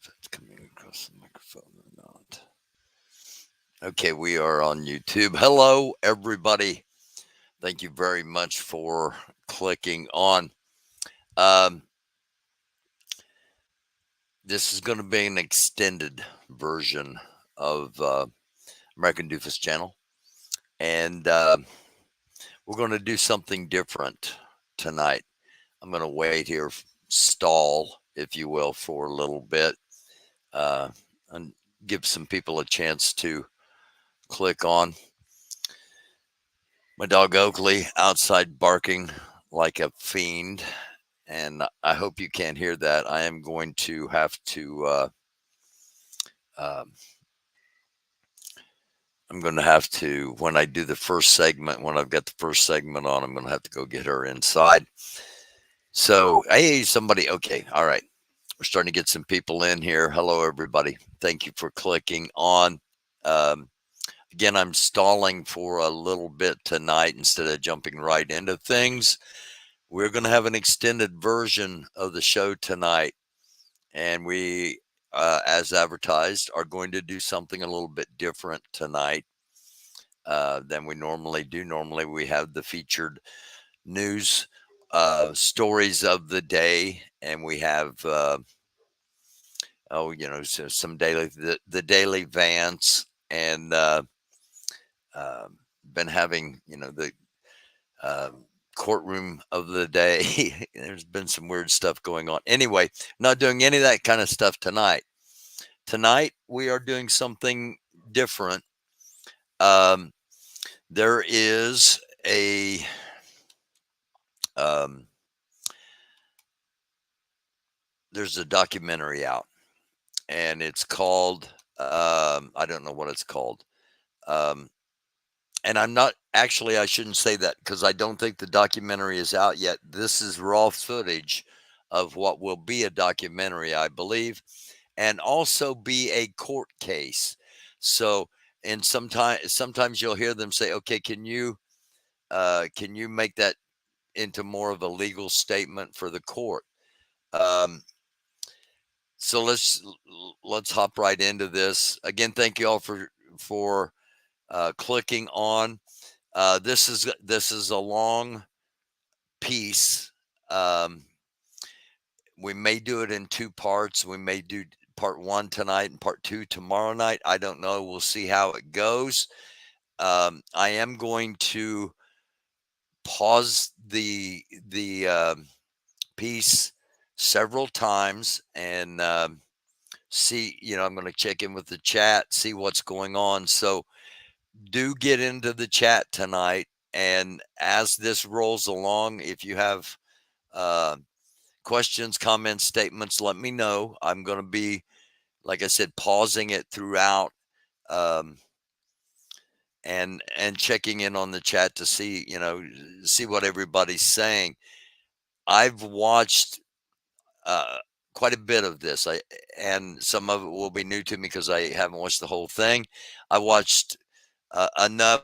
if it's coming across the microphone or not. Okay, we are on YouTube. Hello, everybody. Thank you very much for clicking on. Um, this is going to be an extended version of American Doofus channel, and we're going to do something different tonight. I'm going to wait here, stall, if you will, for a little bit, and give some people a chance to click on. My dog Oakley outside barking like a fiend, and I hope you can't hear that. I am going to have to. Um, I'm going to have to, when I do the first segment, when I've got the first segment on, I'm going to have to go get her inside. So, hey, somebody. Okay, all right. We're starting to get some people in here. Hello, everybody. Thank you for clicking on. Um, Again, I'm stalling for a little bit tonight instead of jumping right into things. We're going to have an extended version of the show tonight. And we, as advertised, are going to do something a little bit different tonight than we normally do. Normally, we have the featured news stories of the day, and we have, so some daily, the daily Vance, and been having, the courtroom of the day. There's been some weird stuff going on. Anyway, not doing any of that kind of stuff tonight. Tonight, we are doing something different. There is there's a documentary out, and it's called, I don't know what it's called. And I'm not actually, I shouldn't say that because I don't think the documentary is out yet. This is raw footage of what will be a documentary, I believe, and also be a court case. So, and sometimes you'll hear them say, "Okay, can you make that into more of a legal statement for the court?" Um, so let's hop right into this. Again, thank you all for clicking on. This is a long piece. We may do it in two parts. We may do part one tonight and part two tomorrow night. I don't know. We'll see how it goes. I am going to pause the piece several times and see. I'm going to check in with the chat, see what's going on. So do get into the chat tonight. And as this rolls along, if you have questions, comments, statements, let me know. I'm going to be, like I said, pausing it throughout and checking in on the chat to see, see what everybody's saying. I've watched quite a bit of this, and some of it will be new to me because I haven't watched the whole thing. I watched enough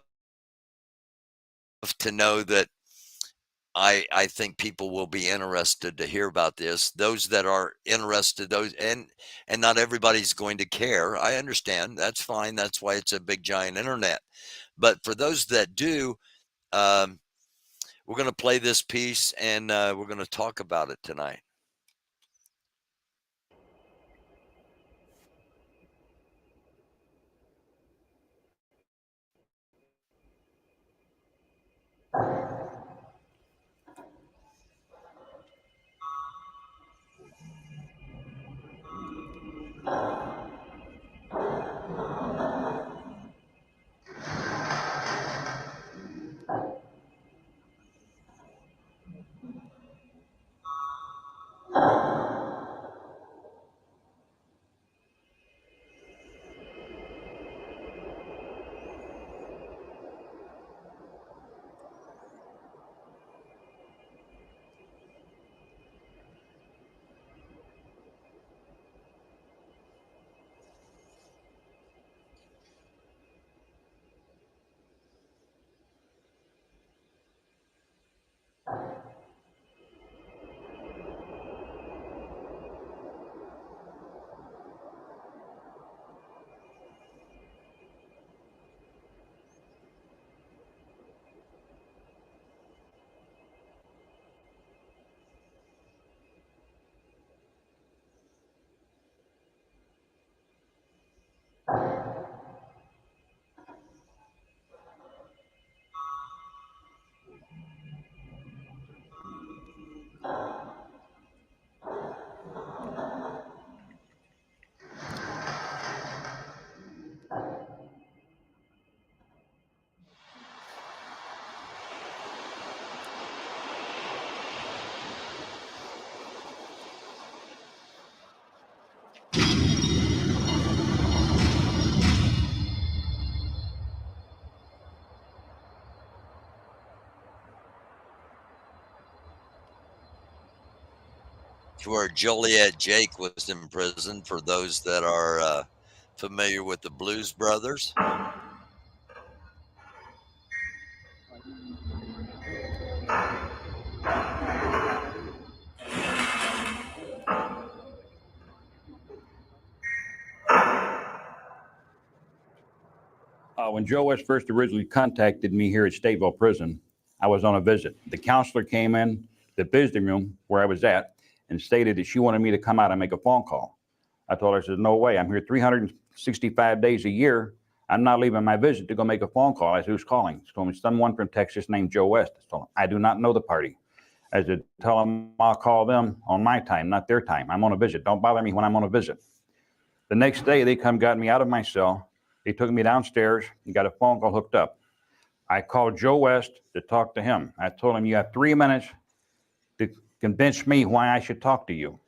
to know that I think people will be interested to hear about this. Those that are interested, and not everybody's going to care. I understand. That's fine. That's why it's a big giant internet. But for those that do, we're going to play this piece and we're going to talk about it tonight. to where Joliet Jake was imprisoned, for those that are familiar with the Blues Brothers. When Joe West first originally contacted me here at Stateville Prison, I was on a visit. The counselor came in the visiting room where I was at and stated that she wanted me to come out and make a phone call. I told her, I said, no way. I'm here 365 days a year. I'm not leaving my visit to go make a phone call. I said, who's calling? She told me, someone from Texas named Joe West. I told him, I do not know the party. I said, tell them I'll call them on my time, not their time. I'm on a visit. Don't bother me when I'm on a visit. The next day, they got me out of my cell. They took me downstairs and got a phone call hooked up. I called Joe West to talk to him. I told him, you have 3 minutes to convince me why I should talk to you.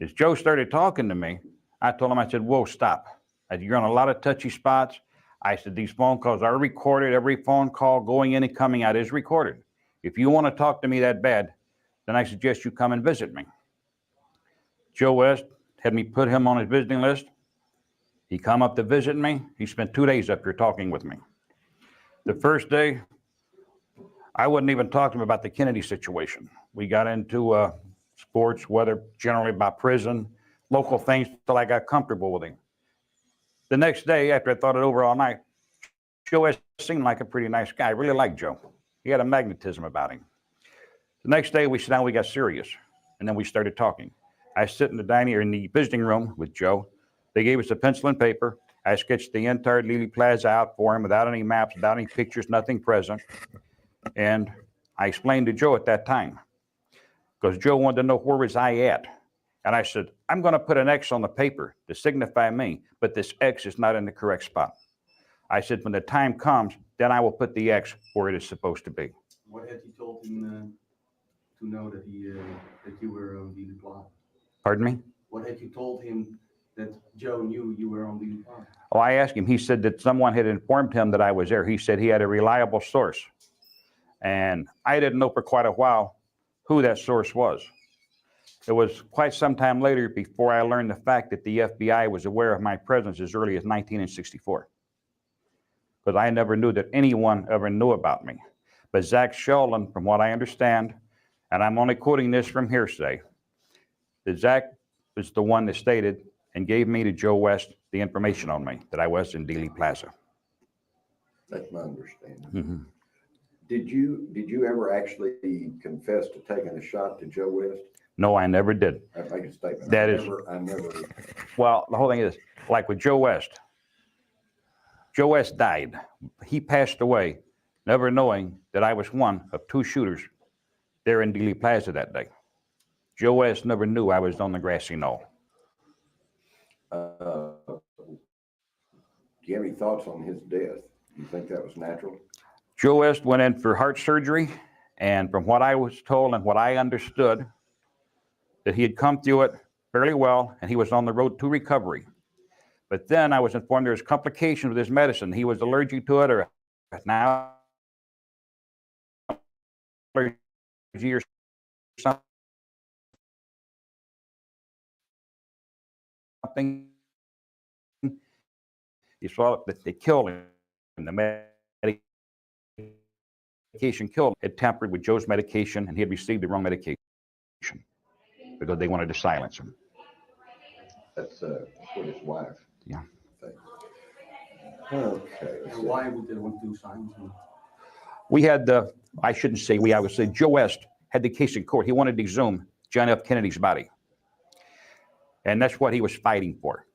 As Joe started talking to me, I told him, I said, whoa, stop. I said, you're on a lot of touchy spots. I said, these phone calls are recorded. Every phone call going in and coming out is recorded. If you want to talk to me that bad, then I suggest you come and visit me. Joe West had me put him on his visiting list. He come up to visit me. He spent 2 days up here talking with me. The first day, I wouldn't even talk to him about the Kennedy situation. We got into sports, weather, generally about prison, local things, till I got comfortable with him. The next day, after I thought it over all night, Joe West seemed like a pretty nice guy. I really liked Joe. He had a magnetism about him. The next day, we sat down, we got serious, and then we started talking. I sit in the dining or in the visiting room with Joe. They gave us a pencil and paper. I sketched the entire Dealey Plaza out for him without any maps, without any pictures, nothing present. And I explained to Joe at that time, because Joe wanted to know where was I at. And I said, I'm going to put an X on the paper to signify me, but this X is not in the correct spot. I said, when the time comes, then I will put the X where it is supposed to be. What had you told him to know that that you were on Dealey Plaza? Pardon me? What had you told him that Joe knew you were on Dealey Plaza? Oh, I asked him. He said that someone had informed him that I was there. He said he had a reliable source. And I didn't know for quite a while who that source was. It was quite some time later before I learned the fact that the FBI was aware of my presence as early as 1964. Because I never knew that anyone ever knew about me. But Zach Sheldon, from what I understand, and I'm only quoting this from hearsay, that Zach was the one that stated and gave me to Joe West the information on me, that I was in Dealey Plaza. That's my understanding. Mm-hmm. Did you ever actually confess to taking a shot to Joe West? No, I never did. I make a statement. I never. Well, the whole thing is, like with Joe West died. He passed away, never knowing that I was one of 2 shooters there in Dealey Plaza that day. Joe West never knew I was on the grassy knoll. Do you have any thoughts on his death? Do you think that was natural? Joe West went in for heart surgery, and from what I was told and what I understood, that he had come through it fairly well, and he was on the road to recovery. But then I was informed there was complications with his medicine. He was allergic to it, or now allergy or something. He saw that they killed him. The medication killed him. Had tampered with Joe's medication, and he had received the wrong medication because they wanted to silence him. That's what his wife. Yeah. Thinks. Okay. And why would they want to silence him? We had I shouldn't say we, I would say Joe West had the case in court. He wanted to exhume John F. Kennedy's body. And that's what he was fighting for.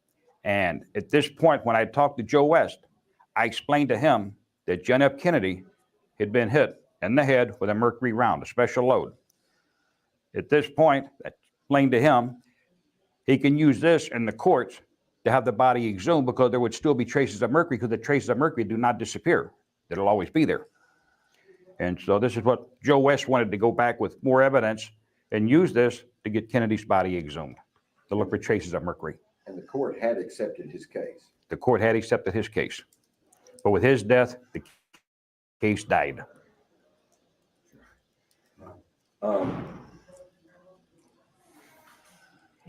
And at this point, when I talked to Joe West, I explained to him that John F. Kennedy had been hit in the head with a mercury round, a special load. At this point, I explained to him, he can use this in the courts to have the body exhumed because there would still be traces of mercury, because the traces of mercury do not disappear. It'll always be there. And so this is what Joe West wanted to go back with more evidence and use this to get Kennedy's body exhumed, to look for traces of mercury. And the court had accepted his case. The court had accepted his case. But with his death, the case died.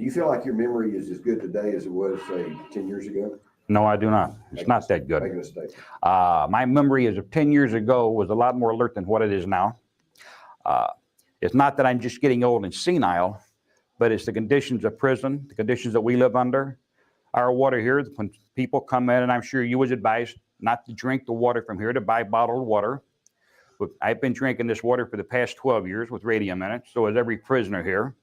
Do you feel like your memory is as good today as it was, say, 10 years ago? No, I do not. It's not that good. Making a statement. My memory as of 10 years ago was a lot more alert than what it is now. It's not that I'm just getting old and senile, but it's the conditions of prison, the conditions that we live under. Our water here, when people come in, and I'm sure you was advised not to drink the water from here, to buy bottled water. But I've been drinking this water for the past 12 years with radium in it, so is every prisoner here.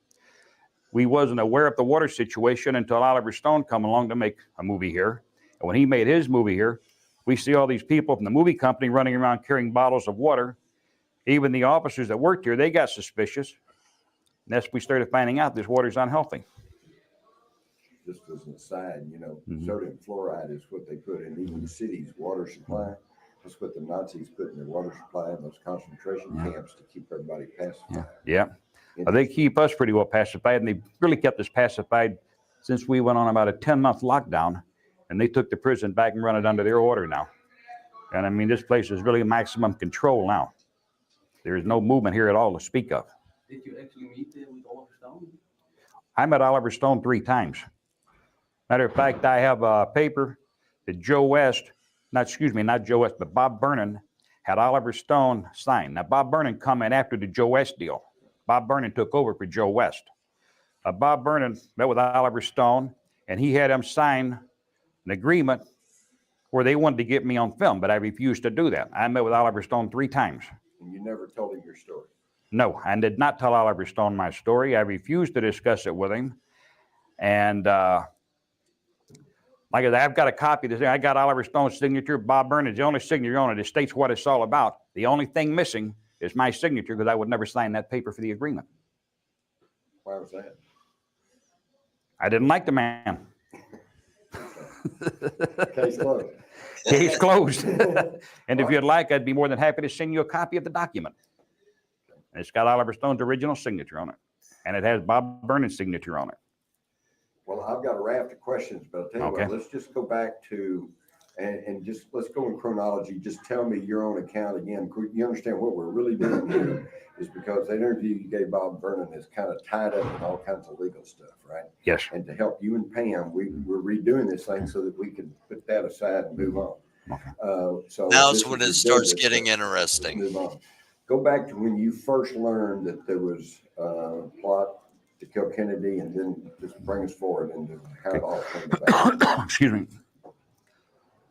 We wasn't aware of the water situation until Oliver Stone come along to make a movie here. And when he made his movie here, we see all these people from the movie company running around carrying bottles of water. Even the officers that worked here, they got suspicious. And that's when we started finding out this water's unhealthy. Just as an aside, sodium fluoride is what they put in even the city's water supply. That's what the Nazis put in their water supply in those concentration camps to keep everybody pacified. Yeah. They keep us pretty well pacified, and they really kept us pacified since we went on about a 10-month lockdown, and they took the prison back and run it under their order now. And I mean, this place is really maximum control now. There is no movement here at all to speak of. Did you actually meet with Oliver Stone? I met Oliver Stone 3 times. Matter of fact, I have a paper that not Joe West, but Bob Vernon had Oliver Stone sign. Now, Bob Vernon come in after the Joe West deal. Bob Vernon took over for Joe West. Bob Vernon met with Oliver Stone, and he had him sign an agreement where they wanted to get me on film, but I refused to do that. I met with Oliver Stone 3 times. And you never told him your story? No, I did not tell Oliver Stone my story. I refused to discuss it with him. And like I said, I've got a copy of this. I got Oliver Stone's signature. Bob Vernon's the only signature on it. It states what it's all about. The only thing missing is my signature, because I would never sign that paper for the agreement. Why was that? I didn't like the man. Case closed. Case closed. And if you'd like, I'd be more than happy to send you a copy of the document. And it's got Oliver Stone's original signature on it. And it has Bob Vernon's signature on it. Well, I've got a raft of questions, but I'll tell you what, let's just go back to, and just let's go in chronology. Just tell me your own account again. You understand what we're really doing here is because that interview you gave Bob Vernon is kind of tied up in all kinds of legal stuff, right? Yes. And to help you and Pam, we're redoing this thing so that we can put that aside and move on. Okay. So now's when it starts getting interesting. Move on. Go back to when you first learned that there was a plot to kill Kennedy, and then just bring us forward into how it all came about. Excuse me.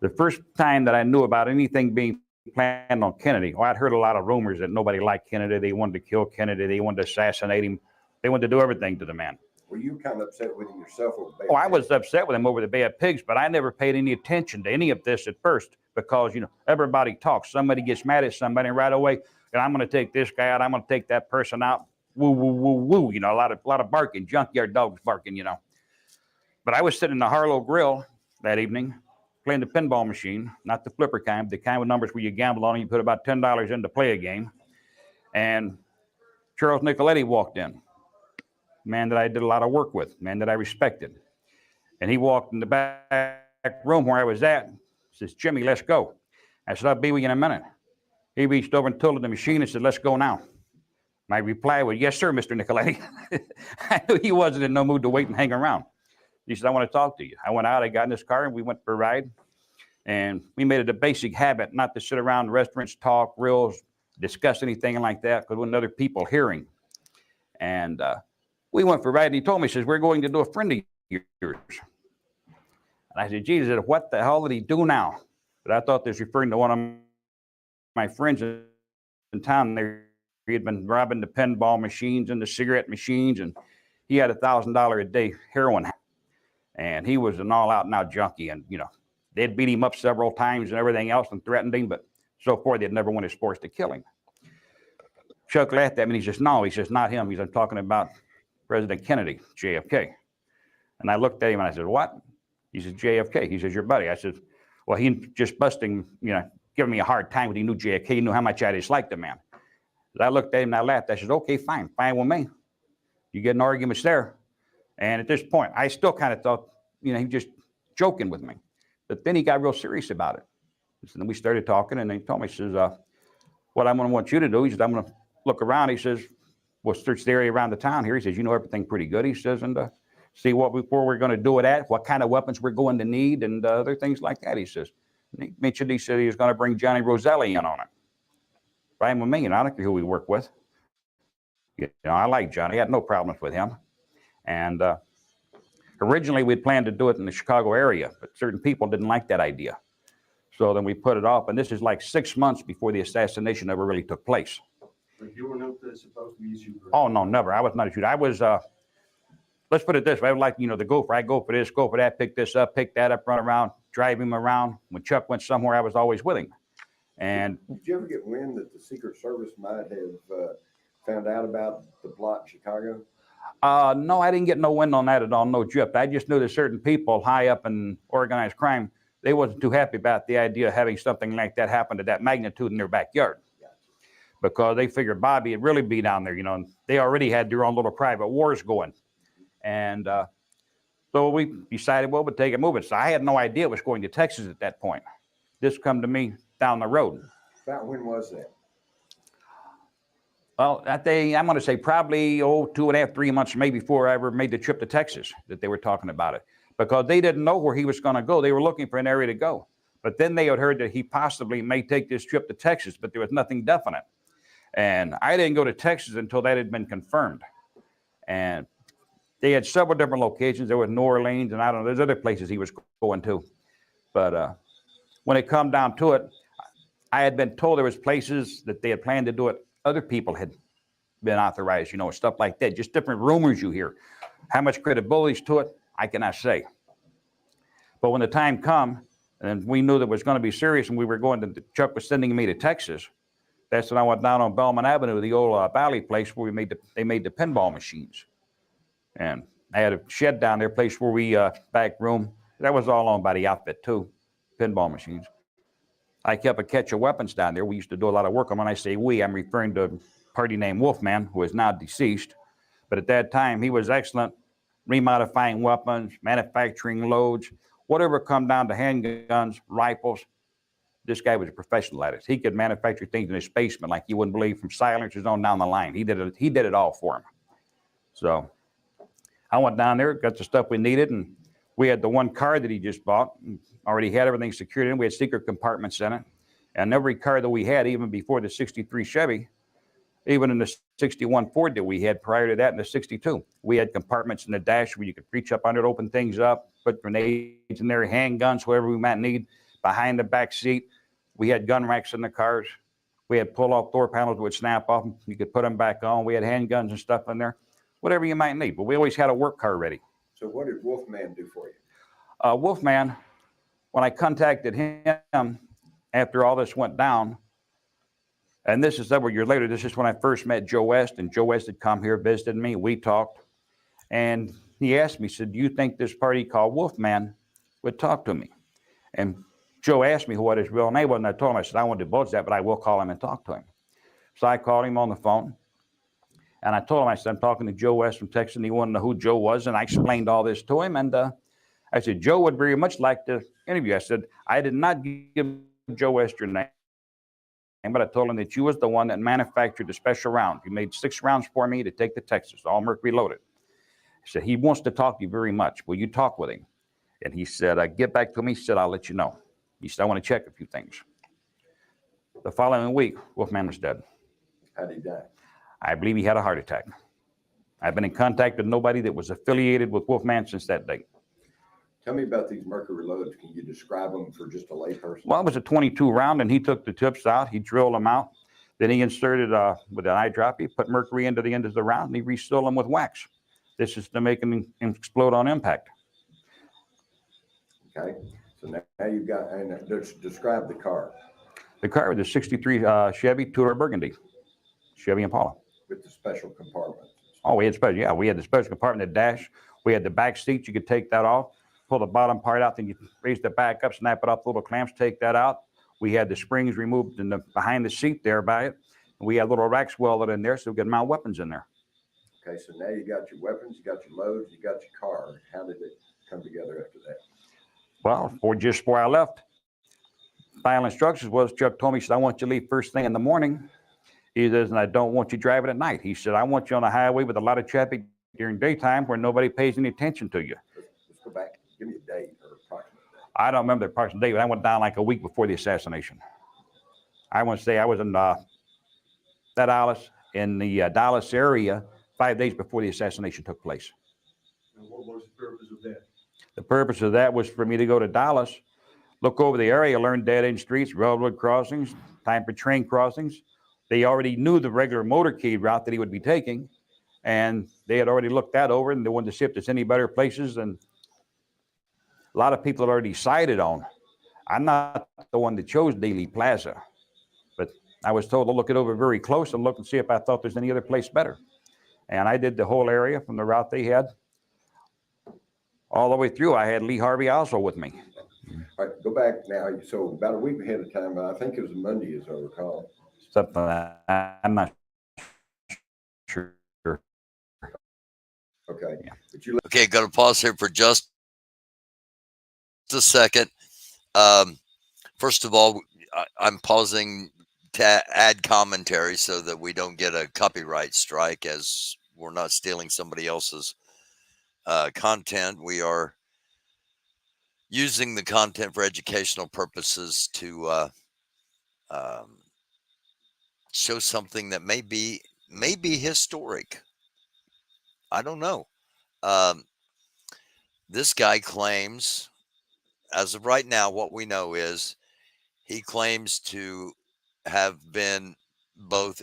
The first time that I knew about anything being planned on Kennedy, I'd heard a lot of rumors that nobody liked Kennedy. They wanted to kill Kennedy. They wanted to assassinate him. They wanted to do everything to the man. Were you kind of upset with yourself? I was upset with him over the Bay of Pigs, but I never paid any attention to any of this at first because, everybody talks. Somebody gets mad at somebody, and right away, and I'm going to take this guy out. I'm going to take that person out. Woo, woo, woo, woo. A lot of barking, junkyard dogs barking, But I was sitting in the Harlow Grill that evening playing the pinball machine, not the flipper kind, the kind with numbers where you gamble on and you put about $10 in to play a game. And Charles Nicoletti walked in, man that I did a lot of work with, man that I respected. And he walked in the back room where I was at, says, "Jimmy, let's go." I said, "I'll be with you in a minute." He reached over and tilted the machine and said, "Let's go now." My reply was, "Yes, sir, Mr. Nicoletti." I knew he wasn't in no mood to wait and hang around. He said, "I want to talk to you." I went out, I got in this car, and we went for a ride. And we made it a basic habit not to sit around restaurants, talk, reels, discuss anything like that, because when other people hearing. And we went for a ride, and he told me, he says, "We're going to do a friend of yours." And I said, "Jesus, what the hell did he do now?" But I thought this was referring to one of my friends in town there. He had been robbing the pinball machines and the cigarette machines, and he had $1,000 a day heroin. And he was an all-out and out junkie, and they'd beat him up several times and everything else and threatened him, but so far they'd never went as far as to kill him. Chuck laughed at me and he says, "No," he says, "not him." He's talking about President Kennedy, JFK. And I looked at him and I said, "What?" He says, "JFK." He says, "Your buddy." I said, "Well, he just busting, giving me a hard time when he knew JFK. He knew how much I disliked the man." I looked at him and I laughed. I said, "Okay, fine with me. You get an argument there." And at this point, I still kind of thought, he was just joking with me. But then he got real serious about it. So then we started talking, and he told me, he says, "What I'm going to want you to do," he says, "I'm going to look around." He says, "We'll search the area around the town here." He says, "You know everything pretty good." He says, "And see where we're going to do it at, what kind of weapons we're going to need, and other things like that, he says. And he mentioned, he said he was going to bring Johnny Roselli in on it. Fine with me, and I don't care who we work with. You know, I like Johnny. I had no problems with him. And originally, we'd planned to do it in the Chicago area, but certain people didn't like that idea. So then we put it off, and this is like 6 months before the assassination ever really took place. But you were not supposed to be a shooter. Oh, no, never. I was not a shooter. I was, let's put it this way. I would like, you know, the gopher. I go for this, go for that, pick this up, pick that up, run around, drive him around. When Chuck went somewhere, I was always with him. And did you ever get wind that the Secret Service might have found out about the plot in Chicago? No, I didn't get no wind on that at all, no drift. I just knew that certain people high up in organized crime, they wasn't too happy about the idea of having something like that happen to that magnitude in their backyard. Because they figured Bobby would really be down there, you know, and they already had their own little private wars going. And so we decided, well, we'd take it moving. So I had no idea it was going to Texas at that point. This come to me down the road. About when was that? Well, that day, I'm going to say probably, 2.5, 3 months maybe before I ever made the trip to Texas that they were talking about it. Because they didn't know where he was going to go. They were looking for an area to go. But then they had heard that he possibly may take this trip to Texas, but there was nothing definite. And I didn't go to Texas until that had been confirmed. And they had several different locations. There was New Orleans, and I don't know, there's other places he was going to. But when it come down to it, I had been told there was places that they had planned to do it. Other people had been authorized, you know, stuff like that. Just different rumors you hear. How much credibility to it, I cannot say. But when the time come, and we knew that it was going to be serious, and we were going to, Chuck was sending me to Texas, that's when I went down on Belmont Avenue, the old Valley place where they made the pinball machines. And I had a shed down there, place where we, back room, that was all owned by the outfit too, pinball machines. I kept a catch of weapons down there. We used to do a lot of work on. When I say we, I'm referring to a party named Wolfman, who is now deceased. But at that time, he was excellent, remodifying weapons, manufacturing loads, whatever come down to handguns, rifles. This guy was a professional at it. He could manufacture things in his basement like you wouldn't believe, from silencers on down the line. He did it all for him. So I went down there, got the stuff we needed, and we had the one car that he just bought. Already had everything secured in. We had secret compartments in it. And every car that we had, even before the 63 Chevy, even in the 61 Ford that we had prior to that in the 62, we had compartments in the dash where you could reach up under it, open things up, put grenades in there, handguns, whatever we might need. Behind the back seat, we had gun racks in the cars. We had pull-off door panels that would snap off. You could put them back on. We had handguns and stuff in there, whatever you might need. But we always had a work car ready. So what did Wolfman do for you? Wolfman, when I contacted him after all this went down, and this is several years later, this is when I first met Joe West, and Joe West had come here, visited me, we talked, and he asked me, he said, do you think this party called Wolfman would talk to me? And Joe asked me what his real name was, and I told him, I said, I won't divulge that, but I will call him and talk to him. So I called him on the phone, and I told him, I said, I'm talking to Joe West from Texas, and he wanted to know who Joe was, and I explained all this to him, and I said, Joe would very much like to interview. I said, I did not give Joe West your name, but I told him that you was the one that manufactured the special round. You made 6 rounds for me to take to Texas, all mercury loaded. He said, he wants to talk to you very much. Will you talk with him? And he said, get back to me. He said, I'll let you know. He said, I want to check a few things. The following week, Wolfman was dead. How did he die? I believe he had a heart attack. I've been in contact with nobody that was affiliated with Wolfman since that day. Tell me about these mercury loads. Can you describe them for just a layperson? Well, it was a 22 round, and he took the tips out. He drilled them out. Then he inserted with an eye drop. He put mercury into the end of the round, and he resealed them with wax. This is to make them explode on impact. Okay. So now you've got, and describe the car. The car was a 63 Chevy two-door Burgundy, Chevy Impala. With the special compartment. Oh, we had special, yeah, we had the special compartment, the dash. We had the back seats. You could take that off, pull the bottom part out, then you raise the back up, snap it off the little clamps, take that out. We had the springs removed in the behind the seat there by it. We had little racks welded in there, so we could mount weapons in there. Okay, so now you got your weapons, you got your loads, you got your car. How did it come together after that? Well, just before I left, final instructions was, Chuck told me, he said, I want you to leave first thing in the morning. He says, and I don't want you driving at night. He said, I want you on the highway with a lot of traffic during daytime where nobody pays any attention to you. Let's go back. Give me a date or approximate date. I don't remember the approximate date, but I went down like a week before the assassination. I want to say I was in Dallas, in the Dallas area 5 days before the assassination took place. And what was the purpose of that? The purpose of that was for me to go to Dallas, look over the area, learn dead-end streets, railroad crossings, time for train crossings. They already knew the regular motorcade route that he would be taking, and they had already looked that over, and they wanted to see if there's any better places. And a lot of people had already decided on. I'm not the one that chose Dealey Plaza, but I was told to look it over very close and look and see if I thought there's any other place better. And I did the whole area from the route they had all the way through. I had Lee Harvey Oswald with me. All right, go back now. So about a week ahead of time, I think it was Monday, as I recall. Something like that. I'm not sure. Okay. Yeah. But you Okay, got to pause here for just a second. First of all, I'm pausing to add commentary so that we don't get a copyright strike, as we're not stealing somebody else's content. We are using the content for educational purposes to show something that may be historic. I don't know. This guy claims, as of right now, what we know is he claims to have been both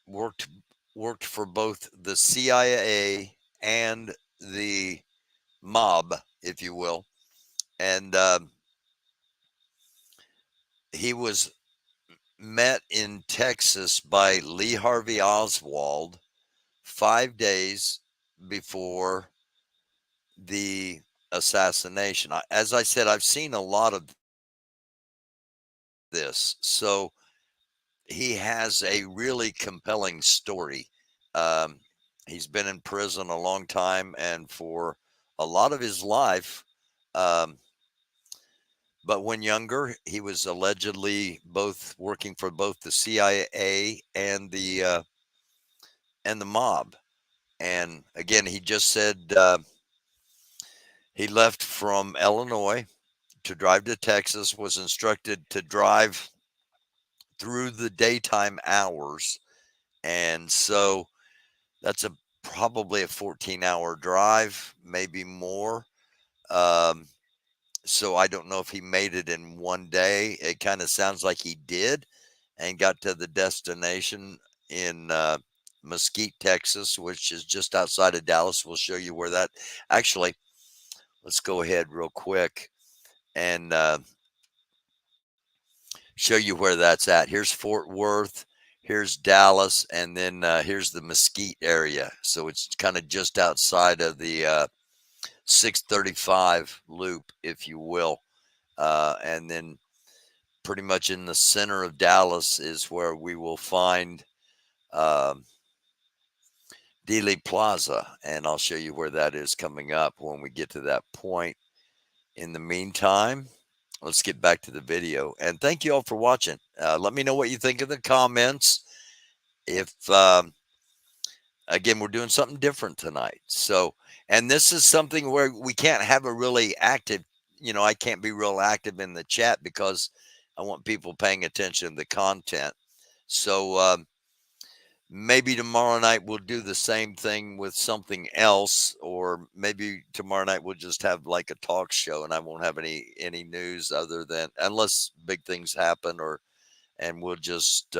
worked for both the CIA and the mob, if you will, and he was met in Texas by Lee Harvey Oswald 5 days before the assassination. As I said, I've seen a lot of this, so he has a really compelling story. He's been in prison a long time, and for a lot of his life, but when younger, he was allegedly both working for both the CIA and the mob. And again, he just said he left from Illinois to drive to Texas, was instructed to drive through the daytime hours. And so that's probably a 14-hour drive, maybe more. So I don't know if he made it in one day. It kind of sounds like he did, and got to the destination in Mesquite, Texas, which is just outside of Dallas. We'll show you where that actually. Let's go ahead real quick and show you where that's at. Here's Fort Worth, here's Dallas, and then here's the Mesquite area. So it's kind of just outside of the 635 loop, if you will. And then pretty much in the center of Dallas is where we will find Dealey Plaza. And I'll show you where that is coming up when we get to that point. In the meantime, let's get back to the video. And thank you all for watching. Let me know what you think in the comments. If, again, we're doing something different tonight. So, and this is something where we can't have a really active, I can't be real active in the chat because I want people paying attention to the content. So maybe tomorrow night we'll do the same thing with something else, or maybe tomorrow night we'll just have like a talk show and I won't have any news other than, unless big things happen, and we'll just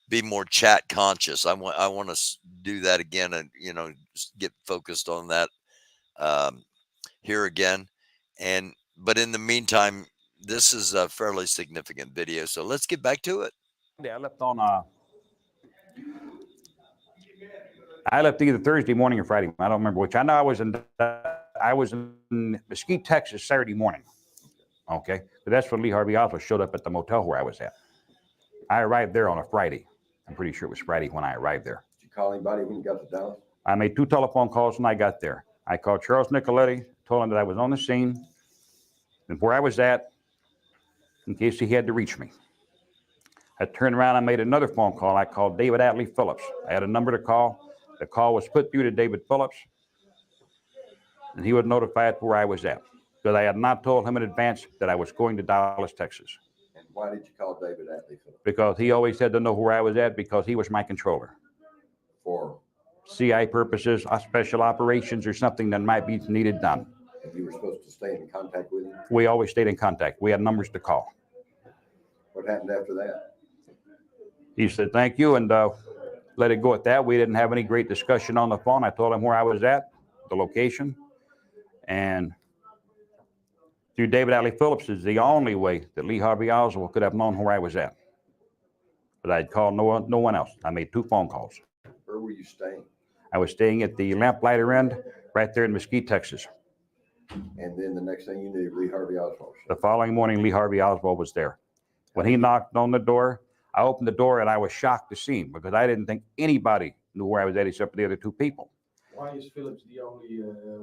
be more chat conscious. I want to do that again, and get focused on that here again. But in the meantime, this is a fairly significant video, so let's get back to it. I left on I left either Thursday morning or Friday. I don't remember which. I know I was in Mesquite, Texas, Saturday morning. Okay, but that's when Lee Harvey Oswald showed up at the motel where I was at. I arrived there on a Friday. I'm pretty sure it was Friday when I arrived there. Did you call anybody when you got to Dallas? I made 2 telephone calls when I got there. I called Charles Nicoletti, told him that I was on the scene and where I was at, in case he had to reach me. I turned around and made another phone call. I called David Atlee Phillips. I had a number to call. The call was put through to David Phillips, and he was notified where I was at, because I had not told him in advance that I was going to Dallas, Texas. And why did you call David Atlee Phillips? Because he always had to know where I was at, because he was my controller. For, CI purposes, special operations, or something that might be needed done. and you were supposed to stay in contact with him? We always stayed in contact. We had numbers to call. What happened after that? He said, thank you, and let it go at that. We didn't have any great discussion on the phone. I told him where I was at, the location, and through David Atlee Phillips is the only way that Lee Harvey Oswald could have known where I was at. But I'd called no one else. I made 2 phone calls. Where were you staying? I was staying at the Lamplighter Inn right there in Mesquite, Texas. And then the next thing you knew, Lee Harvey Oswald showed The up. following morning, Lee Harvey Oswald was there. When he knocked on the door, I opened the door and I was shocked to see him, because I didn't think anybody knew where I was at except for the other 2 people. Why is Phillips the only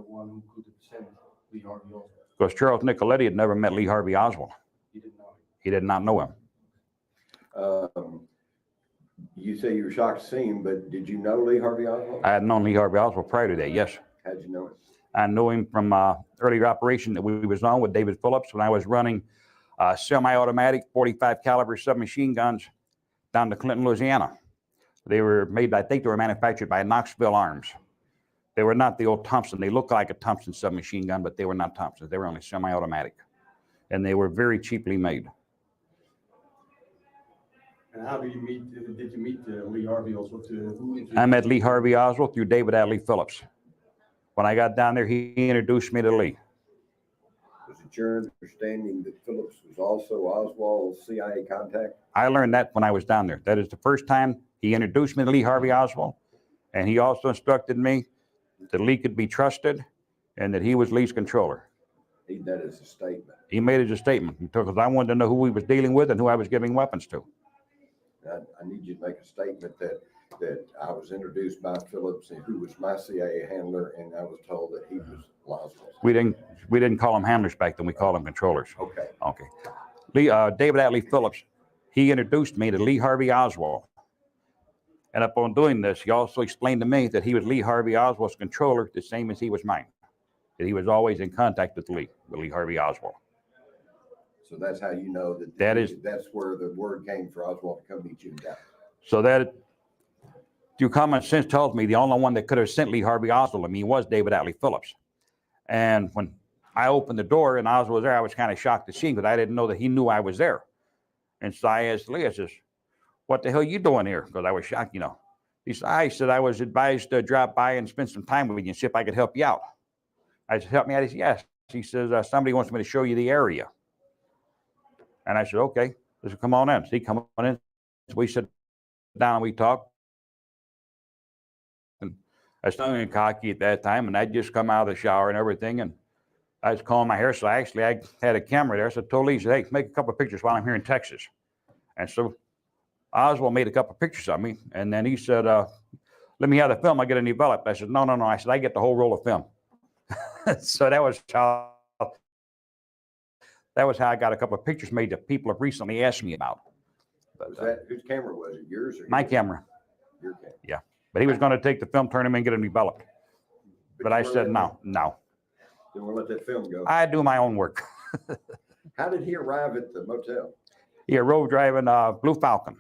one who could have sent Lee Harvey Oswald? Because Charles Nicoletti had never met Lee Harvey Oswald. He didn't know him. He did not know him. You say you were shocked to see him, but did you know Lee Harvey Oswald? I had known Lee Harvey Oswald prior to that, yes. How'd you know him? I know him from earlier operation that we was on with David Phillips when I was running semi-automatic 45 caliber submachine guns down to Clinton, Louisiana. They were made, I think they were manufactured by Knoxville Arms. They were not the old Thompson. They looked like a Thompson submachine gun, but they were not Thompsons. They were only semi-automatic. And they were very cheaply made. And how did you meet Lee Harvey Oswald? Who introduced I met Lee Harvey Oswald through David Atlee Phillips. When I got down there, he introduced me to Lee. Was it your understanding that Phillips was also Oswald's CIA contact? I learned that when I was down there. That is the first time he introduced me to Lee Harvey Oswald. And he also instructed me that Lee could be trusted and that he was Lee's controller. Need that as a statement. He made it as a statement because I wanted to know who he was dealing with and who I was giving weapons to. I need you to make a statement that I was introduced by Phillips, and who was my CIA handler, and I was told that he was Oswald. We didn't call them handlers back then. We called them controllers. Okay. Okay. David Atlee Phillips, he introduced me to Lee Harvey Oswald. And upon doing this, he also explained to me that he was Lee Harvey Oswald's controller, the same as he was mine. That he was always in contact with Lee Harvey Oswald. So that's how you know that that's where the word came for Oswald to come meet you in Dallas. So that, through common sense, tells me the only one that could have sent Lee Harvey Oswald to me was David Atlee Phillips. And when I opened the door and Oswald was there, I was kind of shocked to see him because I didn't know that he knew I was there. And so I asked Lee, I says, what the hell are you doing here? Because I was shocked, you know. He said, I was advised to drop by and spend some time with you and see if I could help you out. I said, help me out? He said, yes. He says, somebody wants me to show you the area. And I said, okay, let's come on in. So he come on in. So we sit down and we talk. And I was young and cocky at that time, and I'd just come out of the shower and everything, and I was combing my hair. So I had a camera there. So I told Lee, hey, make a couple of pictures while I'm here in Texas. And so Oswald made a couple of pictures of me, and then he said, let me have the film. I get it developed. I said, no. I said, I get the whole roll of film. So that was how I got a couple of pictures made that people have recently asked me about. But, Was that, whose camera was it? Yours or my his? camera. Your camera. Yeah. But he was going to take the film, turn them in, get them developed. But I you said, weren't no. Then we'll let that film go. I do my own work. How did he arrive at the motel? He arrived driving a Blue Falcon,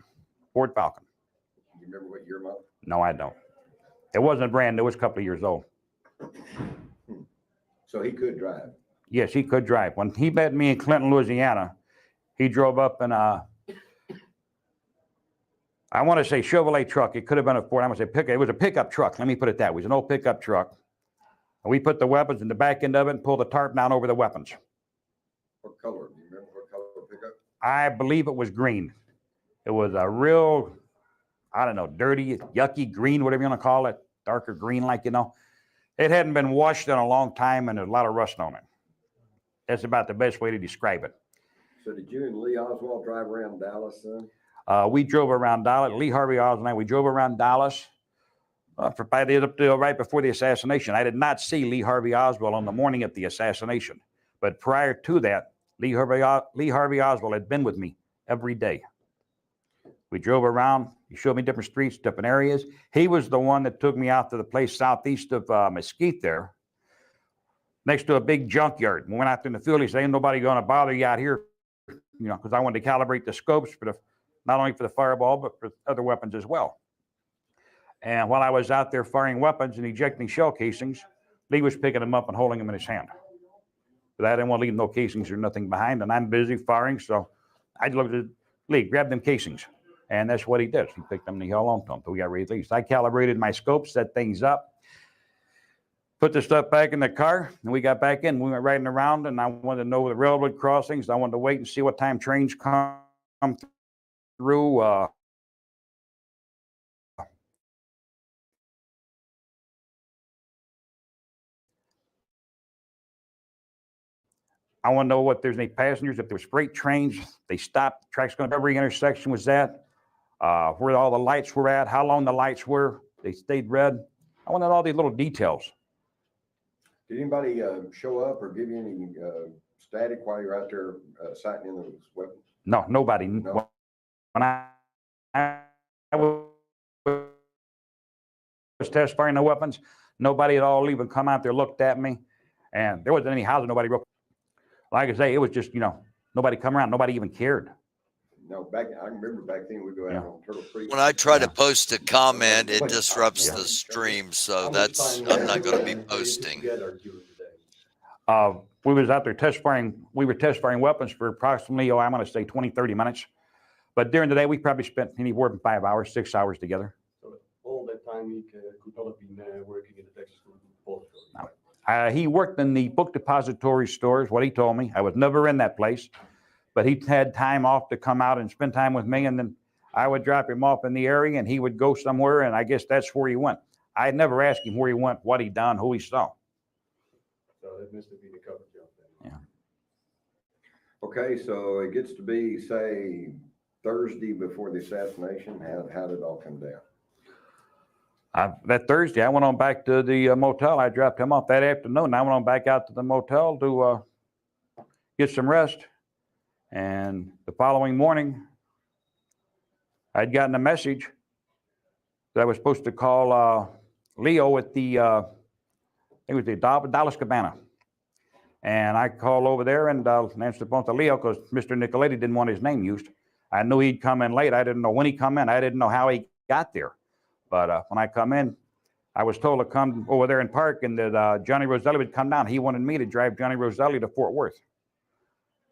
Ford Falcon. Do you remember what year model? No, I don't. It wasn't brand new. It was a couple of years old. So he could drive. Yes, he could drive. When he met me in Clinton, Louisiana, he drove up in I want to say Chevrolet truck. It could have been a Ford. I want to say pickup. It was a pickup truck. Let me put it that way. It was an old pickup truck. And we put the weapons in the back end of it and pulled the tarp down over the weapons. What color? Do you remember what color pickup? I believe it was green. It was a real, I don't know, dirty, yucky green, whatever you want to call it. Darker green, like, you know. It hadn't been washed in a long time, and there's a lot of rust on it. That's about the best way to describe it. So did you and Lee Oswald drive around Dallas then? We drove around Dallas. Lee Harvey Oswald and I, we drove around Dallas up to right before the assassination. I did not see Lee Harvey Oswald on the morning of the assassination. But prior to that, Lee Harvey Oswald had been with me every day. We drove around. He showed me different streets, different areas. He was the one that took me out to the place southeast of Mesquite there, next to a big junkyard. We went out there in the field. He said, ain't nobody going to bother you out here, you know, because I wanted to calibrate the scopes for not only for the fireball, but for other weapons as well. And while I was out there firing weapons and ejecting shell casings, Lee was picking them up and holding them in his hand. But I didn't want to leave no casings or nothing behind, and I'm busy firing, so I looked at Lee, grab them casings. And that's what he did. He picked them and he held on to them until we got ready to leave. So I calibrated my scopes, set things up, put the stuff back in the car, and we got back in. We went riding around, and I wanted to know the railroad crossings. I wanted to wait and see what time trains come through. I want to know if there's any passengers, if there's freight trains. They stopped. The track's going to every intersection was at, where all the lights were at, how long the lights were. They stayed red. I wanted all these little details. Did anybody show up or give you any static while you're out there sighting in those weapons? No, nobody. No. When I was test firing the weapons, nobody at all even come out there, looked at me, and there wasn't any housing, nobody broke. Like I say, it was just, you know, nobody come around, nobody even cared. No, I remember back then we'd go out on Turtle Creek. When I try to post a comment, it disrupts the stream, so I'm not going to be posting. We was out there test firing. We were test firing weapons for approximately, I'm going to say 20, 30 minutes. But during the day, we probably spent anywhere from 5 hours, 6 hours together. So all that time he could not have been working in the Texas Depository. No. He worked in the book depository stores, what he told me. I was never in that place, but he had time off to come out and spend time with me. And then I would drop him off in the area and he would go somewhere. And I guess that's where he went. I had never asked him where he went, what he done, who he saw. So that must have been a cover job then. Yeah. Okay, so it gets to be, say, Thursday before the assassination. How did it all come down? That Thursday, I went on back to the motel. I dropped him off that afternoon. I went on back out to the motel to get some rest. And the following morning, I'd gotten a message that I was supposed to call Leo at the, I think it was the Dallas Cabana. And I called over there and answered the phone to Leo because Mr. Nicoletti didn't want his name used. I knew he'd come in late. I didn't know when he come in. I didn't know how he got there. But when I come in, I was told to come over there and park and that Johnny Roselli would come down. He wanted me to drive Johnny Roselli to Fort Worth.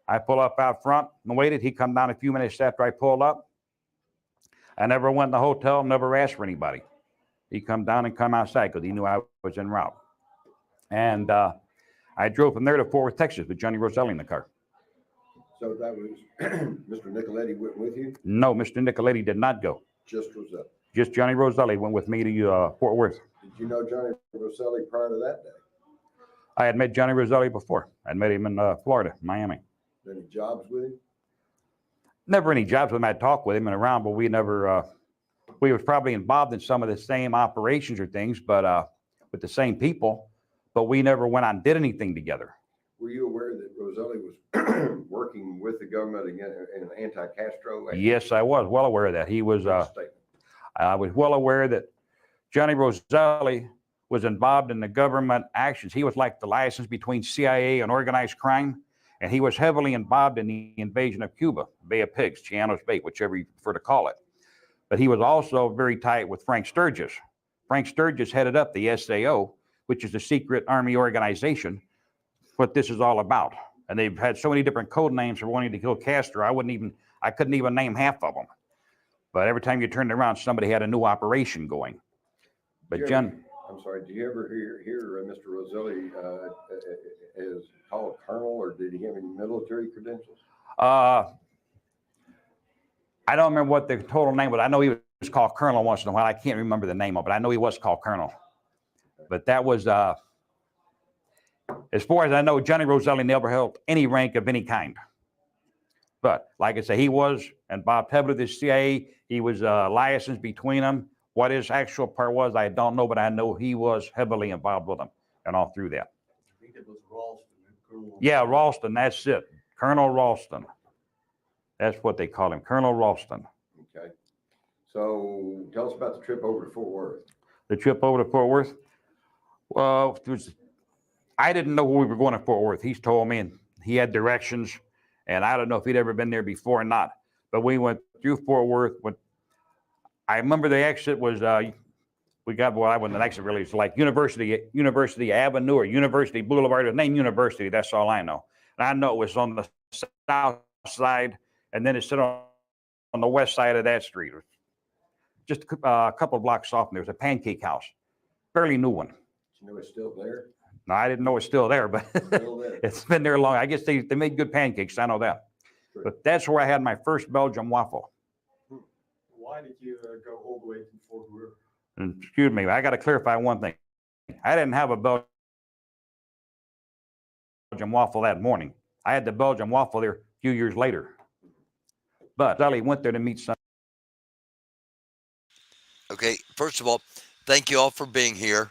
I pull up out front and waited. He come down a few minutes after I pulled up. I never went in the hotel, never asked for anybody. He come down and come outside because he knew I was en route. And I drove from there to Fort Worth, Texas with Johnny Roselli in the car. So that was Mr. Nicoletti went with you? No, Mr. Nicoletti did not go. Just Roselli? Just Johnny Roselli went with me to Fort Worth. Did you know Johnny Roselli prior to that day? I had met Johnny Roselli before. I'd met him in Florida, Miami. Any jobs with him? Never any jobs with him. I'd talk with him and around, but we never, we was probably involved in some of the same operations or things, but with the same people, but we never went out and did anything together. Were you aware that Roselli was working with the government in anti-Castro? Yes, I was well aware of that. He was, I was well aware that Johnny Roselli was involved in the government actions. He was like the license between CIA and organized crime, and he was heavily involved in the invasion of Cuba, Bay of Pigs, Chiano's Bait, whichever you prefer to call it. But he was also very tight with Frank Sturgis. Frank Sturgis headed up the SAO, which is the secret army organization, what this is all about. And they've had so many different code names for wanting to kill Castro. I couldn't even name half of them. But every time you turned around, somebody had a new operation going. But I'm sorry, did you ever hear Mr. Roselli is called colonel, or did he have any military credentials? I don't remember what the total name was. I know he was called colonel once in a while. I can't remember the name of it. I know he was called colonel. But that was, as far as I know, Johnny Roselli never held any rank of any kind. But like I say, he was involved heavily with the CIA. He was licensed between them. What his actual part was, I don't know, but I know he was heavily involved with them and all through that. I think it was Ralston. Yeah, Ralston, that's it. Colonel Ralston. That's what they call him, Colonel Ralston. Okay. So tell us about the trip over to Fort Worth. The trip over to Fort Worth? Well, I didn't know where we were going to Fort Worth. He's told me, and he had directions, and I don't know if he'd ever been there before or not. But we went through Fort Worth. I remember the exit was, we got, well, I wasn't an exit really. It's like University Avenue or University Boulevard. The name University, that's all I know. And I know it was on the south side, and then it's on the west side of that street. Just a couple of blocks off, and there was a pancake house, fairly new one. You know it's still there? No, I didn't know it's still there, but Still there. it's been there long. I guess they made good pancakes. I know that. Sure. But that's where I had my first Belgian waffle. Why did you go all the way to Fort Worth? And excuse me, I got to clarify one thing. I didn't have a Belgian waffle that morning. I had the Belgian waffle there a few years later. But Dealey went there to meet some. Okay, first of all, thank you all for being here.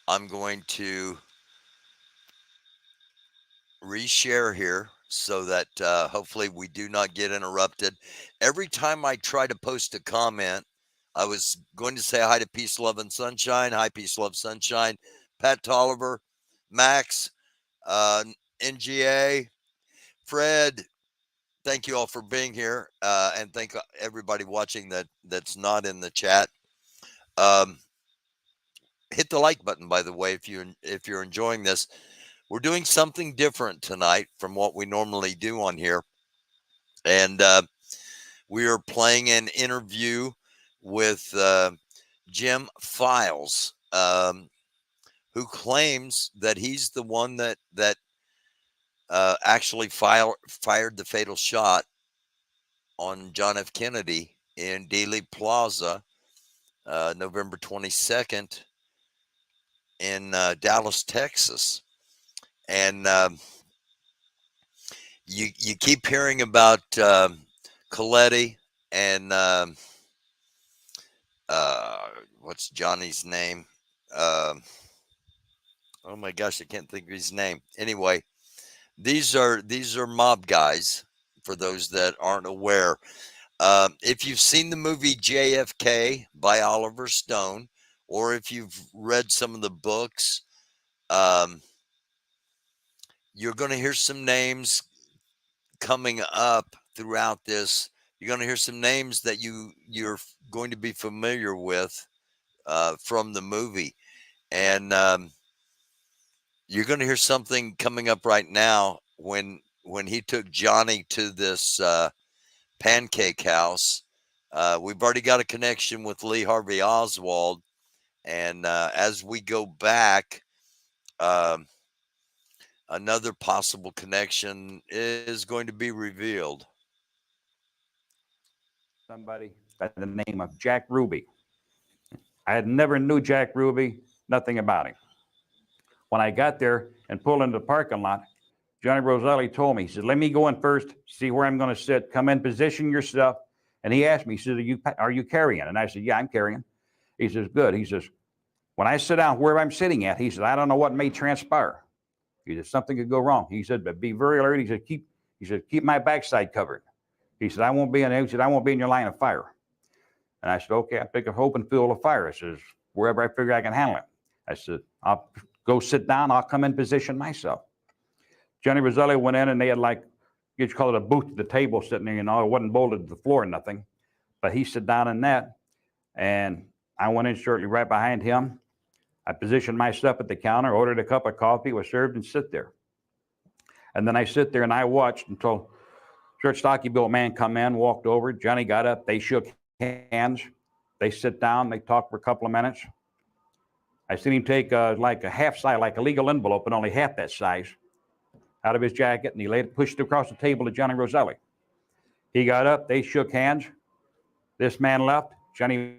I'm going to reshare here so that hopefully we do not get interrupted. Every time I try to post a comment, I was going to say hi to Peace, Love, and Sunshine. Hi, Peace, Love, Sunshine. Pat Tolliver, Max, NGA, Fred. Thank you all for being here, and thank everybody watching that's not in the chat. Hit the like button, by the way, if you're enjoying this. We're doing something different tonight from what we normally do on here, and we are playing an interview with Jim Files, who claims that he's the one that actually fired the fatal shot on John F. Kennedy in Dealey Plaza, November 22nd in Dallas, Texas. And you keep hearing about Coletti and what's Johnny's name? Oh my gosh, I can't think of his name. Anyway, these are mob guys, for those that aren't aware. If you've seen the movie JFK by Oliver Stone, or if you've read some of the books, you're going to hear some names coming up throughout this. You're going to hear some names that you're going to be familiar with from the movie. And you're going to hear something coming up right now when he took Johnny to this pancake house. We've already got a connection with Lee Harvey Oswald. And as we go back, another possible connection is going to be revealed. Somebody by the name of Jack Ruby. I had never knew Jack Ruby, nothing about him. When I got there and pulled into the parking lot, Johnny Roselli told me, he said, let me go in first, see where I'm going to sit, come in, position yourself. And he asked me, he said, are you carrying? And I said, yeah, I'm carrying. He says, good. He says, when I sit down where I'm sitting at, he said, I don't know what may transpire. He said, something could go wrong. He said, but be very alert. He said, keep my backside covered. He said, I won't be in your line of fire. And I said, okay, I pick a open field of fire. I says, wherever I figure I can handle it. I said, I'll go sit down. I'll come in position myself. Johnny Roselli went in and they had like, you'd call it a booth at the table sitting there, it wasn't bolted to the floor or nothing. But he sat down in that and I went in shortly right behind him. I positioned myself at the counter, ordered a cup of coffee, was served, and sit there. And then I sit there and I watched until short, stocky built man come in, walked over. Johnny got up. They shook hands. They sit down. They talked for a couple of minutes. I seen him take like a half size, like a legal envelope, but only half that size, out of his jacket, and he pushed it across the table to Johnny Roselli. He got up. They shook hands. This man left. Johnny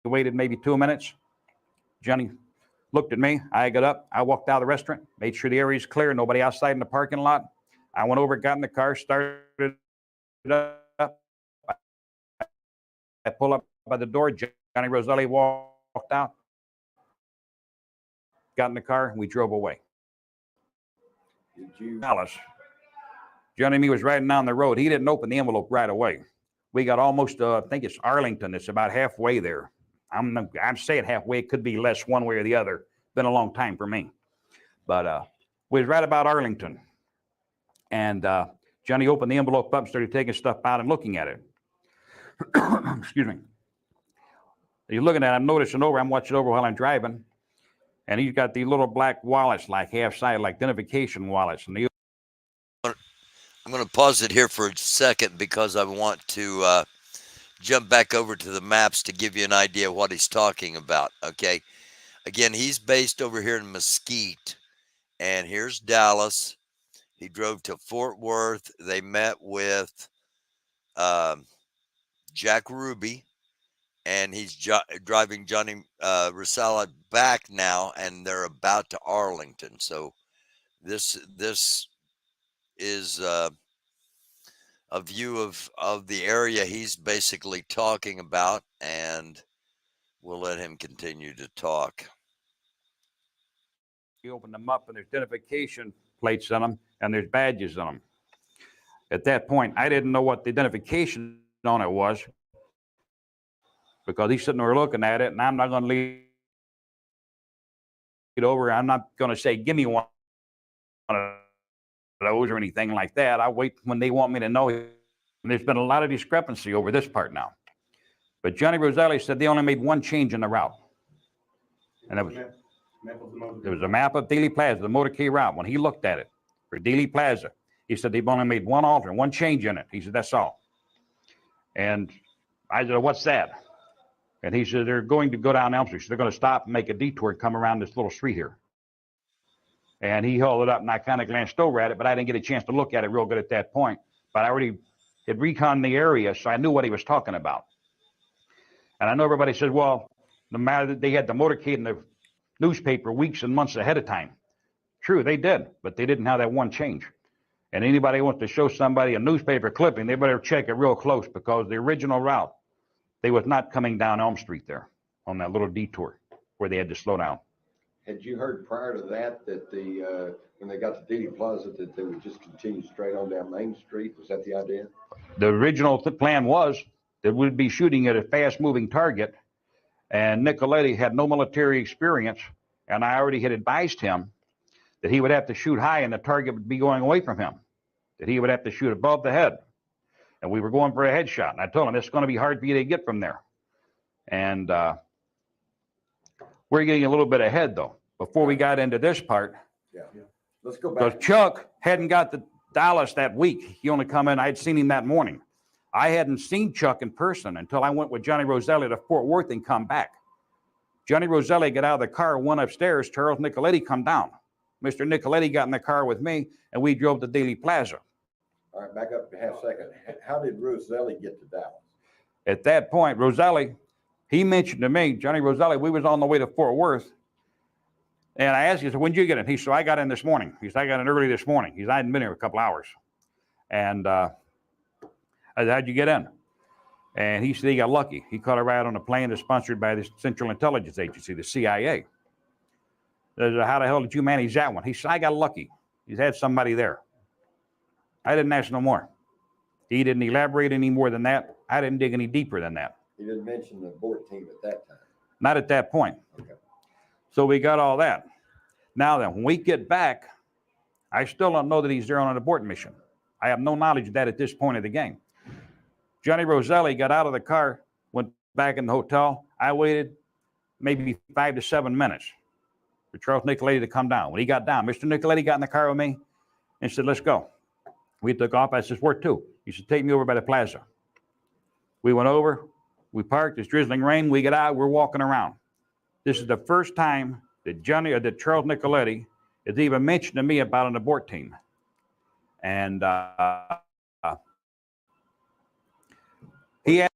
waited maybe 2 minutes. Johnny looked at me. I got up. I walked out of the restaurant, made sure the area's clear, nobody outside in the parking lot. I went over, got in the car, started up. I pulled up by the door. Johnny Roselli walked out, got in the car, and we drove away. Did you? Dallas. Johnny and me was riding down the road. He didn't open the envelope right away. We got almost, I think it's Arlington. It's about halfway there. I'm saying halfway. It could be less one way or the other. Been a long time for me. But we was right about Arlington. And Johnny opened the envelope up and started taking stuff out and looking at it. Excuse me. He's looking at it. I'm noticing over. I'm watching over while I'm driving. And he's got these little black wallets, like half-sided, like identification wallets. And I'm going to pause it here for a second because I want to jump back over to the maps to give you an idea of what he's talking about. Okay. Again, he's based over here in Mesquite. And here's Dallas. He drove to Fort Worth. They met with Jack Ruby. And he's driving Johnny Rosella back now, and they're about to Arlington. So this is a view of the area he's basically talking about, and we'll let him continue to talk. You open them up, and there's identification plates on them, and there's badges on them. At that point, I didn't know what the identification on it was, because he's sitting there looking at it, and I'm not going to leave it over. I'm not going to say, give me one of those or anything like that. I wait when they want me to know. And there's been a lot of discrepancy over this part now. But Johnny Roselli said they only made one change in the route. And it was a map of Dealey Plaza, the motorcade route. When he looked at it for Dealey Plaza, he said they've only made one alter, one change in it. He said, that's all. And I said, what's that? And he said, they're going to go down Elm Street. So they're going to stop and make a detour and come around this little street here. And he held it up, and I kind of glanced over at it, but I didn't get a chance to look at it real good at that point. But I already had reconned the area, so I knew what he was talking about. And I know everybody says, well, no matter that they had the motorcade in the newspaper weeks and months ahead of time. True, they did, but they didn't have that one change. And anybody who wants to show somebody a newspaper clipping, they better check it real close, because the original route, they was not coming down Elm Street there on that little detour where they had to slow down. Had you heard prior to that when they got to Dealey Plaza that they would just continue straight on down Main Street? Was that the idea? The original plan was that we'd be shooting at a fast-moving target, and Nicoletti had no military experience, and I already had advised him that he would have to shoot high and the target would be going away from him, that he would have to shoot above the head. And we were going for a headshot. And I told him, it's going to be hard for you to get from there. And we're getting a little bit ahead, though. Before we got into this part, Let's go back. because Chuck hadn't got to Dallas that week. He only come in. I had seen him that morning. I hadn't seen Chuck in person until I went with Johnny Roselli to Fort Worth and come back. Johnny Roselli got out of the car, went upstairs. Charles Nicoletti come down. Mr. Nicoletti got in the car with me, and we drove to Dealey Plaza. All right, back up a half second. How did Roselli get to Dallas? At that point, Roselli, he mentioned to me, Johnny Roselli, we was on the way to Fort Worth. And I asked him, when did you get in? He said, I got in this morning. He said, I got in early this morning. He said, I hadn't been here a couple hours. And I said, how'd you get in? And he said he got lucky. He caught a ride on a plane that's sponsored by the Central Intelligence Agency, the CIA. I said, how the hell did you manage that one? He said, I got lucky. He's had somebody there. I didn't ask no more. He didn't elaborate any more than that. I didn't dig any deeper than that. He didn't mention the abort team at that time. Not at that point. Okay. So we got all that. Now then, when we get back, I still don't know that he's there on an abort mission. I have no knowledge of that at this point of the game. Johnny Roselli got out of the car, went back in the hotel. I waited maybe 5 to 7 minutes for Charles Nicoletti to come down. When he got down, Mr. Nicoletti got in the car with me and said, let's go. We took off. I said, where to? He said, take me over by the plaza. We went over. We parked. It's drizzling rain. We get out. We're walking around. This is the first time that Charles Nicoletti has even mentioned to me about an abort team. And he had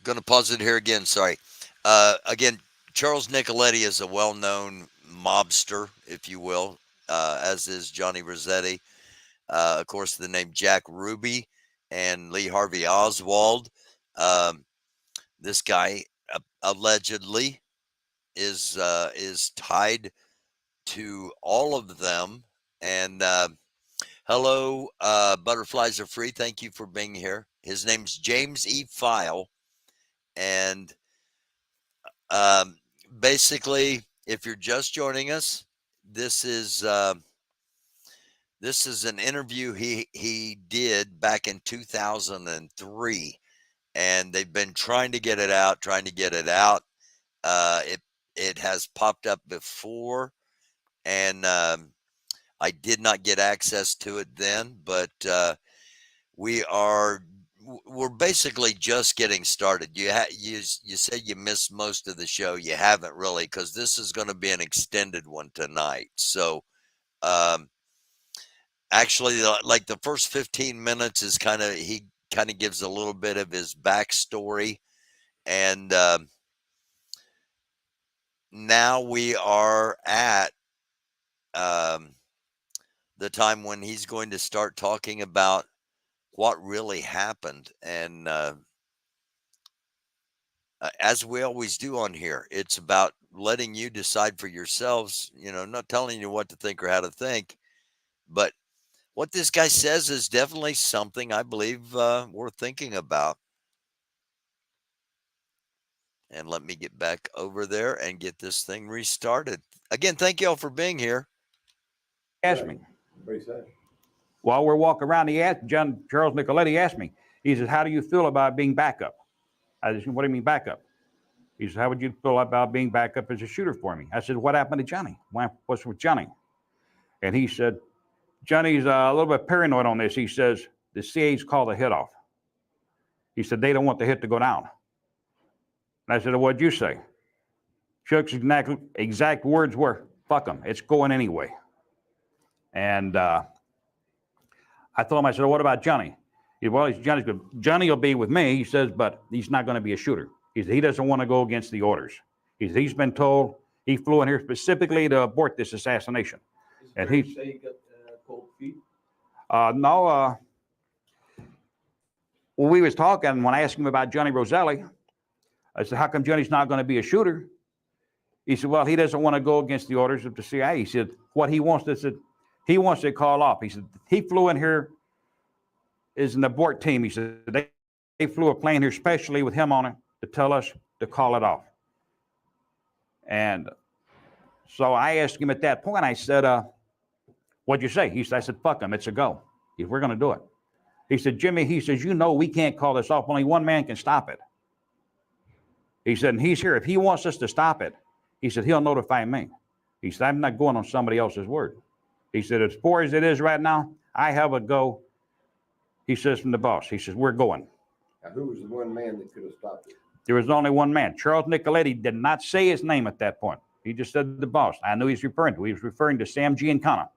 Going to pause it here again. Sorry. Again, Charles Nicoletti is a well-known mobster, if you will, as is Johnny Rossetti. Of course, the name Jack Ruby and Lee Harvey Oswald. This guy allegedly is tied to all of them. And hello, butterflies are free. Thank you for being here. His name's James E. File, and basically, if you're just joining us, this is an interview he did back in 2003, and they've been trying to get it out. It has popped up before, and I did not get access to it then, but we're basically just getting started. You said you missed most of the show. You haven't really, because this is going to be an extended one tonight. So actually, like the first 15 minutes is he kind of gives a little bit of his backstory, and now we are at the time when he's going to start talking about what really happened. And as we always do on here, it's about letting you decide for yourselves, not telling you what to think or how to think. But what this guy says is definitely something I believe worth thinking about. And let me get back over there and get this thing restarted. Again, thank you all for being here. Asked me. What do you say? While we're walking around, Charles Nicoletti asked me, he says, how do you feel about being backup? I said, what do you mean backup? He said, how would you feel about being backup as a shooter for me? I said, what happened to Johnny? What's with Johnny? And he said, Johnny's a little bit paranoid on this. He says, the CA's called the hit off. He said, they don't want the hit to go down. And I said, what'd you say? Chuck's exact words were, fuck them, it's going anyway. And I told him, I said, what about Johnny? He said, well, Johnny's good. Johnny will be with me, he says, but he's not going to be a shooter. He said, he doesn't want to go against the orders. He said, he's been told he flew in here specifically to abort this assassination. And he say he got cold feet? No. When we was talking, when I asked him about Johnny Roselli, I said, how come Johnny's not going to be a shooter? He said, well, he doesn't want to go against the orders of the CIA. He said, what he wants to call off. He said, he flew in here as an abort team. He said, they flew a plane here specially with him on it to tell us to call it off. And so I asked him at that point, I said, what'd you say? He said, I said, fuck him, it's a go. He said, we're going to do it. He said, Jimmy, he says, we can't call this off. Only one man can stop it. He said, and he's here. If he wants us to stop it, he said, he'll notify me. He said, I'm not going on somebody else's word. He said, as poor as it is right now, I have a go. He says from the boss, he says, we're going. Now, who was the one man that could have stopped it? There was only one man. Charles Nicoletti did not say his name at that point. He just said the boss. I knew he's referring to. He was referring to Sam Giancana.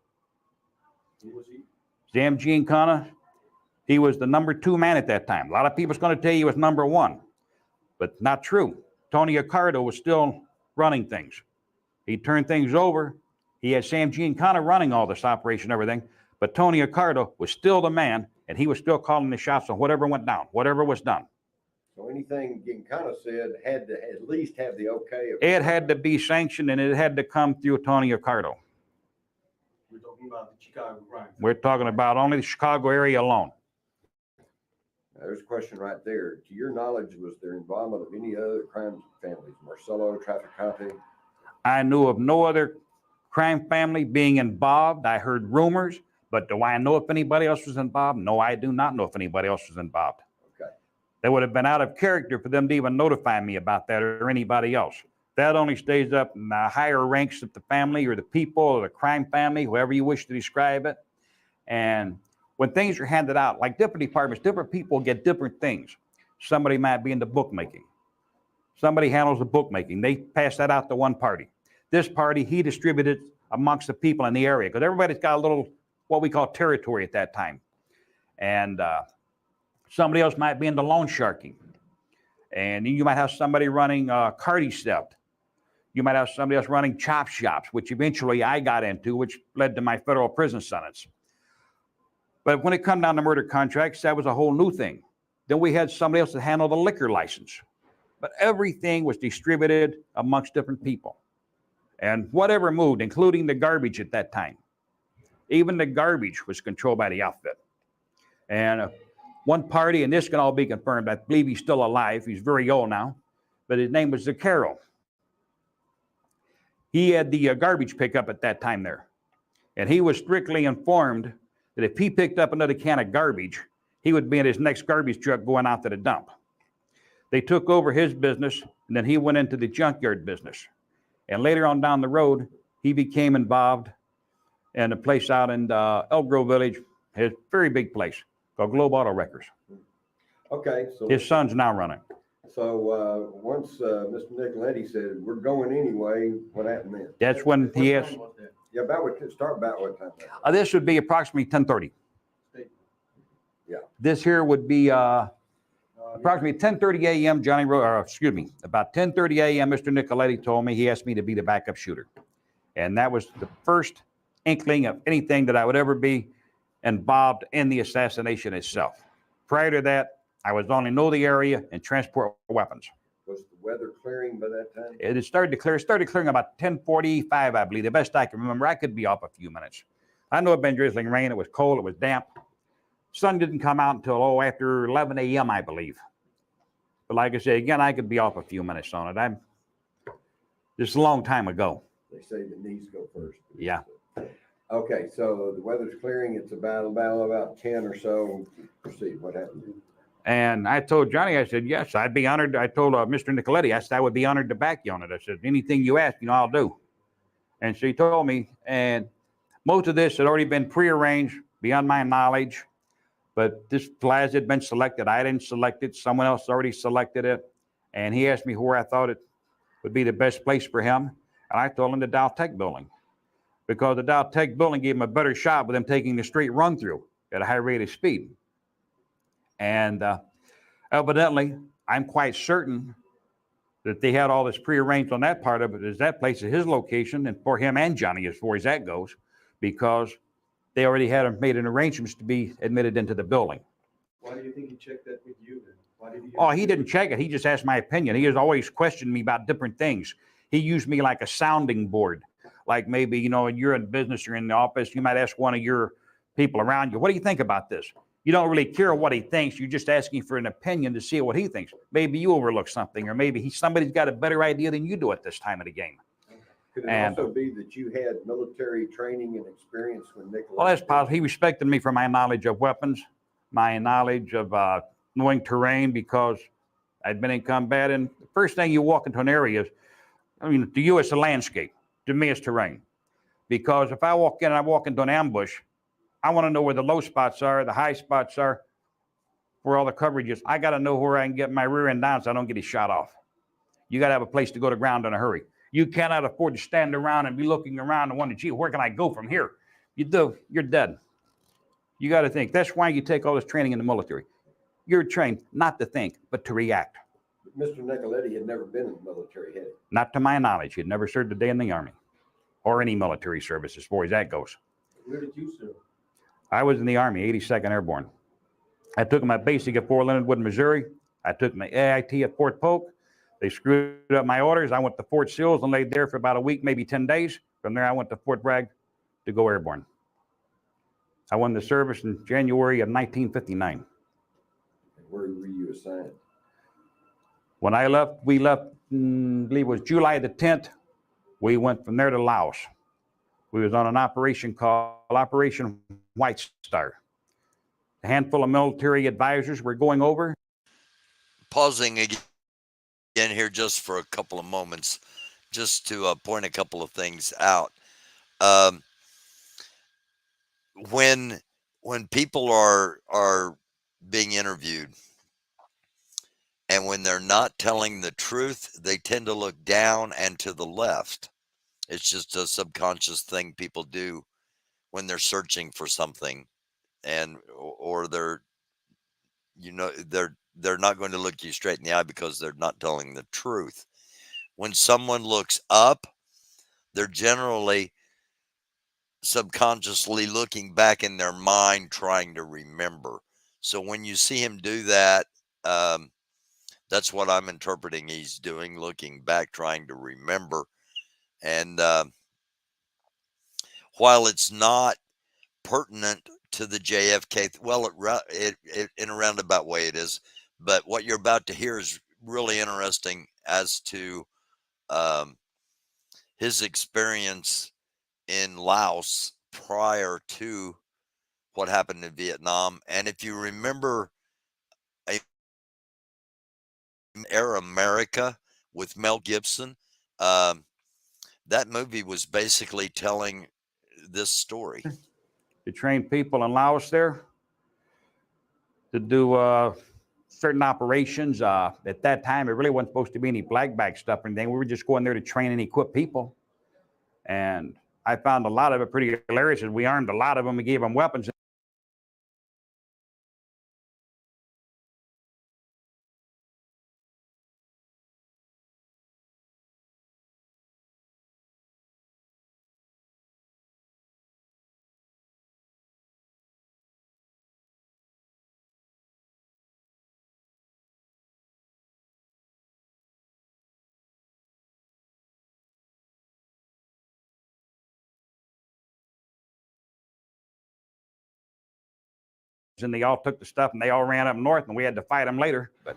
Who was he? Sam Giancana, he was the number 2 man at that time. A lot of people's going to tell you he was number 1, but not true. Tony Accardo was still running things. He turned things over. He had Sam Giancana running all this operation and everything, but Tony Accardo was still the man, and he was still calling the shots on whatever went down, whatever was done. So anything Giancana said had to at least have the okay of It had to be sanctioned, and it had to come through Tony Accardo. We're talking about the Chicago crime. We're talking about only the Chicago area alone. There's a question right there. To your knowledge, was there involvement of any other crime families? Marcelo, Trafficante? I knew of no other crime family being involved. I heard rumors, but do I know if anybody else was involved? No, I do not know if anybody else was involved. Okay. That would have been out of character for them to even notify me about that or anybody else. That only stays up in the higher ranks of the family or the people or the crime family, whoever you wish to describe it. And when things are handed out, like different departments, different people get different things. Somebody might be into bookmaking. Somebody handles the bookmaking. They pass that out to one party. This party, he distributed amongst the people in the area because everybody's got a little, what we call territory at that time. And somebody else might be into loan sharking. And you might have somebody running cardi theft. You might have somebody else running chop shops, which eventually I got into, which led to my federal prison sentence. But when it come down to murder contracts, that was a whole new thing. Then we had somebody else that handled the liquor license. but everything was distributed amongst different people. And whatever moved, including the garbage at that time, even the garbage was controlled by the outfit. And one party, and this can all be confirmed, I believe he's still alive. He's very old now, but his name was Zaccaro. He had the garbage pickup at that time there. And he was strictly informed that if he picked up another can of garbage, he would be in his next garbage truck going out to the dump. They took over his business, and then he went into the junkyard business. And later on down the road, he became involved in a place out in Elk Grove Village, his very big place called Globe Auto Wreckers. Okay, so His son's now running. so once Mr. Nicoletti said we're going anyway, what happened then? That's when he What has. time was that? Yeah, about what start about what time? This would be approximately 10:30. Yeah. This here would be approximately 10:30 a.m. Johnny wrote, or excuse me, about 10:30 a.m. Mr. Nicoletti told me he asked me to be the backup shooter, and that was the first inkling of anything that I would ever be involved in the assassination itself. Prior to that, I was only know the area and transport weapons. Was the weather clearing by that time? It started to clear. It started clearing about 10:45, I believe. The best I can remember. I could be off a few minutes. I know it'd been drizzling rain. It was cold. It was damp. Sun didn't come out until after 11 a.m., I believe. But like I say, again, I could be off a few minutes on it. This is a long time ago. They say the knees go first. Yeah. Okay, so the weather's clearing. It's about 10 or so. Proceed. What happened? And I told Johnny, I said, yes, I'd be honored. I told Mr. Nicoletti, I said, I would be honored to back you on it. I said, anything you ask, I'll do. And so he told me, and most of this had already been prearranged beyond my knowledge, but this plaza had been selected. I didn't select it. Someone else already selected it. And he asked me where I thought it would be the best place for him. And I told him the Dow Tech building, because the Dow Tech building gave him a better shot with him taking the straight run through at a high rate of speed. And evidently, I'm quite certain that they had all this prearranged on that part of it, as that place is his location, and for him and Johnny as far as that goes, because they already had made an arrangements to be admitted into the building. Why do you think he checked that with you then? Why did he? Oh, he didn't check it. He just asked my opinion. He has always questioned me about different things. He used me like a sounding board. Like maybe, you're in business, you're in the office, you might ask one of your people around you, what do you think about this? You don't really care what he thinks. You're just asking for an opinion to see what he thinks. Maybe you overlook something, or maybe somebody's got a better idea than you do at this time of the game. Could it also be that you had military training and experience when Nicholas? Well, that's possible. He respected me for my knowledge of weapons, my knowledge of knowing terrain, because I'd been in combat. And the first thing you walk into an area is, to you it's a landscape. To me, it's terrain. Because if I walk in and I walk into an ambush, I want to know where the low spots are, the high spots are, where all the coverage is. I got to know where I can get my rear end down so I don't get shot off. You got to have a place to go to ground in a hurry. You cannot afford to stand around and be looking around and wondering, gee, where can I go from here? You do, you're dead. You got to think. That's why you take all this training in the military. You're trained not to think, but to react. Mr. Nicoletti had never been in the military, had he? Not to my knowledge. He had never served a day in the Army or any military service as far as that goes. Where did you serve? I was in the Army, 82nd Airborne. I took my basic at Fort Leonard Wood, Missouri. I took my AIT at Fort Polk. They screwed up my orders. I went to Fort Sill and laid there for about a week, maybe 10 days. From there, I went to Fort Bragg to go airborne. I won the service in January of 1959. Where were you assigned? When I left, we left, I believe it was July the 10th. We went from there to Laos. We was on an operation called Operation White Star. A handful of military advisors were going over. Pausing again here just for a couple of moments, just to point a couple of things out. When people are being interviewed, and when they're not telling the truth, they tend to look down and to the left. It's just a subconscious thing people do when they're searching for something, and or they're not going to look you straight in the eye because they're not telling the truth. When someone looks up, they're generally subconsciously looking back in their mind, trying to remember. So when you see him do that, That's what I'm interpreting he's doing, looking back, trying to remember. And while it's not pertinent to the JFK, well, it in a roundabout way it is. But what you're about to hear is really interesting as to his experience in Laos prior to what happened in Vietnam. And if you remember Air America with Mel Gibson, that movie was basically telling this story. To train people in Laos there to do certain operations. At that time, it really wasn't supposed to be any black bag stuff or anything. We were just going there to train and equip people. And I found a lot of it pretty hilarious. We armed a lot of them and gave them weapons. And they all took the stuff and they all ran up north, and we had to fight them later. But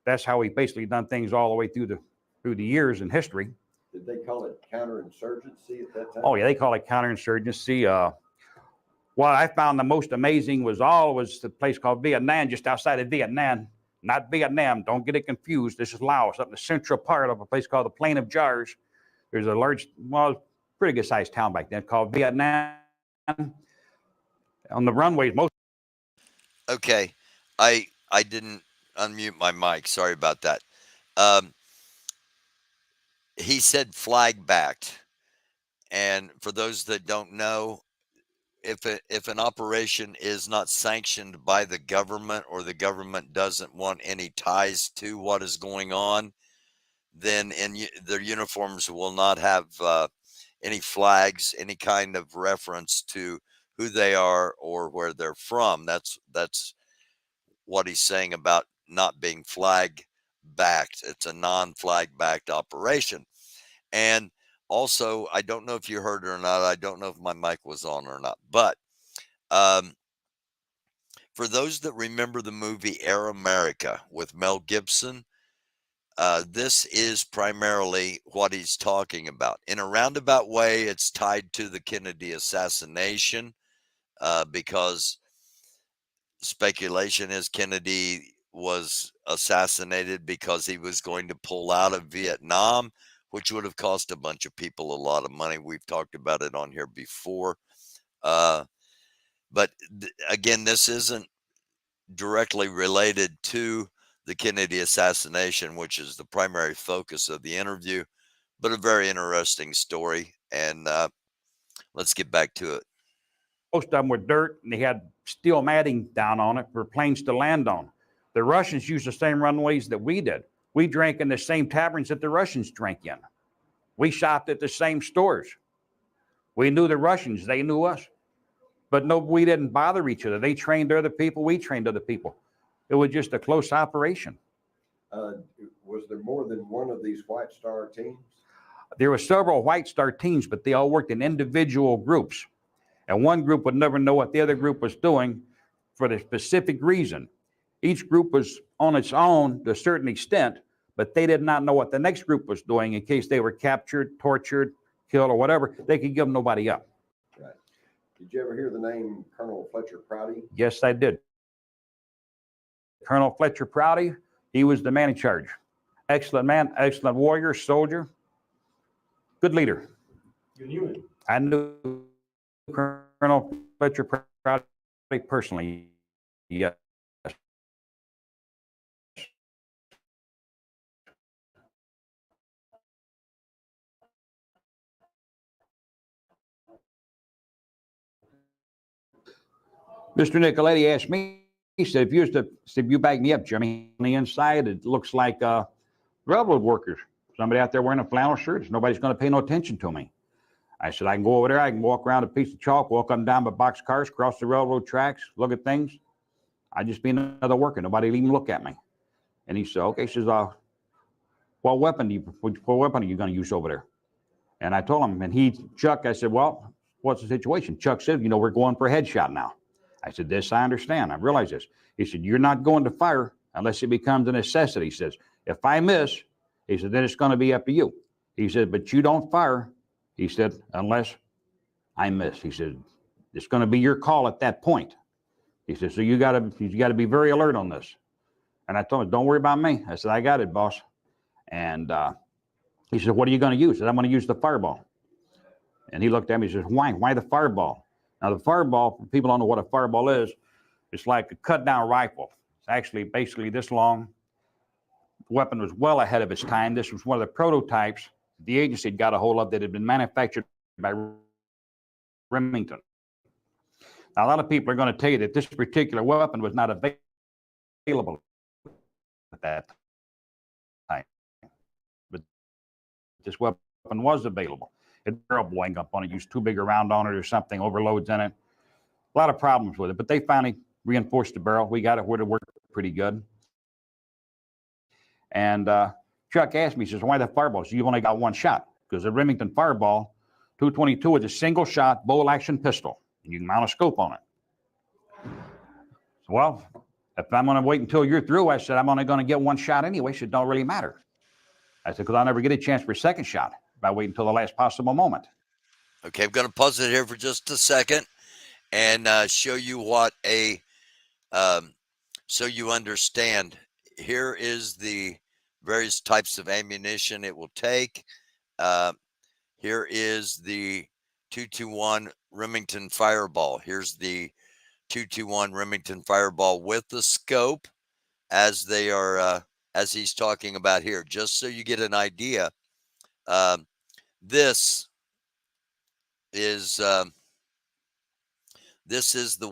that's how we basically done things all the way through the years in history. Did they call it counterinsurgency at that time? Oh yeah, they call it counterinsurgency. What I found the most amazing was the place called Vietnam, just outside of Vietnam. Not Vietnam, don't get it confused. This is Laos, up in the central part of a place called the Plain of Jars. There's a large, well, pretty good sized town back then called Vietnam. On the runways, most. Okay, I didn't unmute my mic. Sorry about that. He said flag backed, and for those that don't know, if an operation is not sanctioned by the government, or the government doesn't want any ties to what is going on, then their uniforms will not have any flags, any kind of reference to who they are or where they're from. That's what he's saying about not being flag backed. It's a non-flag backed operation. And also, I don't know if you heard it or not. I don't know if my mic was on or not. But for those that remember the movie Air America with Mel Gibson, this is primarily what he's talking about. In a roundabout way, it's tied to the Kennedy assassination, because speculation is Kennedy was assassinated because he was going to pull out of Vietnam, which would have cost a bunch of people a lot of money. We've talked about it on here before. But again, this isn't directly related to the Kennedy assassination, which is the primary focus of the interview, but a very interesting story. And let's get back to it. Most of them were dirt, and they had steel matting down on it for planes to land on. The Russians used the same runways that we did. We drank in the same taverns that the Russians drank in. We shopped at the same stores. We knew the Russians, they knew us. But no, we didn't bother each other. They trained other people, we trained other people. It was just a close operation. Was there more than one of these White Star teams? There were several White Star teams, but they all worked in individual groups. And one group would never know what the other group was doing for the specific reason. Each group was on its own to a certain extent, but they did not know what the next group was doing in case they were captured, tortured, killed, or whatever. They could give nobody up. Right. Did you ever hear the name Colonel Fletcher Prouty? Yes, I did. Colonel Fletcher Prouty, he was the man in charge. Excellent man, excellent warrior, soldier, good leader. You knew him? I knew Colonel Fletcher Prouty personally. Yes. Mr. Nicoletti asked me, he said, if you back me up, Jimmy, on the inside, it looks like railroad workers. Somebody out there wearing a flannel shirt. Nobody's going to pay no attention to me. I said, I can go over there. I can walk around a piece of chalk, walk up and down by boxcars, cross the railroad tracks, look at things. I'd just be another worker. Nobody would even look at me. And he said, okay. He says, what weapon are you going to use over there? And I told him, Chuck, I said, well, what's the situation? Chuck said, we're going for a headshot now. I said, this, I understand. I realize this. He said, you're not going to fire unless it becomes a necessity. He says, if I miss, he said, then it's going to be up to you. He said, but you don't fire, he said, unless I miss. He said, it's going to be your call at that point. He said, so you got to be very alert on this. And I told him, don't worry about me. I said, I got it, boss. And he said, what are you going to use? I said, I'm going to use the fireball. And he looked at me and says, why? Why the fireball? Now, the fireball, people don't know what a fireball is. It's like a cut-down rifle. It's actually basically this long. The weapon was well ahead of its time. This was one of the prototypes the agency had got a hold of that had been manufactured by Remington. Now, a lot of people are going to tell you that this particular weapon was not available at that time. But this weapon was available. It had barrel blowing up on it, used too big a round on it or something, overloads in it. A lot of problems with it, but they finally reinforced the barrel. We got it where it worked pretty good. And Chuck asked me, he says, why the fireball? So you've only got one shot. Because the Remington Fireball 222 is a single shot bolt action pistol. And you can mount a scope on it. So, well, if I'm going to wait until you're through, I said, I'm only going to get one shot anyway, so it don't really matter. I said, because I'll never get a chance for a second shot if I wait until the last possible moment. Okay, I'm going to pause it here for just a second and show you what so you understand. Here is the various types of ammunition it will take. Here is the 221 Remington Fireball. Here's the 221 Remington Fireball with the scope as they are, as he's talking about here, just so you get an idea. This is the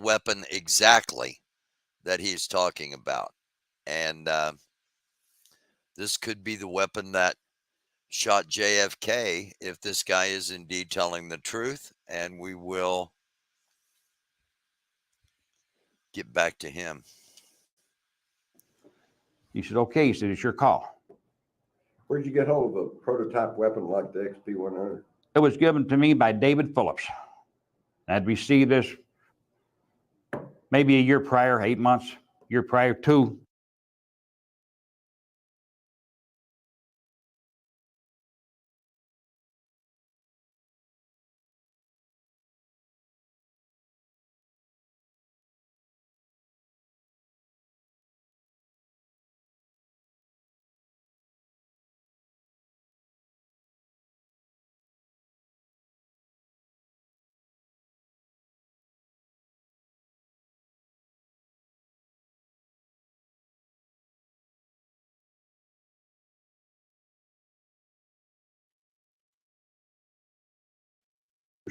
weapon exactly that he's talking about. And this could be the weapon that shot JFK if this guy is indeed telling the truth, and we will get back to him. He said, okay. He said, it's your call. Where'd you get hold of a prototype weapon like the XP-100? It was given to me by David Phillips. I'd received this maybe a year prior, 8 months, year prior to.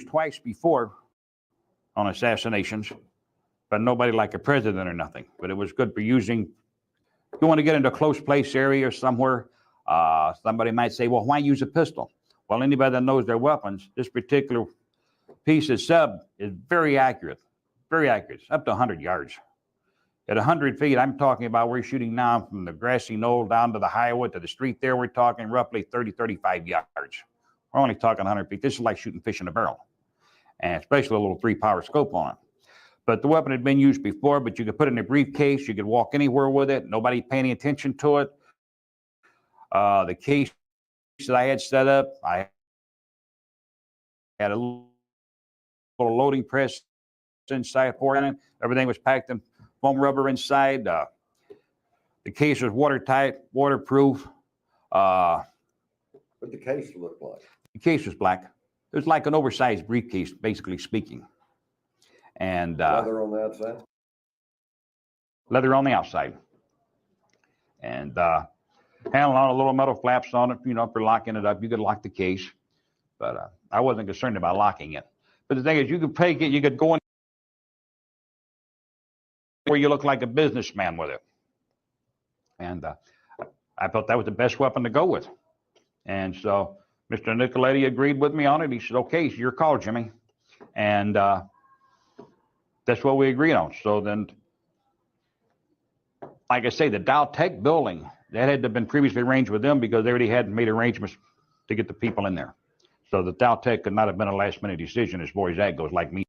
Twice before on assassinations, but nobody like a president or nothing. But it was good for using. You want to get into a close place area or somewhere, somebody might say, well, why use a pistol? Well, anybody that knows their weapons, this particular piece of sub is very accurate, it's up to 100 yards. At 100 feet, I'm talking about we're shooting now from the grassy knoll down to the highway to the street there. We're talking roughly 30, 35 yards. We're only talking 100 feet. This is like shooting fish in a barrel, and especially a little 3-power scope on it. But the weapon had been used before, but you could put it in a briefcase. You could walk anywhere with it. Nobody pay any attention to it. The case that I had set up, I had a little loading press inside for it. Everything was packed in foam rubber inside. The case was watertight, waterproof. What the case looked like? The case was black. It was like an oversized briefcase, basically speaking. And leather on the outside? Leather on the outside. And handle on a little metal flaps on it, for locking it up. You could lock the case, but I wasn't concerned about locking it. But the thing is, you could take it, you could go in where you look like a businessman with it. And I thought that was the best weapon to go with. And so Mr. Nicoletti agreed with me on it. He said, okay, it's your call, Jimmy. And that's what we agreed on. So then, like I say, the Dow Tech building That had to have been previously arranged with them because they already had made arrangements to get the people in there. So the Dowtech could not have been a last minute decision as far as that goes, like me.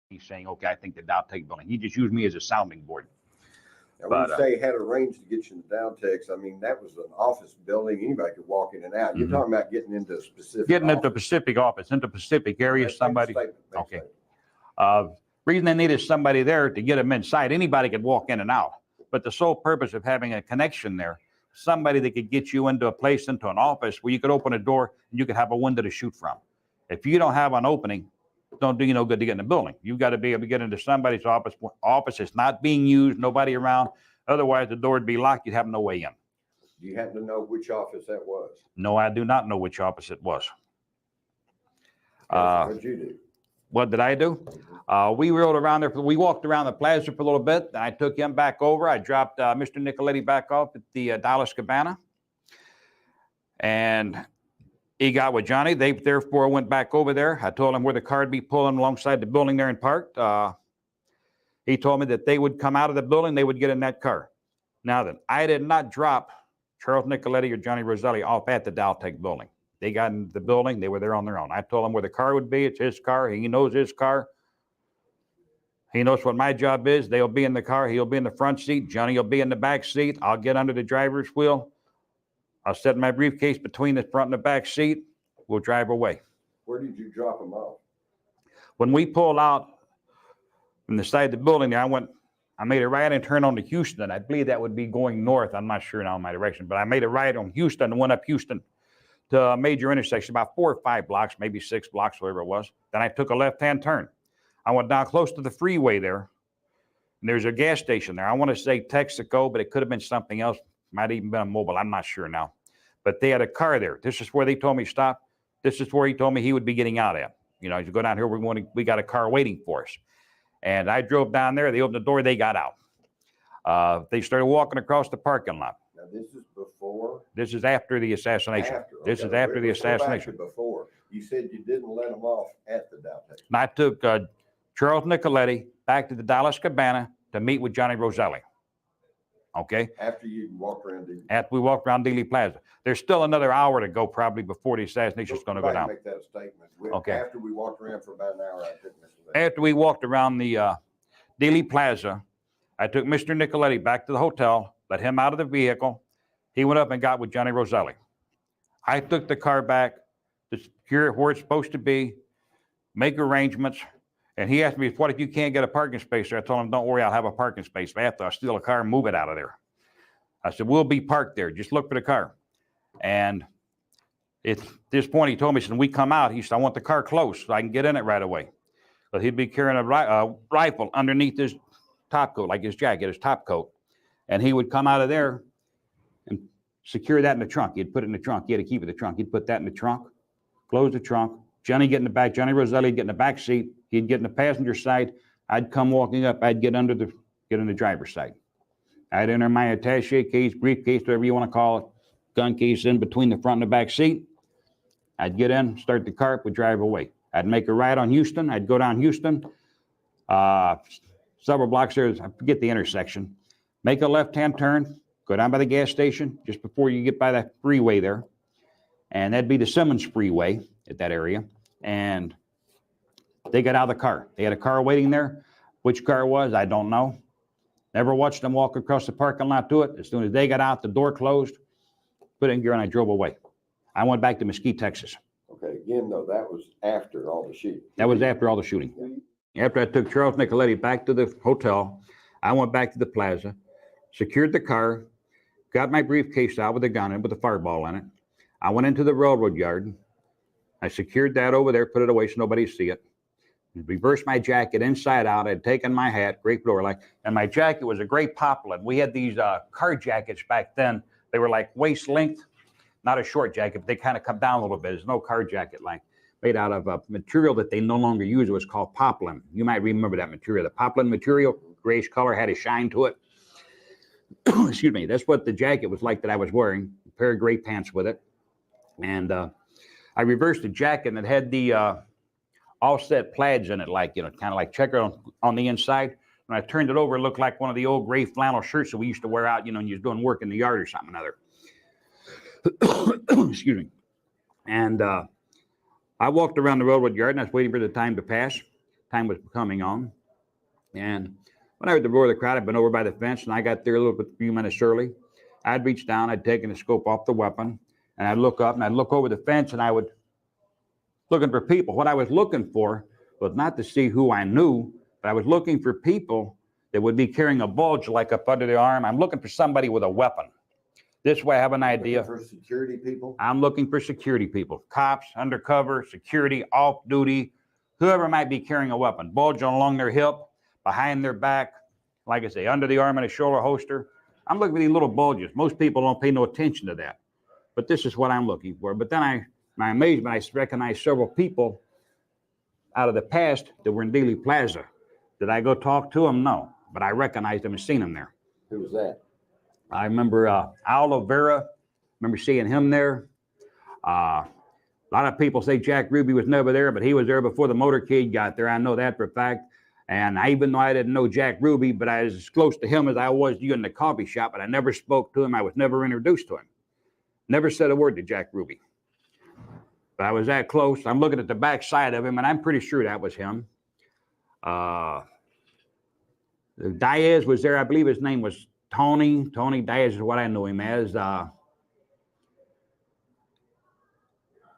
He's saying, okay, I think the Dowtech building. He just used me as a sounding board. Now, when But, you say had arranged to get you in the Dowtex, I mean, that was an office building. Anybody could walk in and out. You're talking about getting into a specific Getting into office. Pacific office, into Pacific area, Make a somebody. statement, make a Okay. statement. Reason they needed somebody there to get them inside. Anybody could walk in and out. But the sole purpose of having a connection there, somebody that could get you into a place, into an office where you could open a door and you could have a window to shoot from. If you don't have an opening, don't do you no good to get in the building. You've got to be able to get into somebody's office. Office is not being used, nobody around. Otherwise, the door would be locked. You'd have no way in. Do you happen to know which office that was? No, I do not know which office it was. What'd you do? What did I do? We rode around there. We walked around the plaza for a little bit. I took him back over. I dropped Mr. Nicoletti back off at the Dallas Cabana. And he got with Johnny. They therefore went back over there. I told him where the car would be pulling alongside the building there and parked. He told me that they would come out of the building. They would get in that car. Now then, I did not drop Charles Nicoletti or Johnny Roselli off at the Dowtech building. They got in the building. They were there on their own. I told him where the car would be. It's his car. He knows his car. He knows what my job is. They'll be in the car. He'll be in the front seat. Johnny will be in the back seat. I'll get under the driver's wheel. I'll set my briefcase between the front and the back seat. We'll drive away. Where did you drop them off? When we pulled out from the side of the building there, I made a right and turn on to Houston. I believe that would be going north. I'm not sure now in my direction, but I made a right on Houston and went up Houston to a major intersection, about 4 or 5 blocks, maybe 6 blocks, whatever it was. Then I took a left-hand turn. I went down close to the freeway there, and there's a gas station there. I want to say Texaco, but it could have been something else. Might even been a mobile. I'm not sure now. But they had a car there. This is where they told me stop. This is where he told me he would be getting out at. You know, you go down here, we got a car waiting for us. And I drove down there. They opened the door. They got out. They started walking across the parking lot. Now, this is before This is after the assassination. After, This okay. is after the Let's go back to assassination. Before, you said you didn't let them off at the Dallas. And I took Charles Nicoletti back to the Dallas Cabana to meet with Johnny Roselli. Okay? After you walked around the. After we walked around Dealey Plaza. There's still another hour to go probably before the assassination is going to go down. Make that statement. Okay. After we walked around for about an hour, I didn't miss that. After we walked around the Dealey Plaza, I took Mr. Nicoletti back to the hotel, let him out of the vehicle. He went up and got with Johnny Roselli. I took the car back to secure it where it's supposed to be, make arrangements. And he asked me, what if you can't get a parking space there? I told him, don't worry, I'll have a parking space. If I have to, I'll steal a car and move it out of there. I said, we'll be parked there. Just look for the car. And at this point, he told me, when we come out, he said, I want the car close so I can get in it right away. But he'd be carrying a rifle underneath his top coat, like his jacket, his top coat. And he would come out of there and secure that in the trunk. He'd put it in the trunk. He had to keep it in the trunk. He'd put that in the trunk, close the trunk. Johnny get in the back. Johnny Roselli would get in the back seat. He'd get in the passenger side. I'd come walking up. I'd get in the driver's side. I'd enter my attaché case, briefcase, whatever you want to call it, gun case in between the front and the back seat. I'd get in, start the car, we'd drive away. I'd make a ride on Houston. I'd go down Houston, several blocks there. I forget the intersection. Make a left-hand turn, go down by the gas station just before you get by that freeway there. And that'd be the Simmons Freeway at that area. And they got out of the car. They had a car waiting there. Which car it was, I don't know. Never watched them walk across the parking lot to it. As soon as they got out, the door closed, put it in gear, and I drove away. I went back to Mesquite, Texas. Okay, again, though, that was after all the shooting. That was after all the shooting. After I took Charles Nicoletti back to the hotel, I went back to the plaza, secured the car, got my briefcase out with a gun in, with a fireball in it. I went into the railroad yard. I secured that over there, put it away so nobody see it. Reversed my jacket inside out. I'd taken my hat, grape door like, and my jacket was a gray poplin. We had these car jackets back then. They were like waist length, not a short jacket, but they kind of come down a little bit. There's no car jacket like made out of a material that they no longer use. It was called poplin. You might remember that material. The poplin material, grayish color, had a shine to it. Excuse me. That's what the jacket was like that I was wearing. A pair of gray pants with it. And I reversed the jacket and it had the offset plaids in it, like, you know, kind of like checker on the inside. When I turned it over, it looked like one of the old gray flannel shirts that we used to wear out, you know, when you was doing work in the yard or something or another. Excuse me. And I walked around the railroad yard and I was waiting for the time to pass. Time was coming on. And when I heard the roar of the crowd, I'd been over by the fence and I got there a few minutes early. I'd reach down, I'd taken the scope off the weapon, and I'd look up and I'd look over the fence and I would looking for people. What I was looking for was not to see who I knew, but I was looking for people that would be carrying a bulge like up under the arm. I'm looking for somebody with a weapon. This way I have an idea. For security people? I'm looking for security people, cops, undercover, security, off-duty, whoever might be carrying a weapon, bulge along their hip, behind their back, like I say, under the arm and a shoulder holster. I'm looking for these little bulges. Most people don't pay no attention to that, but this is what I'm looking for. But then my amazement, I recognized several people out of the past that were in Dealey Plaza. Did I go talk to them? No, but I recognized them and seen them there. Who was that? I remember Al Oliveira, remember seeing him there. A lot of people say Jack Ruby was never there, but he was there before the motorcade got there. I know that for a fact. And even though I didn't know Jack Ruby, but I was as close to him as I was you in the coffee shop, but I never spoke to him. I was never introduced to him. Never said a word to Jack Ruby. But I was that close. I'm looking at the back side of him, and I'm pretty sure that was him. Diaz was there. I believe his name was Tony. Tony Diaz is what I know him as.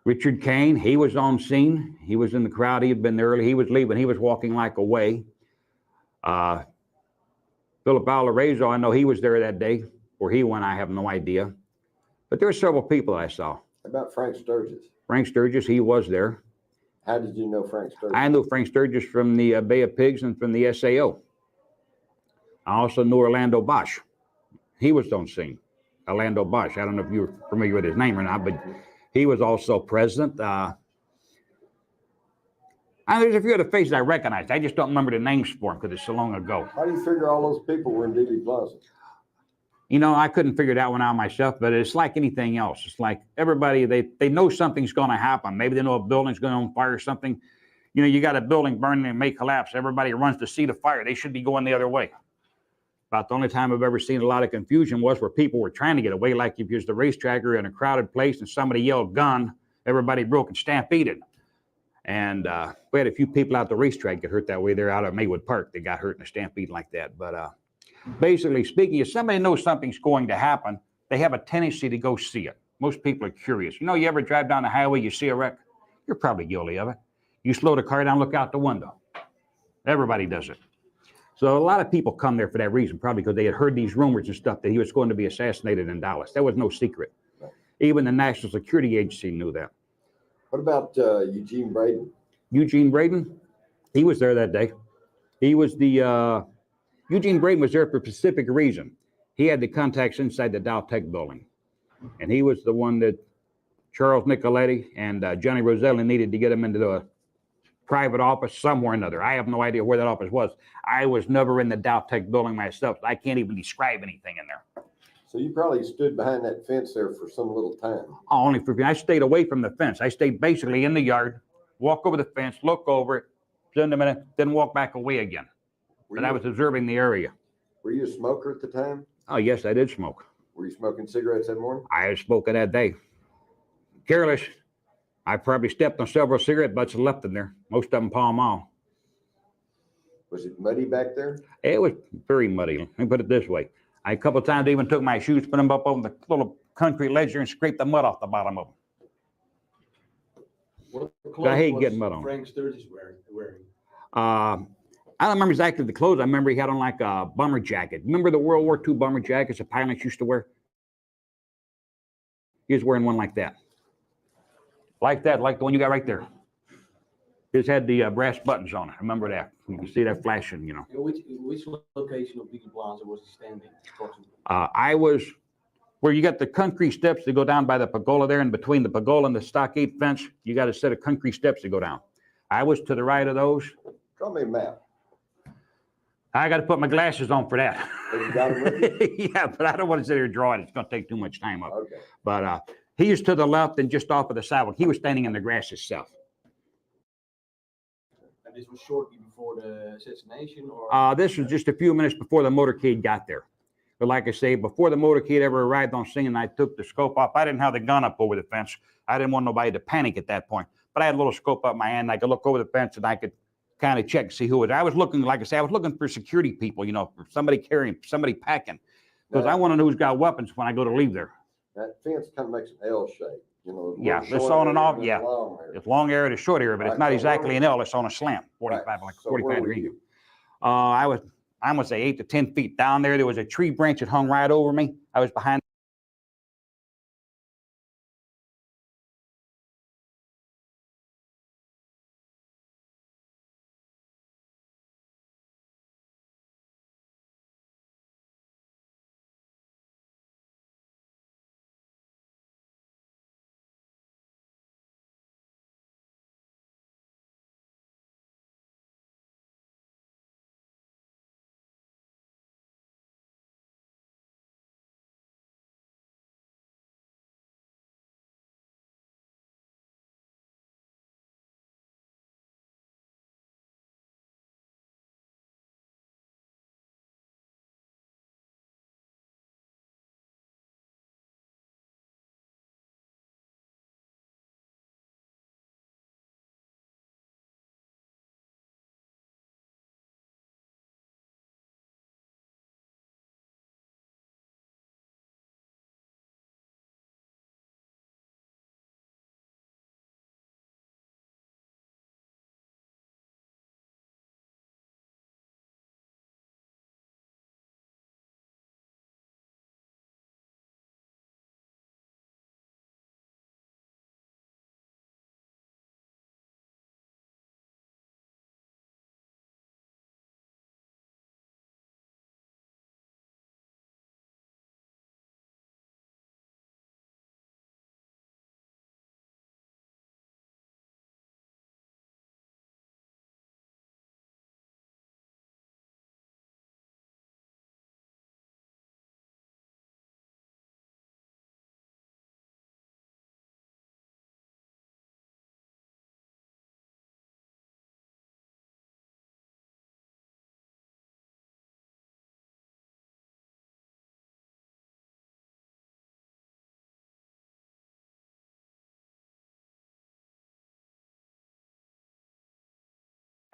Richard Kane, he was on scene. He was in the crowd. He had been there early. He was leaving. He was walking like away. Philip Alarezo, I know he was there that day. Where he went, I have no idea. But there were several people I saw. How about Frank Sturgis? Frank Sturgis, he was there. How did you know Frank Sturgis? I knew Frank Sturgis from the Bay of Pigs and from the SAO. I also knew Orlando Bosch. He was on scene. Orlando Bosch. I don't know if you're familiar with his name or not, but he was also present. There's a few other faces I recognized. I just don't remember the names for them because it's so long ago. How do you figure all those people were in Dealey Plaza? You know, I couldn't figure that one out myself, but it's like anything else. It's like everybody, they know something's going to happen. Maybe they know a building's going on fire or something. You know, you got a building burning and may collapse. Everybody runs to see the fire. They should be going the other way. About the only time I've ever seen a lot of confusion was where people were trying to get away. Like if you was the racetracker in a crowded place and somebody yelled gun, everybody broke and stampeded. And we had a few people out the racetrack get hurt that way. They're out at Maywood Park. They got hurt in a stampede like that. But basically speaking, if somebody knows something's going to happen, they have a tendency to go see it. Most people are curious. You know, you ever drive down the highway, you see a wreck? You're probably guilty of it. You slow the car down, look out the window. Everybody does it. So a lot of people come there for that reason, probably because they had heard these rumors and stuff that he was going to be assassinated in Dallas. That was no secret. Even the National Security Agency knew that. What about Eugene Braden? Eugene Braden, he was there that day. He was the, Eugene Braden was there for a specific reason. He had the contacts inside the Dow Tech building. And he was the one that Charles Nicoletti and Johnny Roselli needed to get him into a private office somewhere or another. I have no idea where that office was. I was never in the Dow Tech building myself. I can't even describe anything in there. So you probably stood behind that fence there for some little time. Only for, I stayed away from the fence. I stayed basically in the yard, walk over the fence, look over it, spend a minute, then walk back away again. But I was observing the area. Were you a smoker at the time? Oh, yes, I did smoke. Were you smoking cigarettes that morning? I was smoking that day. Careless. I probably stepped on several cigarette butts and left them there. Most of them Pall Mall. Was it muddy back there? It was very muddy. Let me put it this way. I a couple of times even took my shoes, put them up on the little concrete ledge and scraped the mud off the bottom of them. What I hate getting mud on. Frank Sturgis wearing? I don't remember exactly the clothes. I remember he had on like a bomber jacket. Remember the World War II bomber jackets the pilots used to wear? He was wearing one like that. Like that, like the one you got right there. His had the brass buttons on it. Remember that? You can see that flashing, you know. Which location of Beacon Plaza was he standing? I was where you got the concrete steps that go down by the pergola there, and between the pergola and the stockade fence, you got a set of concrete steps that go down. I was to the right of those. Draw me a map. I got to put my glasses on for that. Have you got them with you? Yeah, but I don't want to sit here and draw it. It's going to take too much time up. Okay. But he was to the left and just off of the sidewalk. He was standing in the grass itself. And this was shortly before the assassination, or? This was just a few minutes before the motorcade got there. But like I say, before the motorcade ever arrived on scene, I took the scope off. I didn't have the gun up over the fence. I didn't want nobody to panic at that point. But I had a little scope up my hand. I could look over the fence and I could kind of check and see who it was. I was looking, like I say, I was looking for security people, you know, for somebody carrying, somebody packing. Because I want to know who's got weapons when I go to leave there. That fence kind of makes an L shape, you know. Yeah, it's on and off, yeah. It's long area to short area, but it's not exactly an L. It's on a slant, 45, like 45 degrees. I was, I'm gonna say 8 to 10 feet down there. There was a tree branch that hung right over me. I was behind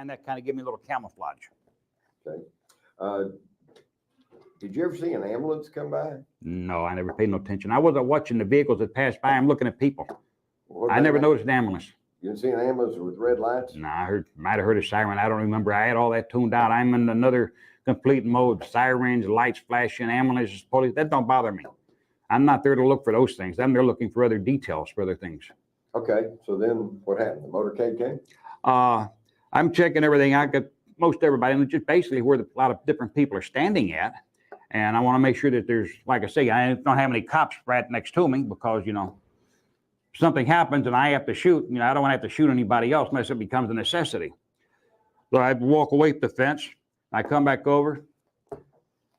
and that kind of gave me a little camouflage. Okay. Did you ever see an ambulance come by? No, I never paid no attention. I wasn't watching the vehicles that passed by. I'm looking at people. What I about never that? noticed an ambulance. You didn't see an ambulance with red lights? No, I might have heard a siren. I don't remember. I had all that tuned out. I'm in another complete mode. Sirens, lights flashing, ambulances, police. That don't bother me. I'm not there to look for those things. I'm there looking for other details, for other things. Okay, so then what happened? The motorcade came? I'm checking everything. I got most everybody, and just basically where a lot of different people are standing at. And I want to make sure that there's, like I say, I don't have any cops right next to me because, you know, something happens and I have to shoot, you know, I don't want to have to shoot anybody else unless it becomes a necessity. So I walk away from the fence. I come back over,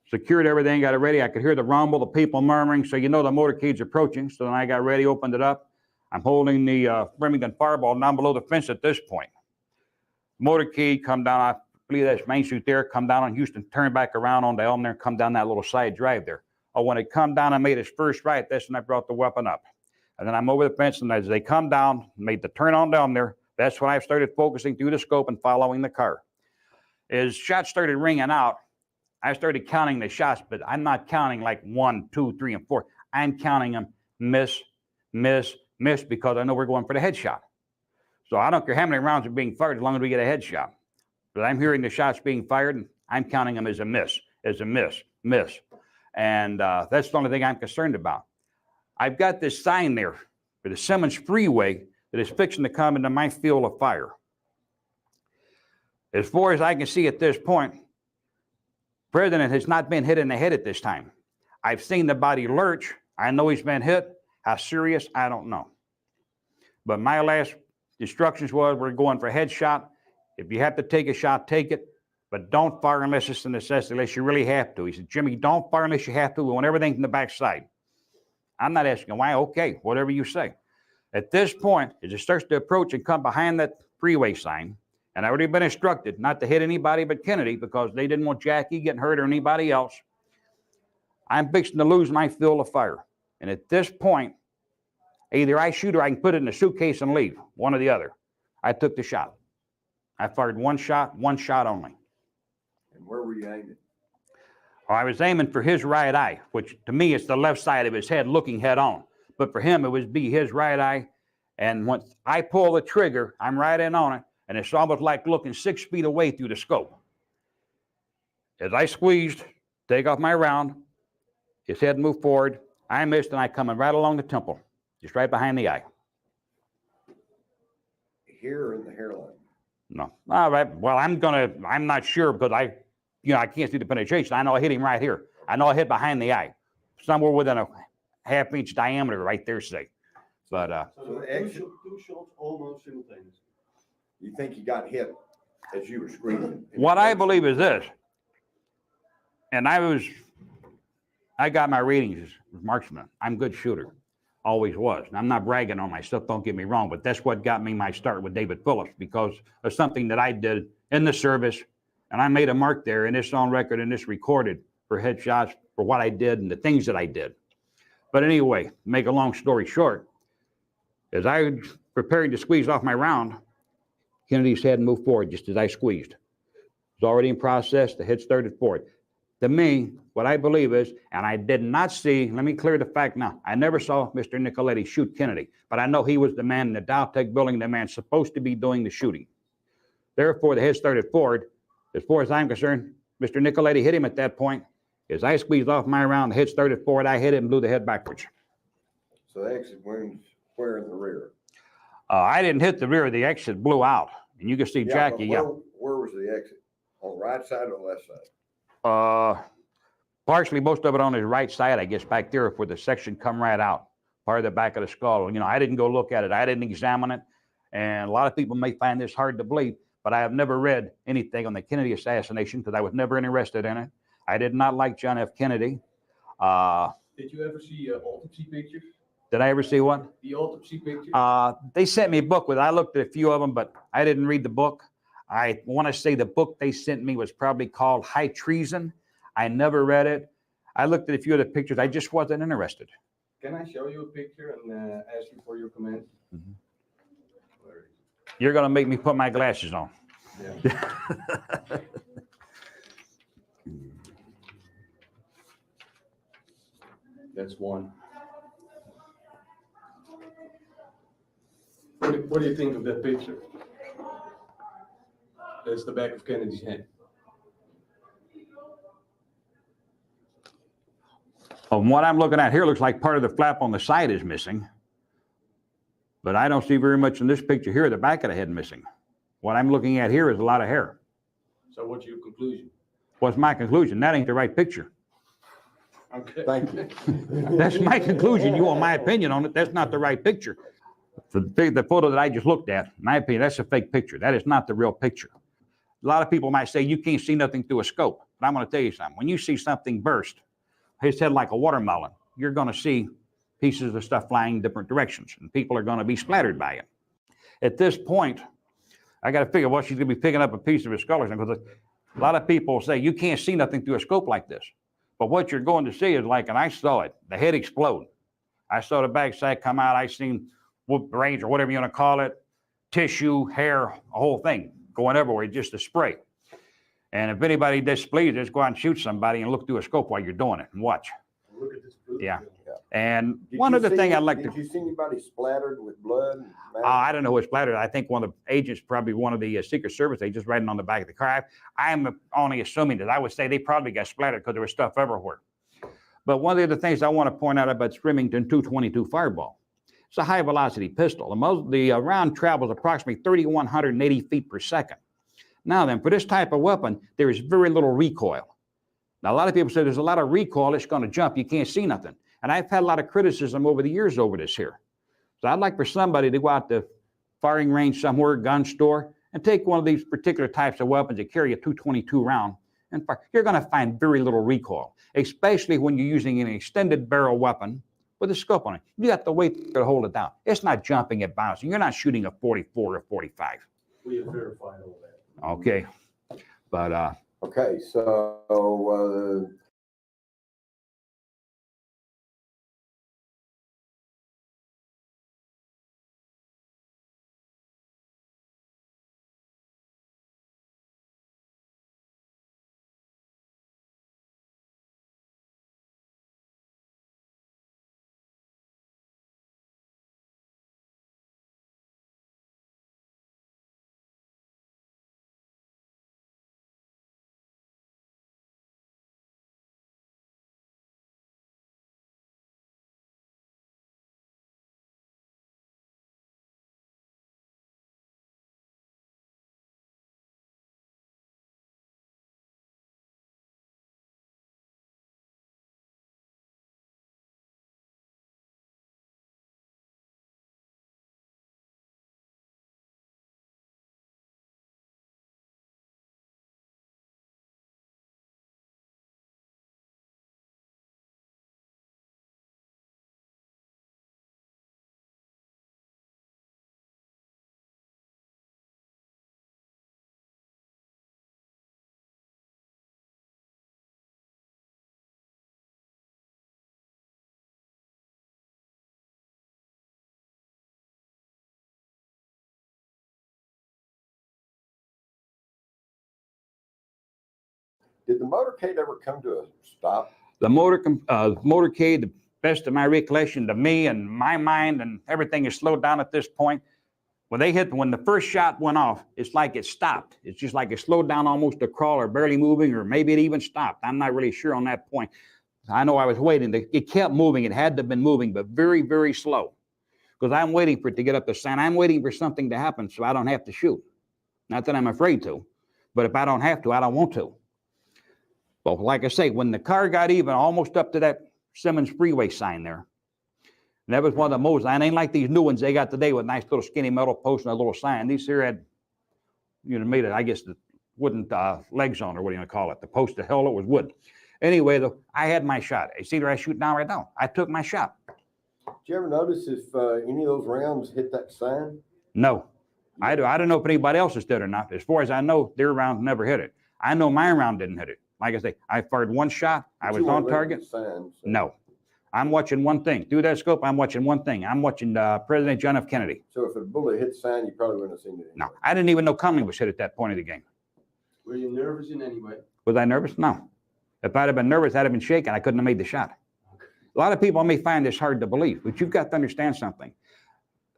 secured everything, got it ready. I could hear the rumble, the people murmuring. So, you know, the motorcade's approaching. So then I got ready, opened it up. I'm holding the Remington fireball down below the fence at this point. Motorcade come down, I believe that's Main Street there, come down on Houston, turn back around on Elm there, come down that little side drive there. Oh, when it come down, I made its first right, that's when I brought the weapon up. And then I'm over the fence, and as they come down, made the turn on down there, that's when I started focusing through the scope and following the car. As shots started ringing out, I started counting the shots, but I'm not counting like 1, 2, 3, and 4. I'm counting them miss, miss, miss, because I know we're going for the headshot. So I don't care how many rounds are being fired as long as we get a headshot. But I'm hearing the shots being fired, and I'm counting them as a miss, miss. And that's the only thing I'm concerned about. I've got this sign there for the Simmons Freeway that is fixing to come into my field of fire. As far as I can see at this point, the president has not been hit in the head at this time. I've seen the body lurch. I know he's been hit. How serious, I don't know. But my last instructions was we're going for a headshot. If you have to take a shot, take it, but don't fire unless it's a necessity, unless you really have to. He said, Jimmy, don't fire unless you have to. We want everything from the backside. I'm not asking why. Okay, whatever you say. At this point, as it starts to approach and come behind that freeway sign, and I've already been instructed not to hit anybody but Kennedy because they didn't want Jackie getting hurt or anybody else, I'm fixing to lose my field of fire. And at this point, either I shoot or I can put it in a suitcase and leave, one or the other. I took the shot. I fired one shot only. And where were you aiming? I was aiming for his right eye, which to me is the left side of his head looking head on. But for him, it would be his right eye. And once I pull the trigger, I'm right in on it. And it's almost like looking 6 feet away through the scope. As I squeezed, take off my round, his head moved forward. I missed, and I coming right along the temple, just right behind the eye. Here in the hairline? No. All right. Well, I'm not sure because I can't see the penetration. I know I hit him right here. I know I hit behind the eye, somewhere within a half-inch diameter right there, say. But So two shots almost simultaneously. You think you got hit as you were screaming? what I believe is this, and I got my ratings as marksman. I'm a good shooter. Always was. And I'm not bragging on myself, don't get me wrong, but that's what got me my start with David Phillips because of something that I did in the service, and I made a mark there, and it's on record and it's recorded for headshots for what I did and the things that I did. But anyway, make a long story short, as I was preparing to squeeze off my round, Kennedy's head moved forward just as I squeezed. It was already in process, the head started forward. To me, what I believe is, and I did not see, let me clear the fact now, I never saw Mr. Nicoletti shoot Kennedy, but I know he was the man in the Dowtech building, the man supposed to be doing the shooting. Therefore, the head started forward. As far as I'm concerned, Mr. Nicoletti hit him at that point. As I squeezed off my round, the head started forward, I hit it and blew the head backwards. So the exit wounds where in the rear? I didn't hit the rear, the exit blew out. And you can see Jackie, Where was the exit? On the right side or left side? Partially, most of it on his right side, I guess, back there where the section come right out, part of the back of the skull. You know, I didn't go look at it. I didn't examine it. And a lot of people may find this hard to believe, but I have never read anything on the Kennedy assassination because I was never interested in it. I did not like John F. Kennedy. Did you ever see autopsy pictures? Did I ever see one? The autopsy pictures? They sent me a book with, I looked at a few of them, but I didn't read the book. I want to say the book they sent me was probably called High Treason. I never read it. I looked at a few of the pictures. I just wasn't interested. Can I show you a picture and ask you for your comment? You're going to make me put my glasses on. That's one. What do you think of that picture? That's the back of Kennedy's head. From what I'm looking at here, looks like part of the flap on the side is missing. But I don't see very much in this picture here, the back of the head missing. What I'm looking at here is a lot of hair. So what's your conclusion? What's my conclusion? That ain't the right picture. Okay. Thank you. That's my conclusion. You want my opinion on it, that's not the right picture. The photo that I just looked at, in my opinion, that's a fake picture. That is not the real picture. A lot of people might say you can't see nothing through a scope. But I'm going to tell you something. When you see something burst, his head like a watermelon, you're going to see pieces of stuff flying in different directions, and people are going to be splattered by it. At this point, I got to figure, well, she's going to be picking up a piece of his skull, because a lot of people say you can't see nothing through a scope like this. But what you're going to see is like, and I saw it, the head explode. I saw the backside come out. I seen brains or whatever you want to call it, tissue, hair, a whole thing going everywhere, just a spray. And if anybody displeased, just go out and shoot somebody and look through a scope while you're doing it and watch. Look at this food. Yeah. And Did one you other see- thing I'd like to, Did you see anybody splattered with blood? I don't know who was splattered. I think one of the agents, probably one of the Secret Service agents, writing on the back of the car. I'm only assuming that I would say they probably got splattered because there was stuff everywhere. But one of the other things I want to point out about Remington 222 Fireball, it's a high velocity pistol. The round travels approximately 3,180 feet per second. Now then, for this type of weapon, there is very little recoil. Now, a lot of people say there's a lot of recoil, it's going to jump, you can't see nothing. And I've had a lot of criticism over the years over this here. So I'd like for somebody to go out to firing range somewhere, gun store, and take one of these particular types of weapons that carry a 222 round and fire. You're going to find very little recoil, especially when you're using an extended barrel weapon with a scope on it. You got the weight to hold it down. It's not jumping at bouncing. You're not shooting a 44 or 45. We have verified all that. Okay. But Okay, so, did the motorcade ever come to a stop? the motorcade, the best of my recollection, to me and my mind and everything is slowed down at this point. When the first shot went off, it's like it stopped. It's just like it slowed down almost to crawl or barely moving, or maybe it even stopped. I'm not really sure on that point. I know I was waiting. It kept moving. It had to have been moving, but very, very slow. Because I'm waiting for it to get up the sign. I'm waiting for something to happen so I don't have to shoot. Not that I'm afraid to, but if I don't have to, I don't want to. But like I say, when the car got even almost up to that Simmons Freeway sign there, and that was one of the most, and ain't like these new ones they got today with nice little skinny metal posts and a little sign. These here had, made it, I guess, the wooden legs on, or what do you want to call it? The post, the hell, it was wood. Anyway, I had my shot. You see where I shoot down right now? I took my shot. Did you ever notice if any of those rounds hit that sign? No. I don't know if anybody else's did or not. As far as I know, their round never hit it. I know my round didn't hit it. Like I say, I fired one shot. I was on target. Sign, so. No. I'm watching one thing. Through that scope, I'm watching one thing. I'm watching President John F. Kennedy. So if a bullet hit the sign, you probably wouldn't have seen it anyway. No, I didn't even know Conley was hit at that point of the game. Were you nervous in any way? Was I nervous? No. If I'd have been nervous, I'd have been shaken. I couldn't have made the shot. A lot of people may find this hard to believe, but you've got to understand something.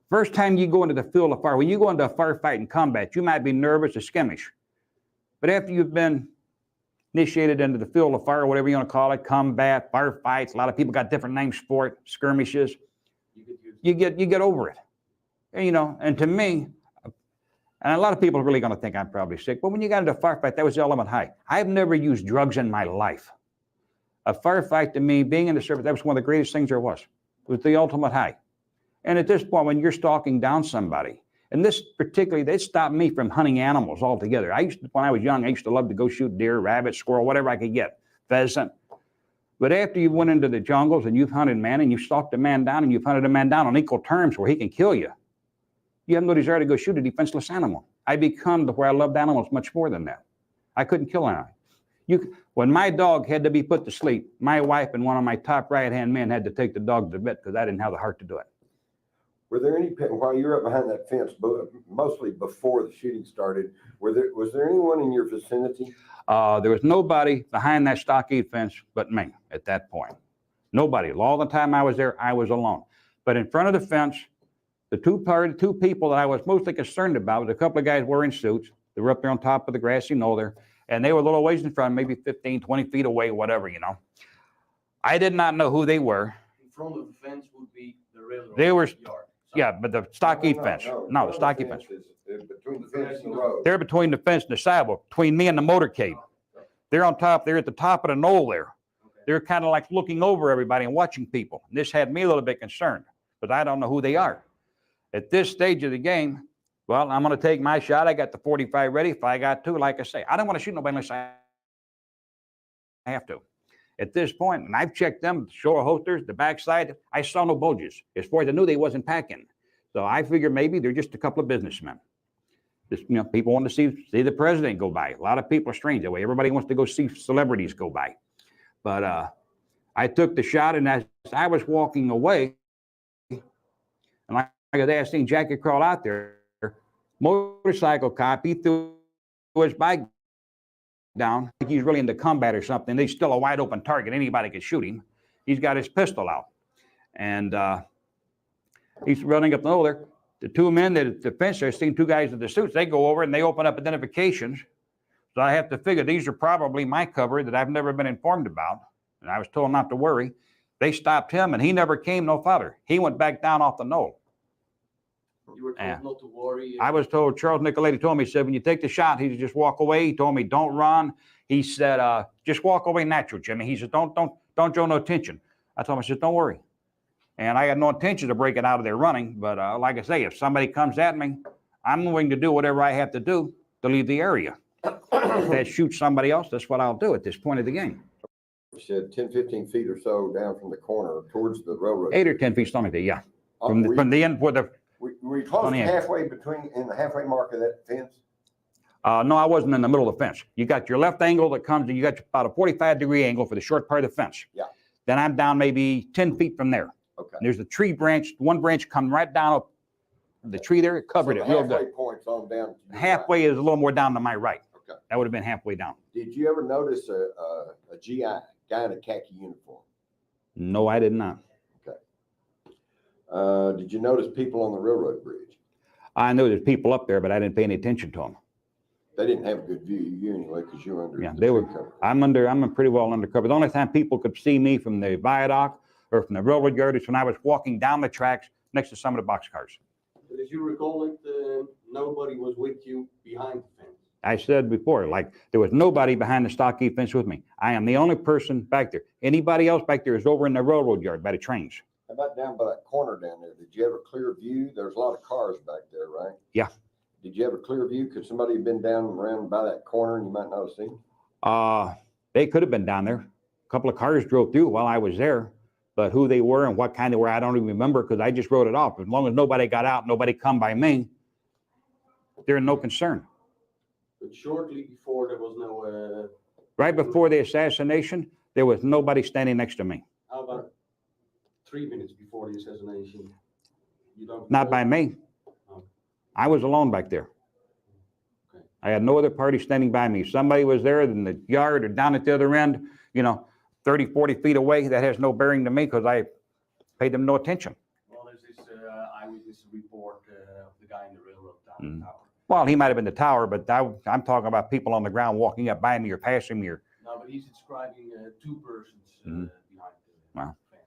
First time you go into the field of fire, when you go into a firefight in combat, you might be nervous or skittish. But after you've been initiated into the field of fire, whatever you want to call it, combat, firefights, a lot of people got different names for it, skirmishes, you get over it. And, you know, and to me, and a lot of people are really going to think I'm probably sick, but when you got into a firefight, that was the element high. I've never used drugs in my life. A firefight to me, being in the service, that was one of the greatest things there was. It was the ultimate high. And at this point, when you're stalking down somebody, and this particularly, they stopped me from hunting animals altogether. When I was young, I used to love to go shoot deer, rabbit, squirrel, whatever I could get, pheasant. But after you went into the jungles and you've hunted man and you've stalked a man down and you've hunted a man down on equal terms where he can kill you, you have no desire to go shoot a defenseless animal. I become to where I loved animals much more than that. I couldn't kill an animal. When my dog had to be put to sleep, my wife and one of my top right-hand men had to take the dog to bed because I didn't have the heart to do it. Were there any, while you were up behind that fence, mostly before the shooting started, was there anyone in your vicinity? There was nobody behind that stockade fence but me at that point. Nobody. All the time I was there, I was alone. But in front of the fence, the two people that I was mostly concerned about was a couple of guys wearing suits. They were up there on top of the grassy knoll there, and they were a little ways in front, maybe 15, 20 feet away, whatever, you know. I did not know who they were. In front of the fence would be the railroad They were, yard. yeah, but the stockade fence. No, the stockade fence. Between the fence and the road. They're between the fence and the sidewalk, between me and the motorcade. They're on top, they're at the top of the knoll there. They're kind of like looking over everybody and watching people. And this had me a little bit concerned, but I don't know who they are. At this stage of the game, well, I'm going to take my shot. I got the 45 ready. If I got to, like I say, I don't want to shoot nobody unless I have to. At this point, and I've checked them, the shoulder holsters, the backside, I saw no bulges. As far as I knew, they wasn't packing. So I figured maybe they're just a couple of businessmen. Just, you know, people want to see the president go by. A lot of people are strange that way. Everybody wants to go see celebrities go by. But I took the shot, and as I was walking away, and like I seen Jackie crawl out there, motorcycle cop, he threw his bike down. Like he's really into combat or something. He's still a wide open target. Anybody could shoot him. He's got his pistol out. And he's running up the knoll there. The two men that at the fence there, seen two guys in the suits, they go over and they open up identifications. So I have to figure these are probably my cover that I've never been informed about. And I was told not to worry. They stopped him and he never came no farther. He went back down off the knoll. You were told not to worry. I was told, Charles Nicoletti told me, he said, when you take the shot, he said, just walk away. He told me, don't run. He said, just walk away natural, Jimmy. He said, don't show no attention. I told him, I said, don't worry. And I had no intention of breaking out of there running. But like I say, if somebody comes at me, I'm willing to do whatever I have to do to leave the area. If that shoots somebody else, that's what I'll do at this point of the game. You said 10, 15 feet or so down from the corner towards the railroad. 8 or 10 feet, something like that, yeah. From the end where the... Were you close to halfway in the halfway mark of that fence? No, I wasn't in the middle of the fence. You got your left angle that comes, and you got about a 45-degree angle for the short part of the fence. Yeah. Then I'm down maybe 10 feet from there. Okay. And there's a tree branch, one branch come right down up the tree there, it covered it real good. Halfway point's on down. Halfway is a little more down to my right. Okay. That would have been halfway down. Did you ever notice a GI, guy in a khaki uniform? No, I did not. Okay. Did you notice people on the railroad bridge? I know there's people up there, but I didn't pay any attention to them. They didn't have a good view of you anyway, because you were under. Yeah, they were. Cover. I'm pretty well undercover. The only time people could see me from the viaduct or from the railroad yard is when I was walking down the tracks next to some of the boxcars. But as you recall it, nobody was with you behind the fence. I said before, like there was nobody behind the stockade fence with me. I am the only person back there. Anybody else back there is over in the railroad yard by the trains. How about down by that corner down there? Did you have a clear view? There's a lot of cars back there, right? Yeah. Did you have a clear view? Could somebody have been down around by that corner and you might not have seen them? They could have been down there. A couple of cars drove through while I was there, but who they were and what kind they were, I don't even remember because I just wrote it off. As long as nobody got out, nobody come by me, they're no concern. But shortly before, there was no... Right before the assassination, there was nobody standing next to me. How about 3 minutes before the assassination. You don't. Not by me. Oh. I was alone back there. Okay. I had no other party standing by me. Somebody was there in the yard or down at the other end, 30, 40 feet away. That has no bearing to me because I paid them no attention. Well, there's this eyewitness report of the guy in the railroad Mm. tower. Well, he might have been the tower, but I'm talking about people on the ground walking up by me or passing me. No, but he's describing 2 persons Mhm. behind the Wow. fence.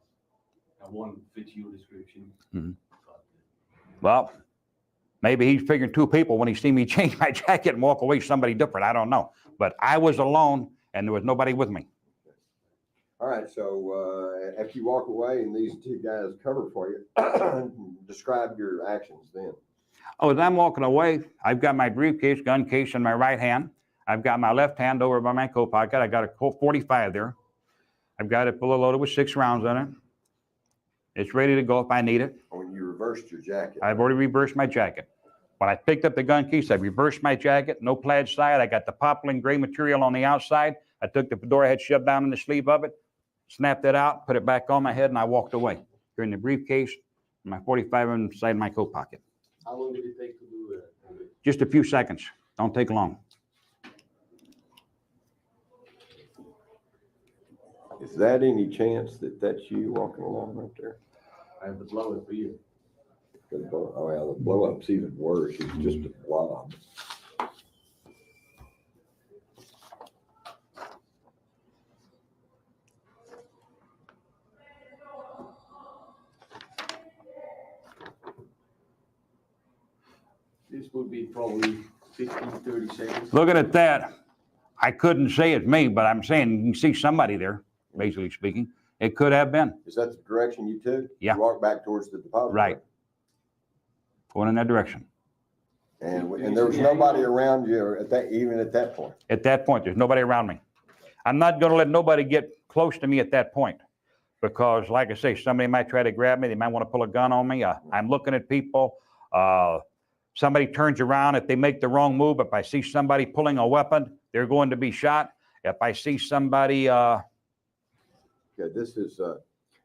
Now, one fits your description. Mhm. But, Well, maybe he's figuring 2 people when he see me change my jacket and walk away, somebody different. I don't know. But I was alone and there was nobody with me. All right, so after you walk away and these 2 guys cover for you, describe your actions then. Oh, as I'm walking away, I've got my briefcase, gun case in my right hand. I've got my left hand over by my coat pocket. I got a Colt 45 there. I've got it fully loaded with 6 rounds in it. It's ready to go if I need it. When you reversed your jacket. I've already reversed my jacket. When I picked up the gun case, I reversed my jacket, no plaid side. I got the poplin gray material on the outside. I took the fedora I had shoved down in the sleeve of it, snapped it out, put it back on my head, and I walked away. Here in the briefcase, my 45 inside my coat pocket. how long did it take to do that? Just a few seconds. Don't take long. Is that any chance that that's you walking along right there? I have the blow for you. Oh, yeah, the blow up's even worse. It's just a blob. This would be probably 15, 30 seconds. Looking at that, I couldn't say it's me, but I'm saying you can see somebody there, basically speaking. It could have been. Is that the direction you took? Yeah. You walked back towards the deposit? Right. Going in that direction. And there was nobody around you even at that point? At that point, there's nobody around me. I'm not going to let nobody get close to me at that point because, like I say, somebody might try to grab me. They might want to pull a gun on me. I'm looking at people. Somebody turns around. If they make the wrong move, if I see somebody pulling a weapon, they're going to be shot. If I see somebody... Okay, this is a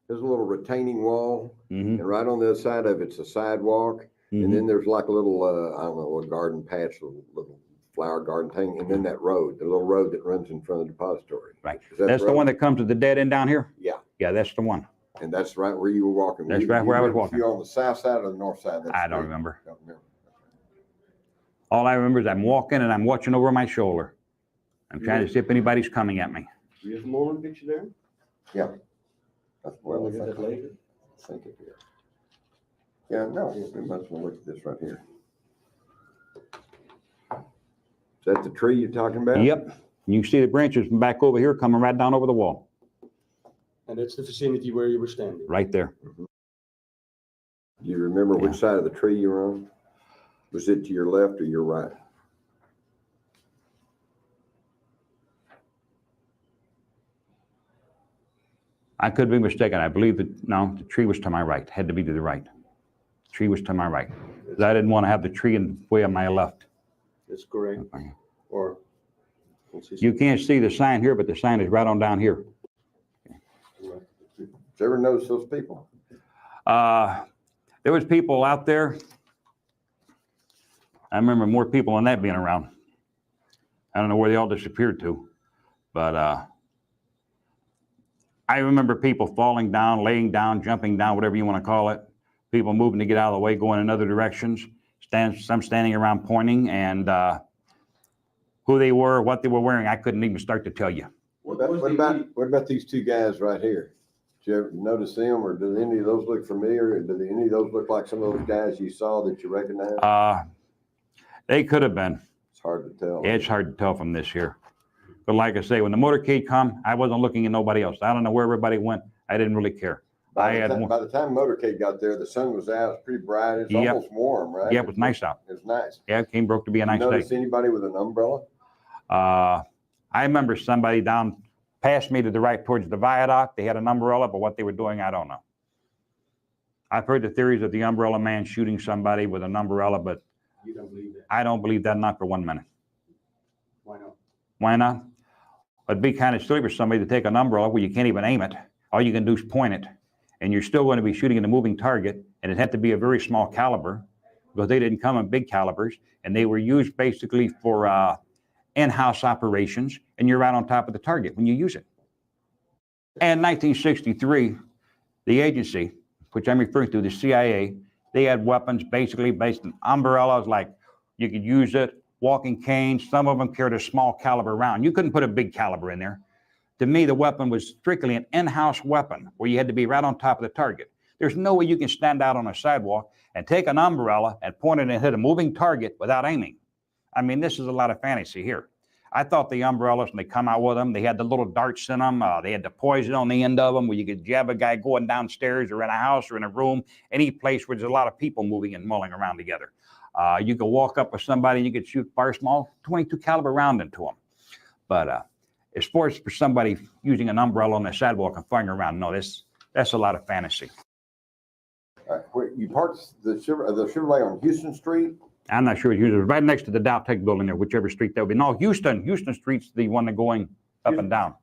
little retaining wall, mhm, and right on the other side of it's a sidewalk, mhm. and then there's like a little, I don't know, a garden patch, a little flower garden thing, and then that road, the little road that runs in front of the depository. Right. Is that That's the road? one that comes to the dead end down here? Yeah. Yeah, that's the one. And that's right where you were walking. That's right where I was walking. You on the south side or the north side? I don't remember. Don't remember. All I remember is I'm walking and I'm watching over my shoulder. I'm trying to see if anybody's coming at me. Do you have a moment picture there? Yeah. That's well, We'll look at that later. I think it is. Yeah, no, we might as well look at this right here. Is that the tree you're talking about? Yep. You can see the branches from back over here coming right down over the wall, And that's the vicinity where you were standing. right there. Do you remember which side of the tree you were on? Was it to your left or your right? I could be mistaken. I believe that, no, the tree was to my right. Had to be to the right. The tree was to my right. 'Cause I didn't want to have the tree in the way of my left. That's correct. Or, let's see. You can't see the sign here, but the sign is right on down here. Did you ever notice those people? There was people out there. I remember more people than that being around. I don't know where they all disappeared to, but I remember people falling down, laying down, jumping down, whatever you want to call it. People moving to get out of the way, going in other directions. Some standing around pointing, and who they were, what they were wearing, I couldn't even start to tell you. What about these 2 guys right here? Did you ever notice them, or do any of those look familiar? Or do any of those look like some of those guys you saw that you recognize? They could have been. It's hard to tell. It's hard to tell from this here. But like I say, when the motorcade come, I wasn't looking at nobody else. I don't know where everybody went. I didn't really care. By the time motorcade got there, the sun was out. It's pretty bright. It's Yep. almost warm, right? Yeah, it was nice out. It was nice. Yeah, it came broke to be a nice You notice day. anybody with an umbrella? I remember somebody down past me to the right towards the viaduct. They had an umbrella, but what they were doing, I don't know. I've heard the theories of the umbrella man shooting somebody with an umbrella, but You don't believe that? I don't believe that, not for 1 minute. Why not? Why not? It'd be kind of silly for somebody to take an umbrella where you can't even aim it. All you can do is point it and you're still going to be shooting at a moving target, and it had to be a very small caliber because they didn't come in big calibers, and they were used basically for in-house operations, and you're right on top of the target when you use it. And 1963, the agency, which I'm referring to, the CIA, they had weapons basically based on umbrellas, like you could use it, walking canes. Some of them carried a small caliber round. You couldn't put a big caliber in there. To me, the weapon was strictly an in-house weapon where you had to be right on top of the target. There's no way you can stand out on a sidewalk and take an umbrella and point it and hit a moving target without aiming. I mean, this is a lot of fantasy here. I thought the umbrellas, when they come out with them, they had the little darts in them. They had the poison on the end of them where you could jab a guy going downstairs or in a house or in a room, any place where there's a lot of people moving and mulling around together. You could walk up with somebody and you could shoot fire small 22 caliber round into them. But as far as for somebody using an umbrella on the sidewalk and firing around, no, that's a lot of fantasy. Where you parked the Chevrolet on Houston Street? I'm not sure. It was right next to the Dow Tech building there, whichever street that would be. No, Houston Street's the one that's going up and down.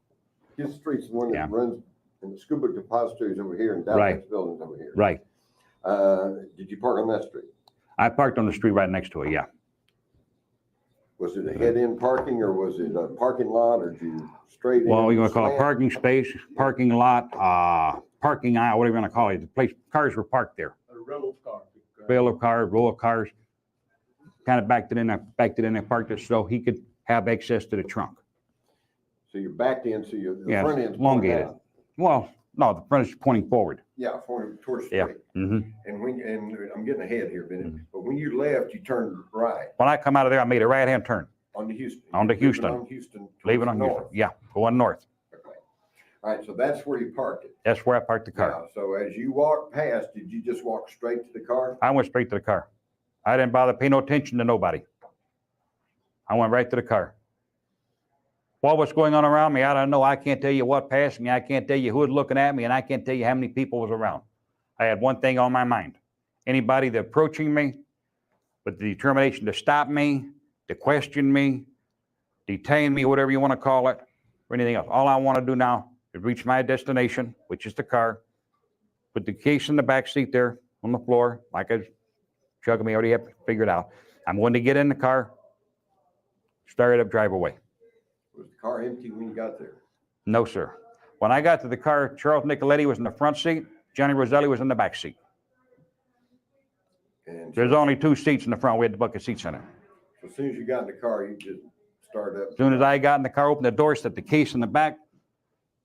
Houston Street's the one that runs, and the school book depository is over here, and Dow Tech's building's over here. Right. Did you park on that street? I parked on the street right next to it, yeah. Was it a head-in parking, or was it a parking lot, or did you straight in? Well, you're going to call it parking space, parking lot, parking aisle, whatever you want to call it. The place, cars were parked there. A row of cars. Row of cars. Kind of backed it in there, parked it so he could have access to the trunk. So you're backed in, so the front end's elongated. Well, no, the front is pointing forward. Yeah, towards the street. Yeah. Mm-hmm. And I'm getting ahead here, Bennett, but when you left, you turned right. When I come out of there, I made a right-hand turn. Onto Houston. Onto Houston. On Houston. Leaving on Houston. Yeah, going north. Okay. All right, so that's where you parked it. That's where I parked the car. Now, so as you walked past, did you just walk straight to the car? I went straight to the car. I didn't bother pay no attention to nobody. I went right to the car. What was going on around me, I don't know. I can't tell you what passed me. I can't tell you who was looking at me, and I can't tell you how many people was around. I had one thing on my mind. Anybody that approaching me with the determination to stop me, to question me, detain me, whatever you want to call it, or anything else. All I want to do now is reach my destination, which is the car, put the case in the back seat there on the floor, like I chugging me, already have figured out. I'm going to get in the car, start it up, drive away. Was the car empty when you got there? No, sir. When I got to the car, Charles Nicoletti was in the front seat, Johnny Roselli was in the back seat. And There's only 2 seats in the front. We had the bucket seats in it. so as soon as you got in the car, you just started up. As soon as I got in the car, opened the door, set the case in the back,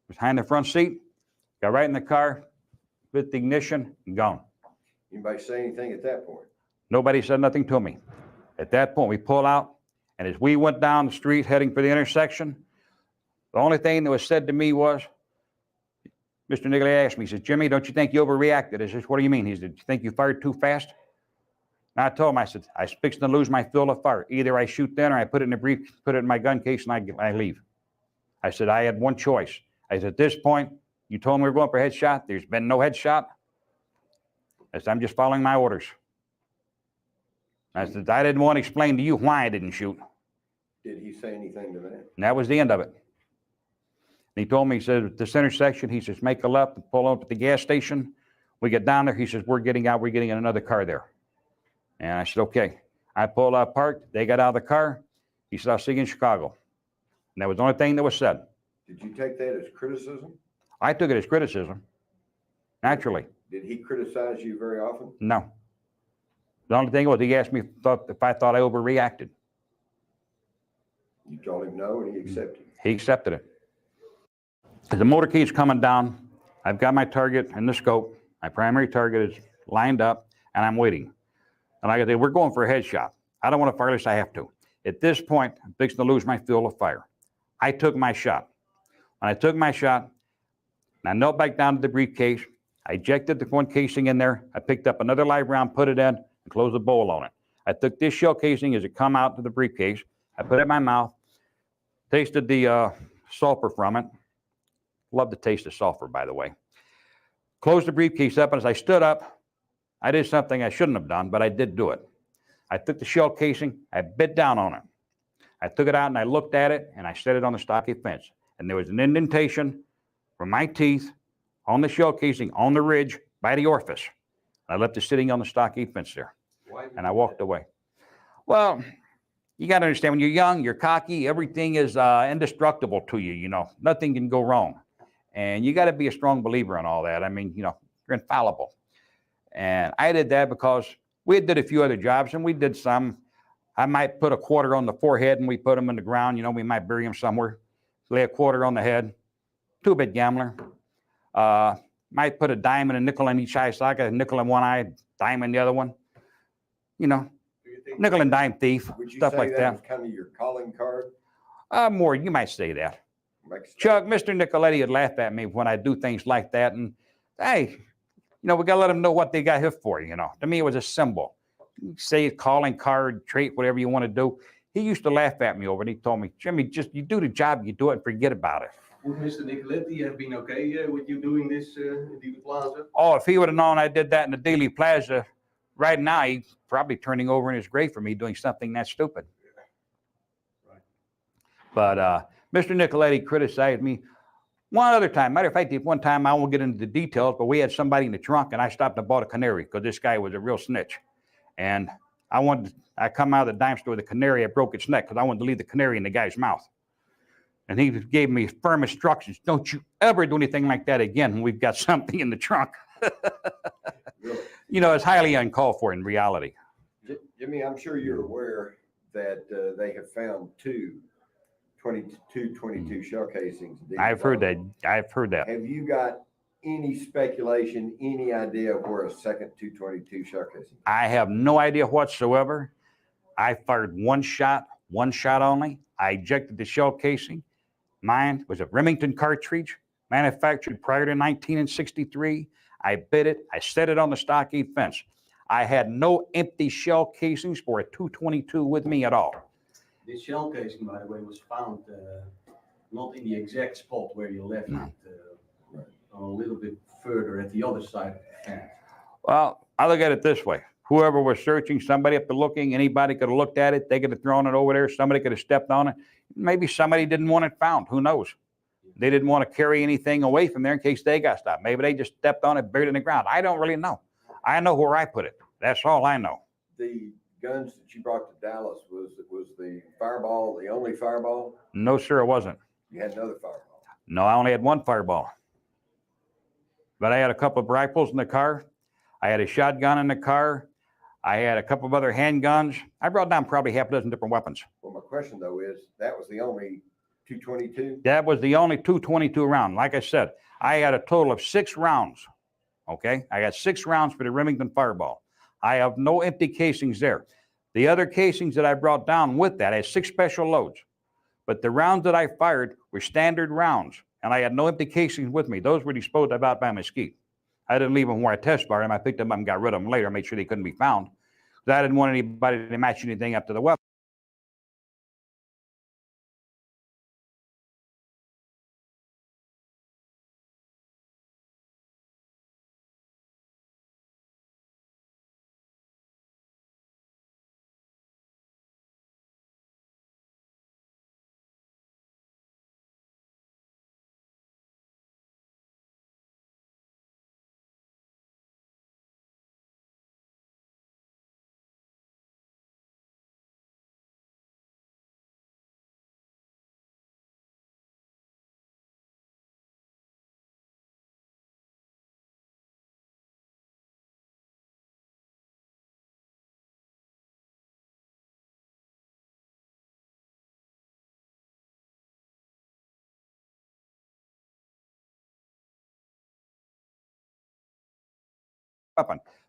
behind the front seat, got right in the car, lit the ignition, and gone. Anybody say anything at that point? Nobody said nothing to me. At that point, we pulled out, and as we went down the street heading for the intersection, the only thing that was said to me was, Mr. Nicoletti asked me, he says, Jimmy, don't you think you overreacted? I says, what do you mean? He said, do you think you fired too fast? And I told him, I said, I was fixing to lose my field of fire. Either I shoot then or I put it in a brief, put it in my gun case and I leave. I said, I had one choice. I said, at this point, you told me we were going for a headshot. There's been no headshot. I said, I'm just following my orders. I said, I didn't want to explain to you why I didn't shoot. Did he say anything to that? And that was the end of it. And he told me, he said, at this intersection, he says, make a left and pull up at the gas station. We get down there. He says, we're getting out. We're getting in another car there. And I said, okay. I pulled out, parked. They got out of the car. He said, I'll see you in Chicago. And that was the only thing that was said. Did you take that as criticism? I took it as criticism. Naturally. Did he criticize you very often? No. The only thing was he asked me if I thought I overreacted. You told him no, and he accepted. He accepted it. As the motorcade's coming down, I've got my target in the scope. My primary target is lined up, and I'm waiting. And like I said, we're going for a headshot. I don't want to fire unless I have to. At this point, I'm fixing to lose my field of fire. I took my shot. When I took my shot, I knelt back down to the briefcase. I ejected the one casing in there. I picked up another live round, put it in, and closed the bowl on it. I took this shell casing as it come out to the briefcase. I put it in my mouth, tasted the sulfur from it. Love the taste of sulfur, by the way. Closed the briefcase up, and as I stood up, I did something I shouldn't have done, but I did do it. I took the shell casing, I bit down on it. I took it out and I looked at it, and I set it on the stockade fence. And there was an indentation from my teeth on the shell casing, on the ridge, by the orifice. I left it sitting on the stockade fence there, and I walked away. Well, you got to understand, when you're young, you're cocky, everything is indestructible to you, you know. Nothing can go wrong. And you got to be a strong believer in all that. I mean, you know, you're infallible. And I did that because we did a few other jobs, and we did some. I might put a quarter on the forehead, and we put them in the ground. You know, we might bury them somewhere. Lay a quarter on the head. Two-bit gambler. Might put a dime and a nickel in each eye, so I got a nickel in one eye, dime in the other one. You know, nickel and dime thief, stuff like that. Was kind of your calling card? More, you might say that. Chuck, Mr. Nicoletti would laugh at me when I do things like that. And hey, you know, we got to let them know what they got here for, you know. To me, it was a symbol. Say calling card, trait, whatever you want to do. He used to laugh at me over it. He told me, Jimmy, just you do the job, you do it, and forget about it. Would Mr. Nicoletti have been okay with you doing this in the Plaza? Oh, if he would have known I did that in the Dealey Plaza, right now, he's probably turning over in his grave for me doing something that stupid. Right. But Mr. Nicoletti criticized me one other time. Matter of fact, one time, I won't get into the details, but we had somebody in the trunk, and I stopped and bought a canary because this guy was a real snitch. And I come out of the dime store with a canary, I broke its neck because I wanted to leave the canary in the guy's mouth. And he gave me firm instructions. Don't you ever do anything like that again when we've got something in the trunk. Really? You know, it's highly uncalled for in reality. Jimmy, I'm sure you're aware that they have found two 22 shell casings. I've heard that. I've heard that. Have you got any speculation, any idea where a second 222 shell casing? I have no idea whatsoever. I fired one shot only. I ejected the shell casing. Mine was a Remington cartridge, manufactured prior to 1963. I bit it. I set it on the stockade fence. I had no empty shell casings for a 222 with me at all. This shell casing, by the way, was found not in the exact spot where you left it, a little bit further at the other side of the fence. Well, I look at it this way. Whoever was searching, somebody up there looking, anybody could have looked at it. They could have thrown it over there. Somebody could have stepped on it. Maybe somebody didn't want it found. Who knows? They didn't want to carry anything away from there in case they got stopped. Maybe they just stepped on it, buried it in the ground. I don't really know. I know where I put it. That's all I know. The guns that you brought to Dallas, was the fireball the only fireball? No, sir, it wasn't. You had another fireball? No, I only had one fireball. But I had a couple of rifles in the car. I had a shotgun in the car. I had a couple of other handguns. I brought down probably half a dozen different weapons. Well, my question, though, is that was the only 222? That was the only 222 round. Like I said, I had a total of 6 rounds. Okay? I got 6 rounds for the Remington Fireball. I have no empty casings there. The other casings that I brought down with that, I had 6 special loads. But the rounds that I fired were standard rounds, and I had no empty casings with me. Those were disposed of out by Mesquite. I didn't leave them where I test fired them. I picked them up and got rid of them later, made sure they couldn't be found. I didn't want anybody to match anything up to the weapon.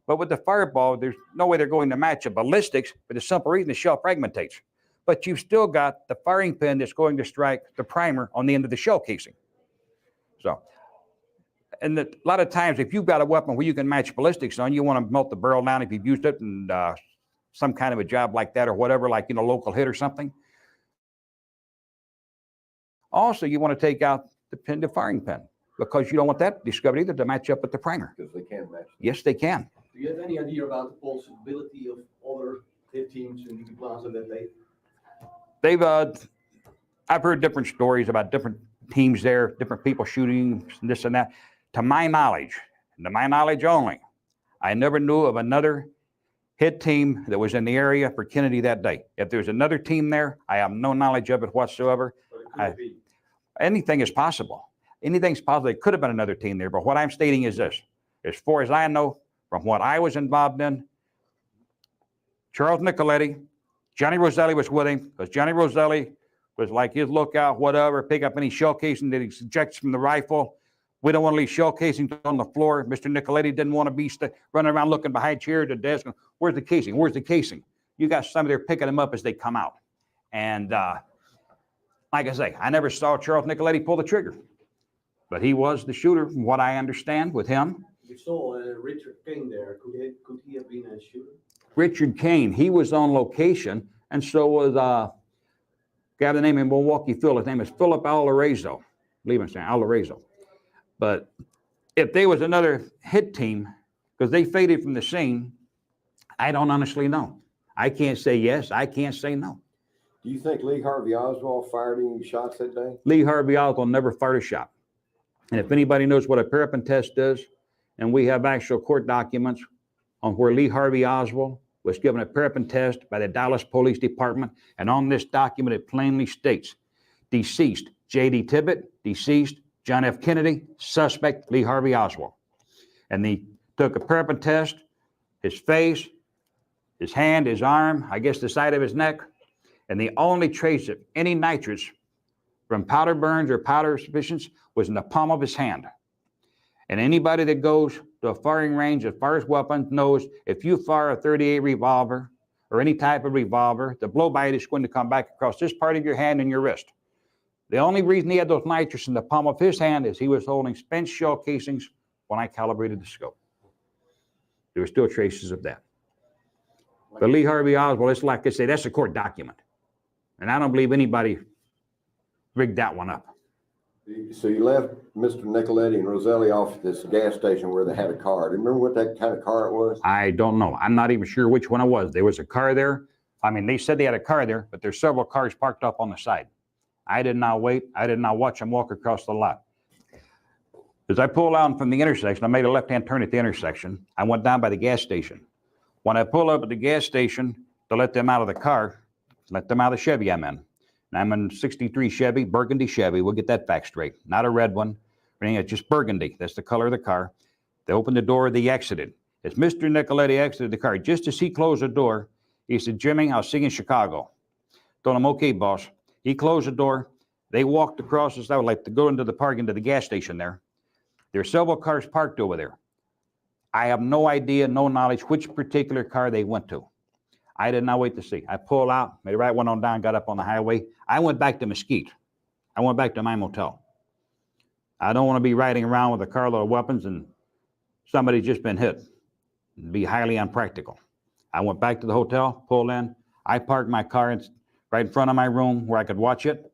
But with the fireball, there's no way they're going to match a ballistics for the simple reason the shell fragmentates. But you've still got the firing pin that's going to strike the primer on the end of the shell casing. So, and a lot of times, if you've got a weapon where you can match ballistics on, you want to melt the barrel down if you've used it and some kind of a job like that or whatever, like, you know, local hit or something. Also, you want to take out the firing pin, because you don't want that discovered either to match up with the primer. Because they can match. Yes, they can. Do you have any idea about the possibility of other hit teams in the Plaza that I've heard different stories about different teams there, different people shooting, this and that. To my knowledge, and to my knowledge only, I never knew of another hit team that was in the area for Kennedy that day. If there's another team there, I have no knowledge of it whatsoever. But it could be. Anything is possible. Anything's possible. There could have been another team there, but what I'm stating is this. As far as I know, from what I was involved in, Charles Nicoletti, Johnny Roselli was with him, because Johnny Roselli was like his lookout, whatever, pick up any shell casing that he ejects from the rifle. We don't want to leave shell casings on the floor. Mr. Nicoletti didn't want to be running around looking behind chairs, the desk, and, where's the casing? Where's the casing? You got somebody there picking them up as they come out. And like I say, I never saw Charles Nicoletti pull the trigger, but he was the shooter, from what I understand with him. We saw Richard Kane there. Could he have been a shooter? Richard Kane, he was on location, and so was guy by the name of Milwaukee Phil. His name is Philip Alarezo. I believe I'm saying Alarezo. But if there was another hit team, because they faded from the scene, I don't honestly know. I can't say yes. I can't say no. Do you think Lee Harvey Oswald fired any shots that day? Lee Harvey Oswald never fired a shot. And if anybody knows what a parapet test is, and we have actual court documents on where Lee Harvey Oswald was given a parapet test by the Dallas Police Department, and on this document it plainly states, deceased J.D. Tippet, deceased John F. Kennedy, suspect Lee Harvey Oswald. And they took a parapet test, his face, his hand, his arm, I guess the side of his neck, and the only trace of any nitrates from powder burns or powder suspicions was in the palm of his hand. And anybody that goes to a firing range as far as weapons knows if you fire a .38 revolver or any type of revolver, the blow by it is going to come back across this part of your hand and your wrist. The only reason he had those nitrates in the palm of his hand is he was holding spent shell casings when I calibrated the scope. There were still traces of that. But Lee Harvey Oswald, it's like I say, that's a court document. And I don't believe anybody rigged that one up. So you left Mr. Nicoletti and Roselli off at this gas station where they had a car. Do you remember what that kind of car it was? I don't know. I'm not even sure which one it was. There was a car there. I mean, they said they had a car there, but there's several cars parked up on the side. I did not wait. I did not watch them walk across the lot. As I pulled out from the intersection, I made a left-hand turn at the intersection. I went down by the gas station. When I pulled up at the gas station to let them out of the car, let them out of the Chevy I'm in. And I'm in 63 Chevy, burgundy Chevy. We'll get that fact straight. Not a red one. It's just burgundy. That's the color of the car. They opened the door. They exited. As Mr. Nicoletti exited the car, just as he closed the door, he said, "Jimmy, I'll see you in Chicago." Told him, "Okay, boss." He closed the door. They walked across the side, like to go into the park, into the gas station there. There are several cars parked over there. I have no idea, no knowledge which particular car they went to. I did not wait to see. I pulled out, made a right, went on down, got up on the highway. I went back to Mesquite. I went back to my motel. I don't want to be riding around with a carload of weapons and somebody's just been hit. It'd be highly unpractical. I went back to the hotel, pulled in. I parked my car right in front of my room where I could watch it.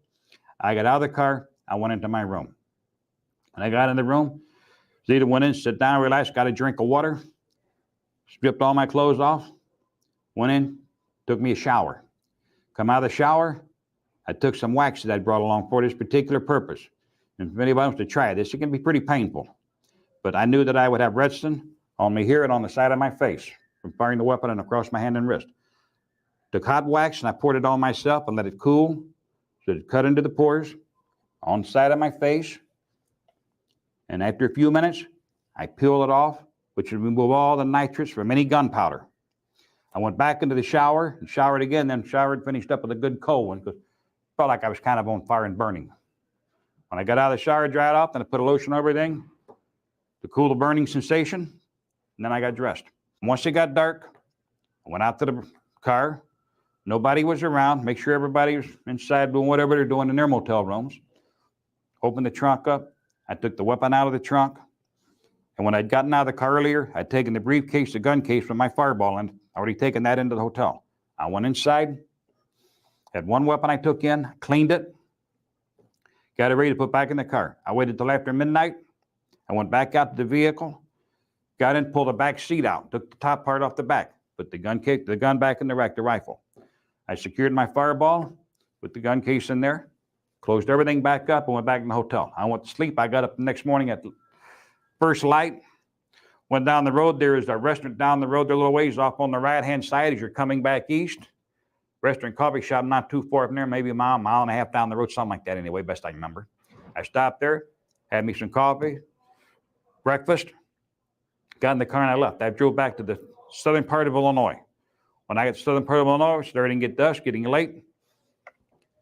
I got out of the car. I went into my room. When I got in the room, Zita went in, sat down, relaxed, got a drink of water, stripped all my clothes off, went in, took me a shower. Come out of the shower, I took some wax that I brought along for this particular purpose. And if anybody wants to try this, it can be pretty painful. But I knew that I would have redstone on me here and on the side of my face from firing the weapon and across my hand and wrist. Took hot wax and I poured it on myself and let it cool so it cut into the pores on the side of my face. And after a few minutes, I peeled it off, which would remove all the nitrates from any gunpowder. I went back into the shower and showered again, then showered, finished up with a good cold one because it felt like I was kind of on fire and burning. When I got out of the shower, dried off, then I put a lotion over everything to cool the burning sensation, and then I got dressed. Once it got dark, I went out to the car. Nobody was around. Make sure everybody was inside doing whatever they're doing in their motel rooms. Opened the trunk up. I took the weapon out of the trunk. And when I'd gotten out of the car earlier, I'd taken the briefcase, the gun case from my fireball, and already taken that into the hotel. I went inside, had one weapon I took in, cleaned it, got it ready to put back in the car. I waited till after midnight. I went back out to the vehicle, got in, pulled the back seat out, took the top part off the back, put the gun back in the rack, the rifle. I secured my fireball, put the gun case in there, closed everything back up, and went back in the hotel. I went to sleep. I got up the next morning at First light, went down the road. There is a restaurant down the road, there a little ways off on the right-hand side as you're coming back east. Restaurant, coffee shop, not too far from there, maybe a mile and a half down the road, something like that anyway, best I can remember. I stopped there, had me some coffee, breakfast, got in the car and I left. I drove back to the southern part of Illinois. When I got to the southern part of Illinois, starting to get dusk, getting late.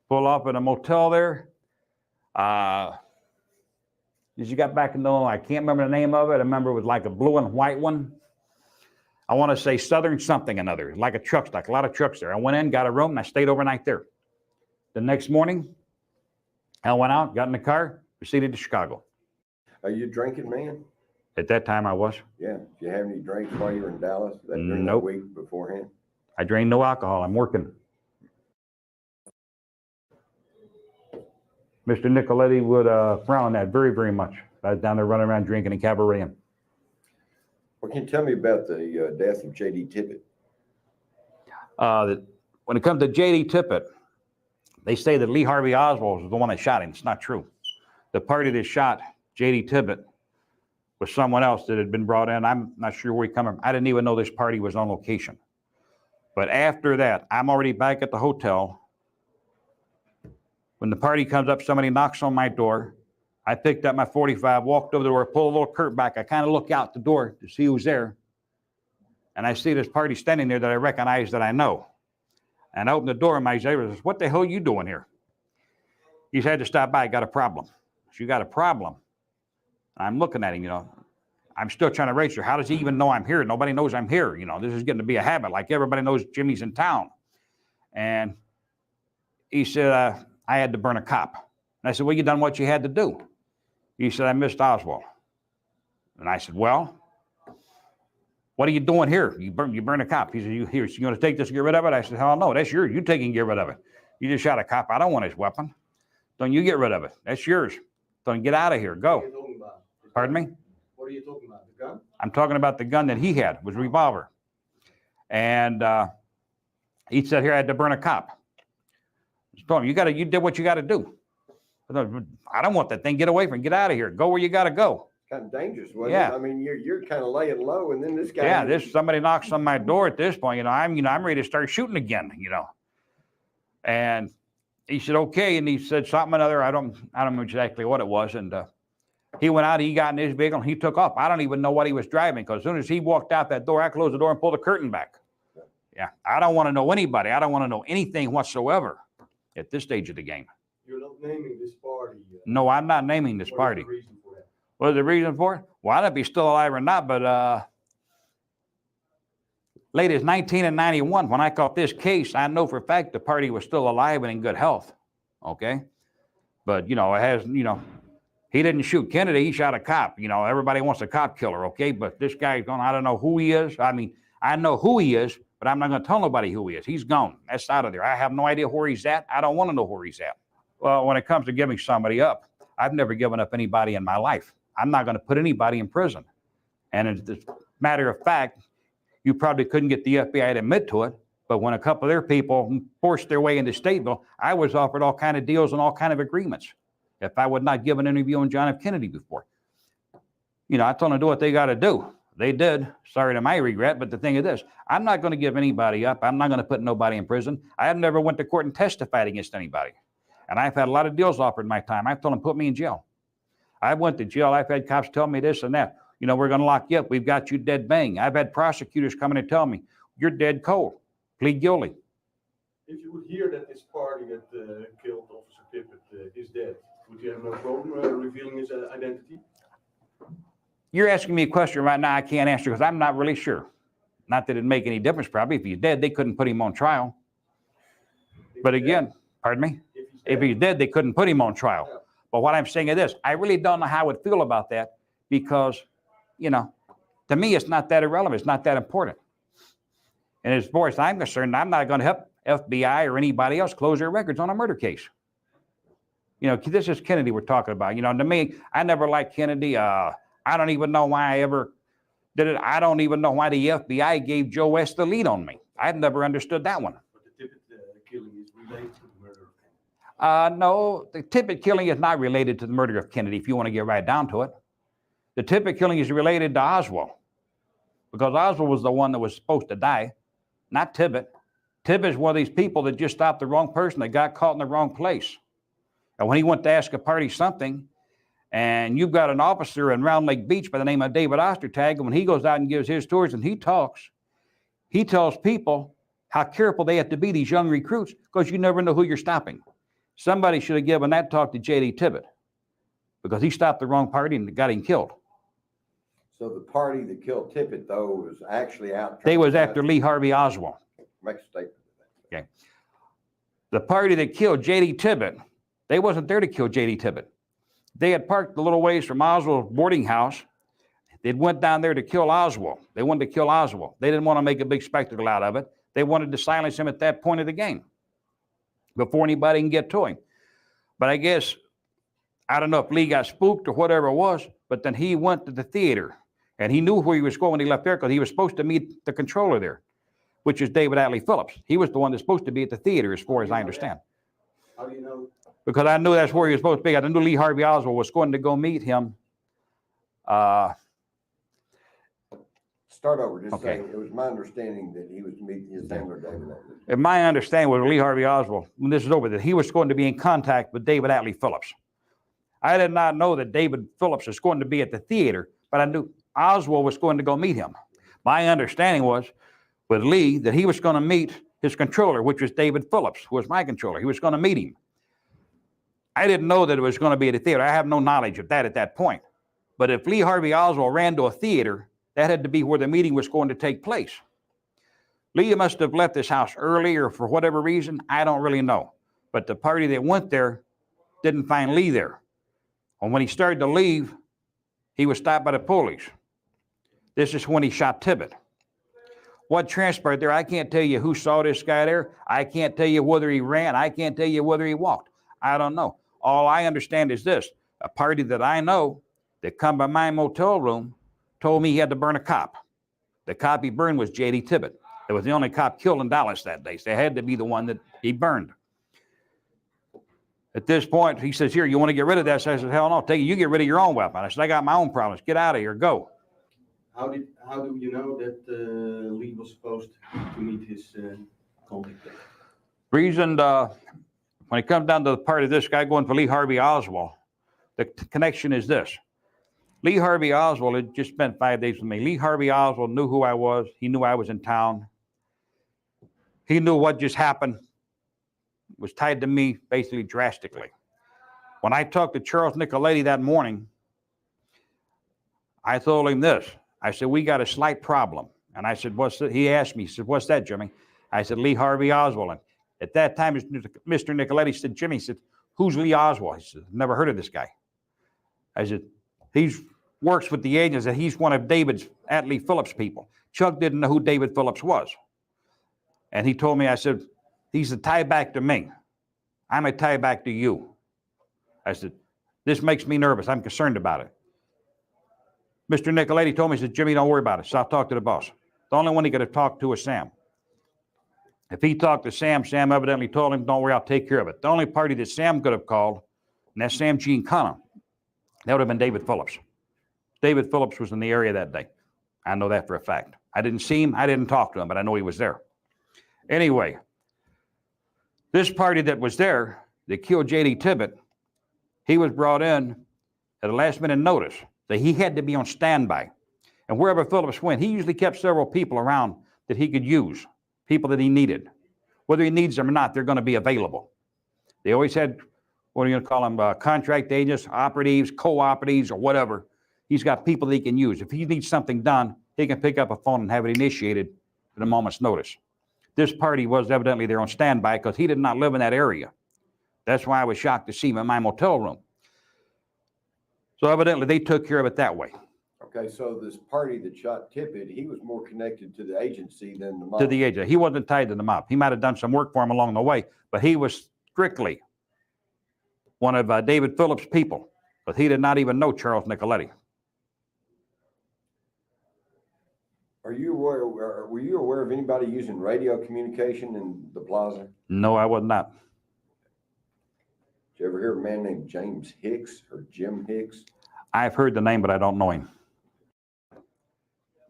Pull off at a motel there. As you got back in Illinois, I can't remember the name of it. I remember it was like a blue and white one. I want to say Southern something another, like a truck stop, a lot of trucks there. I went in, got a room, and I stayed overnight there. The next morning, I went out, got in the car, proceeded to Chicago. Are you drinking, man? At that time, I was. Yeah. Did you have any drinks while you were in Dallas? That during Nope. the week beforehand? I drained no alcohol. I'm working. Mr. Nicoletti would frown on that very, very much. I was down there running around drinking and cabareting. What can you tell me about the death of J.D. Tippet? When it comes to J.D. Tippet, they say that Lee Harvey Oswald was the one that shot him. It's not true. The party that shot J.D. Tippet was someone else that had been brought in. I'm not sure where he came from. I didn't even know this party was on location. But after that, I'm already back at the hotel. When the party comes up, somebody knocks on my door. I picked up my 45, walked over the door, pulled a little curtain back. I kind of look out the door to see who's there. And I see this party standing there that I recognize that I know. And I open the door and my neighbor says, "What the hell are you doing here?" He had to stop by. I got a problem. "You got a problem?" I'm looking at him, I'm still trying to register. How does he even know I'm here? Nobody knows I'm here. This is getting to be a habit. Like everybody knows Jimmy's in town. And he said, I had to burn a cop. And I said, "Well, you done what you had to do." He said, "I missed Oswald." And I said, "Well, what are you doing here? You burn a cop." He said, "You going to take this and get rid of it?" I said, "Hell no, that's yours. You take and get rid of it. You just shot a cop. I don't want his weapon. Don't you get rid of it. That's yours. Don't get out of here. Go." What are you talking about? Pardon me? What are you talking about? The gun? I'm talking about the gun that he had. It was a revolver. And he said, "Here, I had to burn a cop." I told him, you did what you got to do. I don't want that thing. Get away from it. Get out of here. Go where you got to go. Kind of dangerous, wasn't Yeah. it? I mean, you're kind of laying low, and then this guy. Yeah, somebody knocks on my door at this point. I'm ready to start shooting again. And he said, "Okay," and he said something another. I don't know exactly what it was. And he went out. He got in his vehicle. And he took off. I don't even know what he was driving because as soon as he walked out that door, I closed the door and pulled the curtain back. Yeah, I don't want to know anybody. I don't want to know anything whatsoever at this stage of the game. You're not naming this party. No, I'm not naming this What party. is the reason for that? What is the reason for it? Well, I don't know if he's still alive or not, but late as 1991, when I caught this case, I know for a fact the party was still alive and in good health. Okay? But, it has, he didn't shoot Kennedy. He shot a cop. Everybody wants a cop killer. Okay? But this guy's gone. I don't know who he is. I mean, I know who he is, but I'm not going to tell nobody who he is. He's gone. That's out of there. I have no idea where he's at. I don't want to know where he's at. Well, when it comes to giving somebody up, I've never given up anybody in my life. I'm not going to put anybody in prison. And as a matter of fact, you probably couldn't get the FBI to admit to it, but when a couple of their people forced their way into Stateville, I was offered all kind of deals and all kind of agreements if I would not give an interview on John F. Kennedy before. I told them to do what they got to do. They did. Sorry to my regret, but the thing is this, I'm not going to give anybody up. I'm not going to put nobody in prison. I have never went to court and testified against anybody. And I've had a lot of deals offered in my time. I've told them, put me in jail. I went to jail. I've had cops tell me this and that. We're going to lock you up. We've got you dead bang. I've had prosecutors come in and tell me, you're dead cold. Plead guilty. If you would hear that this party that killed Officer Tippet is dead, would you have no problem revealing his identity? You're asking me a question right now I can't answer because I'm not really sure. Not that it'd make any difference probably. If he's dead, they couldn't put him on trial. But again, pardon me? If he's dead, they couldn't put him on trial. Yeah. But what I'm saying is this, I really don't know how I would feel about that because, to me, it's not that irrelevant. It's not that important. And as far as I'm concerned, I'm not going to help FBI or anybody else close their records on a murder case. This is Kennedy we're talking about. To me, I never liked Kennedy. I don't even know why I ever did it. I don't even know why the FBI gave Joe West the lead on me. I've never understood that one. But the Tippet killing is related to the murder of Kennedy. No, the Tippet killing is not related to the murder of Kennedy, if you want to get right down to it. The Tippet killing is related to Oswald, because Oswald was the one that was supposed to die, not Tippet. Tippet is one of these people that just stopped the wrong person, that got caught in the wrong place. And when he went to ask a party something, and you've got an officer in Round Lake Beach by the name of David Ostertag, and when he goes out and gives his tours and he talks, he tells people how careful they have to be, these young recruits, because you never know who you're stopping. Somebody should have given that talk to J.D. Tippet, because he stopped the wrong party and got him killed. So the party that killed Tippet, though, was actually out. They was after Lee Harvey Oswald. Make a statement. Okay. The party that killed J.D. Tippet, they wasn't there to kill J.D. Tippet. They had parked a little ways from Oswald's boarding house. They went down there to kill Oswald. They wanted to kill Oswald. They didn't want to make a big spectacle out of it. They wanted to silence him at that point of the game before anybody can get to him. But I guess, I don't know if Lee got spooked or whatever it was, but then he went to the theater, and he knew where he was going when he left there, because he was supposed to meet the controller there, which is David Atlee Phillips. He was the one that's supposed to be at the theater, as far as I understand. How do you know? Because I knew that's where he was supposed to be. I knew Lee Harvey Oswald was going to go meet him. Start over. Just Okay. saying, it was my understanding that he was to meet his handler, David Atlee. And my understanding was Lee Harvey Oswald, when this is over, that he was going to be in contact with David Atlee Phillips. I did not know that David Phillips was going to be at the theater, but I knew Oswald was going to go meet him. My understanding was with Lee that he was going to meet his controller, which was David Phillips, who was my controller. He was going to meet him. I didn't know that it was going to be at a theater. I have no knowledge of that at that point. But if Lee Harvey Oswald ran to a theater, that had to be where the meeting was going to take place. Lee must have left this house early, or for whatever reason, I don't really know. But the party that went there didn't find Lee there. And when he started to leave, he was stopped by the police. This is when he shot Tippet. What transpired there, I can't tell you who saw this guy there. I can't tell you whether he ran. I can't tell you whether he walked. I don't know. All I understand is this: a party that I know that come by my motel room told me he had to burn a cop. The cop he burned was J.D. Tippet. It was the only cop killed in Dallas that day, so it had to be the one that he burned. At this point, he says, "Here, you want to get rid of that?" So I said, "Hell no, take it. You get rid of your own weapon." I said, "I got my own problems. Get out of here. Go." How do you know that Lee was supposed to meet his contact? Reason, when it comes down to the part of this guy going for Lee Harvey Oswald, the connection is this. Lee Harvey Oswald had just spent 5 days with me. Lee Harvey Oswald knew who I was. He knew I was in town. He knew what just happened was tied to me basically drastically. When I talked to Charles Nicoletti that morning, I told him this. I said, "We got a slight problem." And I said, "What's that?" He asked me, he said, "What's that, Jimmy?" I said, "Lee Harvey Oswald." And at that time, Mr. Nicoletti said, "Jimmy," he said, "Who's Lee Oswald?" He said, "Never heard of this guy." I said, "He works with the agents, and he's one of David Atlee Phillips' people." Chuck didn't know who David Phillips was. And he told me, I said, "He's a tie back to me. I'm a tie back to you." I said, "This makes me nervous. I'm concerned about it." Mr. Nicoletti told me, he said, "Jimmy, don't worry about it. So I'll talk to the boss." The only one he could have talked to was Sam. If he talked to Sam, Sam evidently told him, "Don't worry, I'll take care of it." The only party that Sam could have called, and that's Sam Giancana, that would have been David Phillips. David Phillips was in the area that day. I know that for a fact. I didn't see him. I didn't talk to him, but I know he was there. Anyway, this party that was there that killed J.D. Tippet, he was brought in at a last minute notice that he had to be on standby. And wherever Phillips went, he usually kept several people around that he could use, people that he needed. Whether he needs them or not, they're going to be available. They always had, what are you going to call them, contract agents, operatives, co-operatives, or whatever. He's got people that he can use. If he needs something done, he can pick up a phone and have it initiated at a moment's notice. This party was evidently there on standby because he did not live in that area. That's why I was shocked to see him in my motel room. So evidently they took care of it that way. Okay, so this party that shot Tippet, he was more connected to the agency than the mob. To the agent. He wasn't tied to the mob. He might have done some work for him along the way, but he was strictly one of David Phillips' people, but he did not even know Charles Nicoletti. Are you aware, were you aware of anybody using radio communication in the Plaza? No, I was not. Did you ever hear of a man named James Hicks or Jim Hicks? I've heard the name, but I don't know him.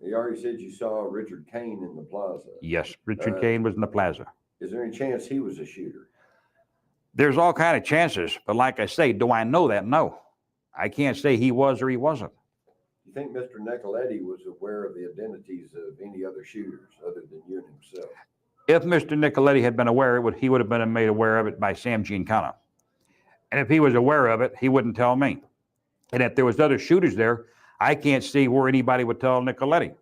You already said you saw Richard Kane in the plaza. Yes, Richard Kane was in the plaza. Is there any chance he was a shooter? There's all kind of chances, but like I say, do I know that? No. I can't say he was or he wasn't. You think Mr. Nicoletti was aware of the identities of any other shooters other than you and himself? If Mr. Nicoletti had been aware, he would have been made aware of it by Sam Giancana. And if he was aware of it, he wouldn't tell me. And if there was other shooters there, I can't see where anybody would tell Nicoletti.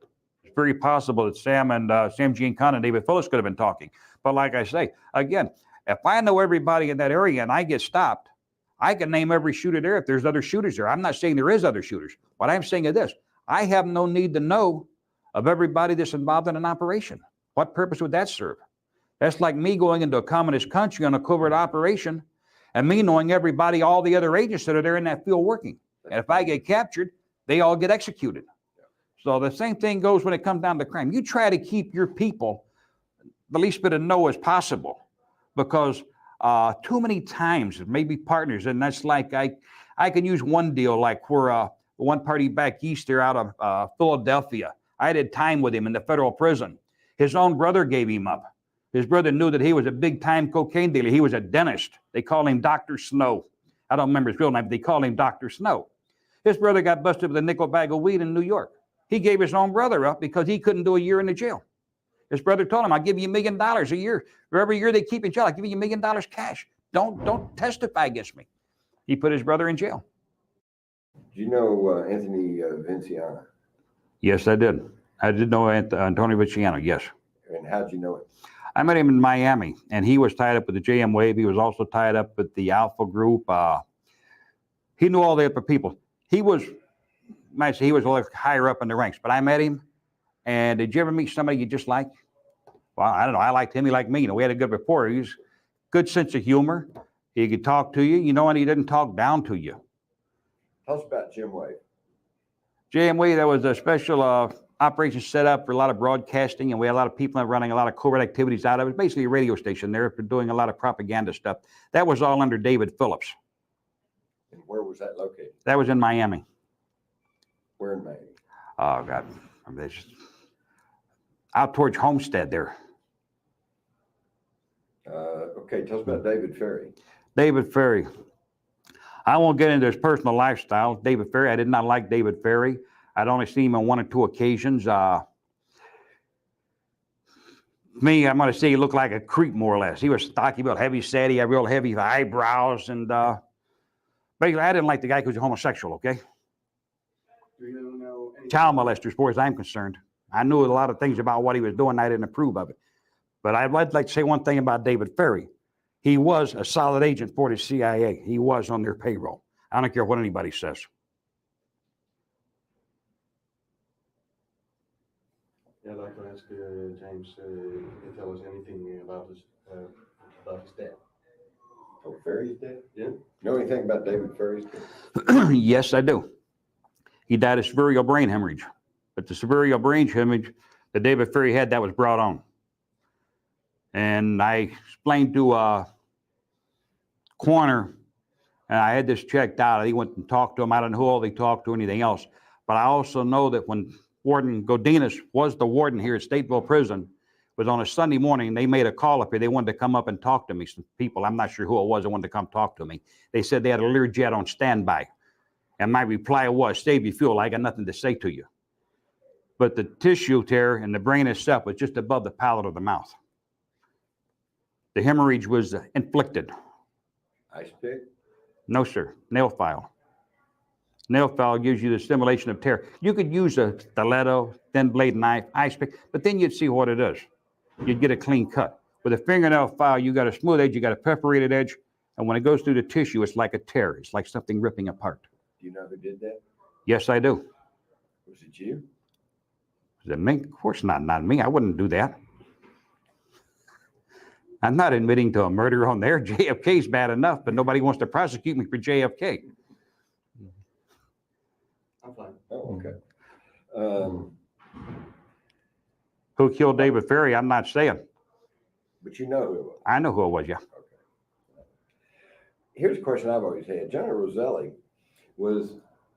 It's very possible that Sam Giancana and David Phillips could have been talking. But like I say, again, if I know everybody in that area and I get stopped, I can name every shooter there if there's other shooters there. I'm not saying there is other shooters. What I'm saying is this: I have no need to know of everybody that's involved in an operation. What purpose would that serve? That's like me going into a communist country on a covert operation and me knowing everybody, all the other agents that are there in that field working. And if I get captured, they all get executed. So the same thing goes when it comes down to crime. You try to keep your people the least bit of know as possible, because too many times, maybe partners, and that's like, I can use one deal, like where one party back east there out of Philadelphia. I did time with him in the federal prison. His own brother gave him up. His brother knew that he was a big-time cocaine dealer. He was a dentist. They called him Dr. Snow. I don't remember his real name, but they called him Dr. Snow. His brother got busted with a nickel bag of weed in New York. He gave his own brother up because he couldn't do a year in the jail. His brother told him, I'll give you $1 million a year. For every year they keep in jail, I'll give you $1 million cash. Don't testify against me. He put his brother in jail. Do you know Anthony Vinciana? Yes, I did. I did know Antonio Viciano, yes. And how'd you know it? I met him in Miami, and he was tied up with the JM Wave. He was also tied up with the Alpha Group. He knew all the upper people. He was a little higher up in the ranks, but I met him. And did you ever meet somebody you just liked? Well, I don't know. I liked him. He liked me. You know, we had a good rapport. He was good sense of humor. He could talk to you, and he didn't talk down to you. Tell us about Jim Wade. JM Wade, that was a special operation set up for a lot of broadcasting, and we had a lot of people running a lot of covert activities out of it. Basically a radio station there for doing a lot of propaganda stuff. That was all under David Phillips. And where was that located? That was in Miami. Where in Miami? Oh, God. Out towards Homestead there. Okay, tell us about David Ferry. David Ferry. I won't get into his personal lifestyle. David Ferry, I did not like David Ferry. I'd only seen him on 1 or 2 occasions. Me, I'm going to say he looked like a creep, more or less. He was stocky, built, heavy set. He had real heavy eyebrows. And basically, I didn't like the guy because he was homosexual, okay? Do you know anything? Child molester, as far as I'm concerned. I knew a lot of things about what he was doing. I didn't approve of it. But I'd like to say one thing about David Ferry. He was a solid agent for the CIA. He was on their payroll. I don't care what anybody says. Yeah, I'd like to ask James to tell us anything about his death. Oh, Ferry's dead? Yeah. Know anything about David Ferry's death? Yes, I do. He died of cerebral brain hemorrhage. But the cerebral brain hemorrhage that David Ferry had, that was brought on. And I explained to coroner, and I had this checked out. He went and talked to him. I don't know who all they talked to, anything else. But I also know that when Warden Godinez was the warden here at Stateville Prison, was on a Sunday morning, they made a call up here. They wanted to come up and talk to me. Some people, I'm not sure who it was, that wanted to come talk to me. They said they had a Learjet on standby. And my reply was, save your fuel, I got nothing to say to you. But the tissue tear and the brain itself was just above the palate of the mouth. The hemorrhage was inflicted. Ice pick? No, sir. Nail file. Nail file gives you the stimulation of tear. You could use a stiletto, thin blade knife, ice pick, but then you'd see what it is. You'd get a clean cut. With a fingernail file, you got a smooth edge, you got a perforated edge, and when it goes through the tissue, it's like a tear. It's like something ripping apart. Do you know who did that? Yes, I do. Was it you? Was it me? Of course not me. I wouldn't do that. I'm not admitting to a murder on there. JFK's bad enough, but nobody wants to prosecute me for JFK. I'm fine. Oh, okay. Who killed David Ferry? I'm not saying. But you know who it was? I know who it was, yeah. Okay. Here's a question I've always had. General Roselli was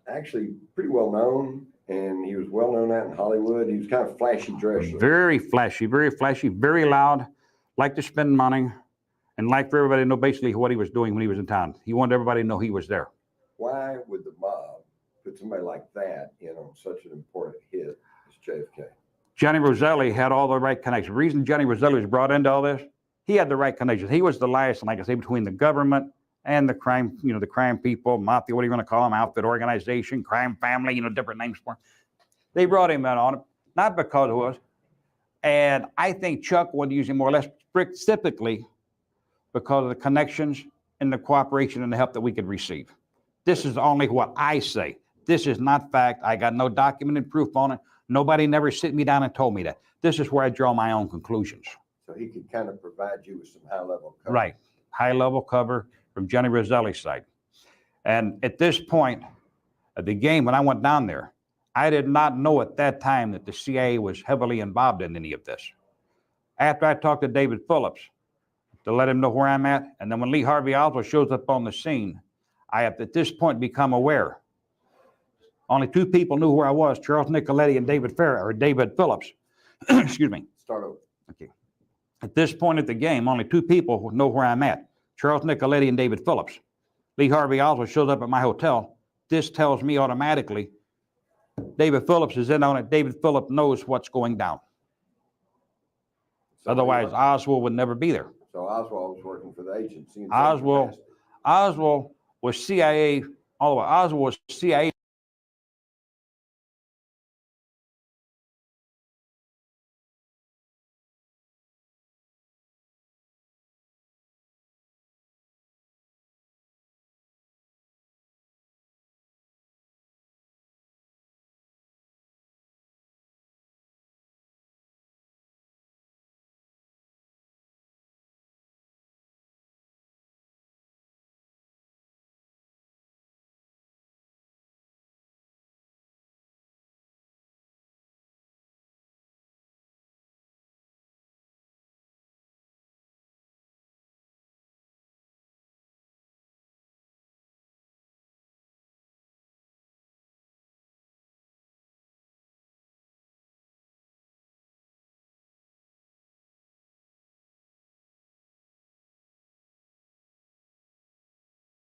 actually pretty well known, and he was well known out in Hollywood. He was kind of flashy dresser. Very flashy, very loud, liked to spend money, and liked for everybody to know basically what he was doing when he was in town. He wanted everybody to know he was there. Why would the mob put somebody like that in on such an important hit as JFK? Johnny Roselli had all the right connections. The reason Johnny Roselli was brought into all this, he had the right connections. He was the liaison, like I say, between the government and the crime, the crime people, mafia, what are you going to call them, outfit organization, crime family, different names for him. They brought him in on it, not because it was. And I think Chuck would use him more or less specifically because of the connections and the cooperation and the help that we could receive. This is only what I say. This is not fact. I got no documented proof on it. Nobody never sit me down and told me that. This is where I draw my own conclusions. So he could kind of provide you with some high-level cover. Right. High-level cover from Johnny Roselli's side. And at this point of the game, when I went down there, I did not know at that time that the CIA was heavily involved in any of this. After I talked to David Phillips to let him know where I'm at, and then when Lee Harvey Oswald shows up on the scene, I have at this point become aware. Only two people knew where I was, Charles Nicoletti and David Ferry, or David Phillips. Excuse me. Start over. Okay. At this point of the game, only two people know where I'm at, Charles Nicoletti and David Phillips. Lee Harvey Oswald shows up at my hotel. This tells me automatically David Phillips is in on it. David Phillips knows what's going down. So Otherwise, Oswald would never be there. So Oswald was working for the agency. Oswald was CIA, all the way. Oswald was CIA.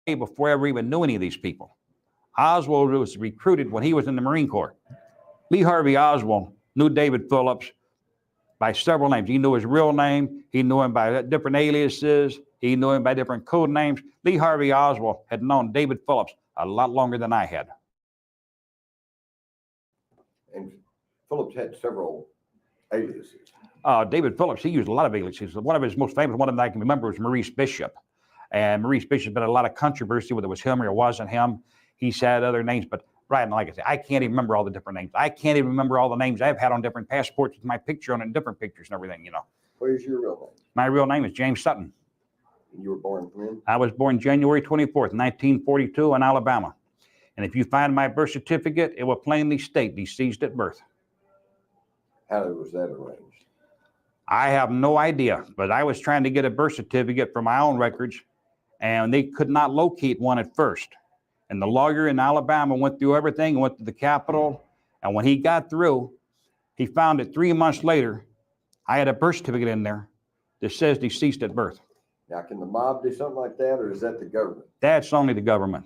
Before I ever even knew any of these people. Oswald was recruited when he was in the Marine Corps. Lee Harvey Oswald knew David Phillips by several names. He knew his real name. He knew him by different aliases. He knew him by different code names. Lee Harvey Oswald had known David Phillips a lot longer than I had. And Phillips had several aliases. David Phillips, he used a lot of aliases. One of his most famous, one of them I can remember, was Maurice Bishop. And Maurice Bishop had a lot of controversy whether it was him or it wasn't him. He said other names, but right, and like I said, I can't even remember all the different names. I can't even remember all the names I've had on different passports with my picture on it, different pictures and everything, What is your real name? My real name is James Sutton. And you were born when? I was born January 24th, 1942 in Alabama. And if you find my birth certificate, it will plainly state deceased at birth. How was that arranged? I have no idea, but I was trying to get a birth certificate for my own records, and they could not locate one at first. And the lawyer in Alabama went through everything, went to the Capitol, and when he got through, he found it 3 months later. I had a birth certificate in there that says deceased at birth. Now, can the mob do something like that, or is that the government? That's only the government.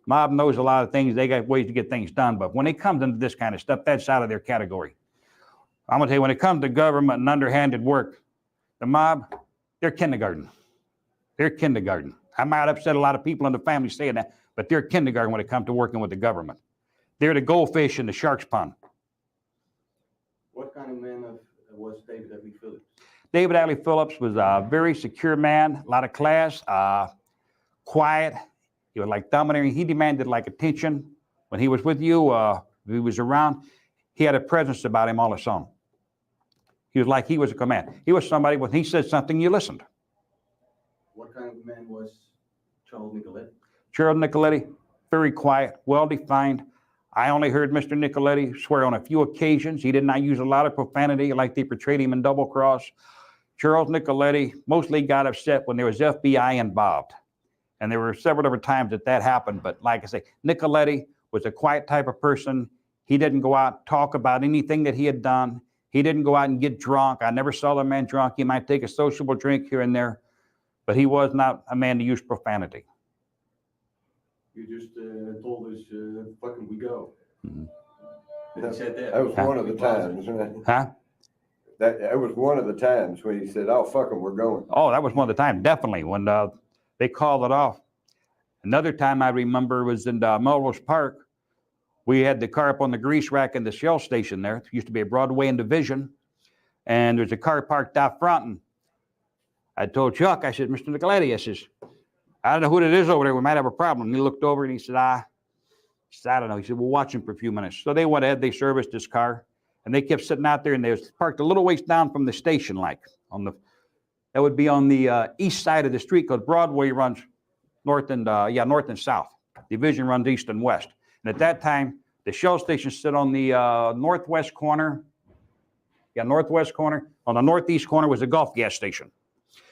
Mob knows a lot of things. They got ways to get things done, but when it comes into this kind of stuff, that's out of their category. I'm gonna tell you, when it comes to government and underhanded work, the mob, they're kindergarten. They're kindergarten. I might upset a lot of people in the family saying that, but they're kindergarten when it comes to working with the government. They're the goldfish in the shark's pond. What kind of man was David Adley Phillips? David Adley Phillips was a very secure man, a lot of class, quiet. He was like domineering. He demanded like attention. When he was with you, if he was around, he had a presence about him all the time. He was like he was a command. He was somebody, when he said something, you listened. What kind of man was Charles Nicoletti? Charles Nicoletti, very quiet, well-defined. I only heard Mr. Nicoletti swear on a few occasions. He did not use a lot of profanity like they portrayed him in Double Cross. Charles Nicoletti mostly got upset when there was FBI involved. And there were several different times that happened. But like I say, Nicoletti was a quiet type of person. He didn't go out and talk about anything that he had done. He didn't go out and get drunk. I never saw the man drunk. He might take a sociable drink here and there, but he was not a man to use profanity. You just told us, fucking we go. Mm-hmm. He said that. That was one of the times. Huh? That was one of the times when he said, "Oh, fuck 'em, we're going." Oh, that was one of the times, definitely, when they called it off. Another time I remember was in Melrose Park. We had the car up on the grease rack in the Shell station there. It used to be a Broadway and Division. And there's a car parked out front. And I told Chuck, I said, Mr. Nicoletti, I says, I don't know who it is over there. We might have a problem. And he looked over and he said, I don't know. He said, we'll watch him for a few minutes. So they went ahead, they serviced his car. And they kept sitting out there, and they was parked a little ways down from the station, like that would be on the east side of the street, because Broadway runs north and south. Division runs east and west. And at that time, the Shell station stood on the northwest corner. Yeah, northwest corner. On the northeast corner was a Gulf gas station.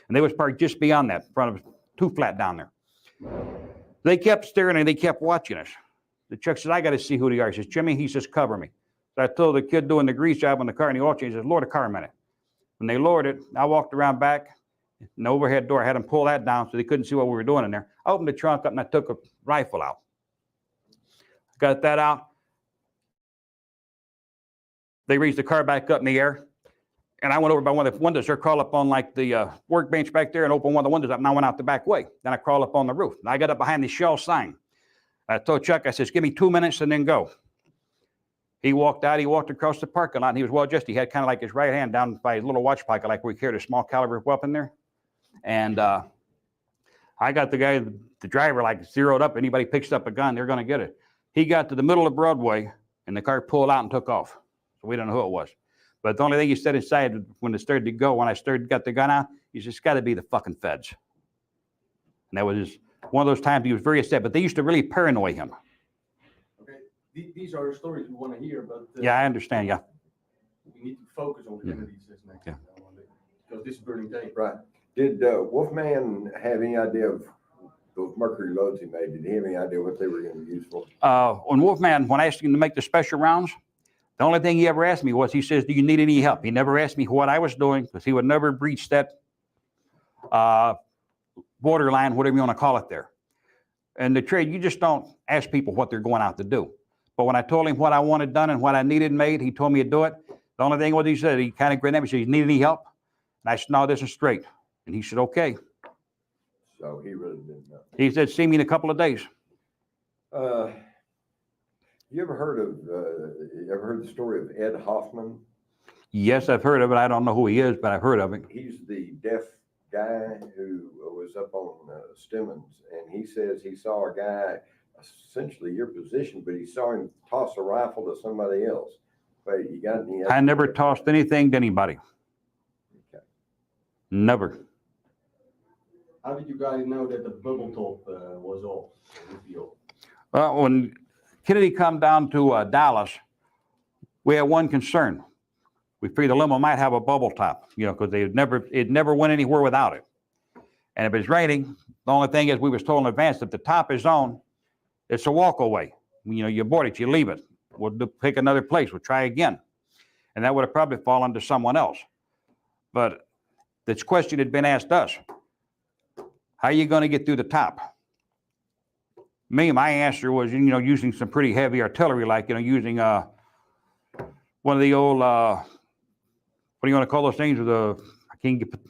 And they was parked just beyond that, in front of two flat down there. They kept staring and they kept watching us. The Chuck says, I got to see who they are. He says, Jimmy, he says, cover me. So I told the kid doing the grease job on the car, and he walked in, he says, lower the car a minute. When they lowered it, I walked around back, in the overhead door, I had them pull that down so they couldn't see what we were doing in there. I opened the trunk up and I took a rifle out. Got that out. They raised the car back up in the air, and I went over by one of the windows there, crawled up on like the workbench back there and opened one of the windows up, and I went out the back way. Then I crawled up on the roof. And I got up behind the Shell sign. I told Chuck, I says, give me 2 minutes and then go. He walked out, he walked across the parking lot, and he was well dressed. He had kind of like his right hand down by his little watch pocket, like where he carried a small caliber weapon there. And I got the guy, the driver, like zeroed up. Anybody picks up a gun, they're going to get it. He got to the middle of Broadway, and the car pulled out and took off. So we don't know who it was. But the only thing he said inside when it started to go, when I got the gun out, he said, it's got to be the fucking feds. And that was one of those times he was very upset. But they used to really paranoid him. These are stories we want to hear, but yeah, I understand. Yeah, we need to focus on Kennedy assassination. Yeah. Because this is burning tape. Right. Did Wolfman have any idea of those mercury loads he made? Did he have any idea what they were going to be used for? On Wolfman, when I asked him to make the special rounds, the only thing he ever asked me was, he says, do you need any help? He never asked me what I was doing, because he would never breach that borderline, whatever you want to call it there. And the trade, you just don't ask people what they're going out to do. But when I told him what I wanted done and what I needed made, he told me to do it. The only thing was, he said, he kind of grinned at me, he said, you need any help? And I said, no, this is straight. And he said, okay. So he really didn't know. He said, see me in a couple of days. You ever heard the story of Ed Hoffman? Yes, I've heard of it. I don't know who he is, but I've heard of it. He's the deaf guy who was up on Stemmons, and he says he saw a guy, essentially your position, but he saw him toss a rifle to somebody else. But you got any? I never tossed anything to anybody. Okay. Never. How did you guys know that the bubble top was off? Well, when Kennedy come down to Dallas, we had one concern. We figured the limo might have a bubble top, because it never went anywhere without it. And if it's raining, the only thing is, we was told in advance, if the top is on, it's a walk away. You abort it, you leave it. We'll pick another place. We'll try again. And that would have probably fallen to someone else. But this question had been asked us. How are you going to get through the top? My answer was, using some pretty heavy artillery, like, using one of the old, what do you want to call those things? I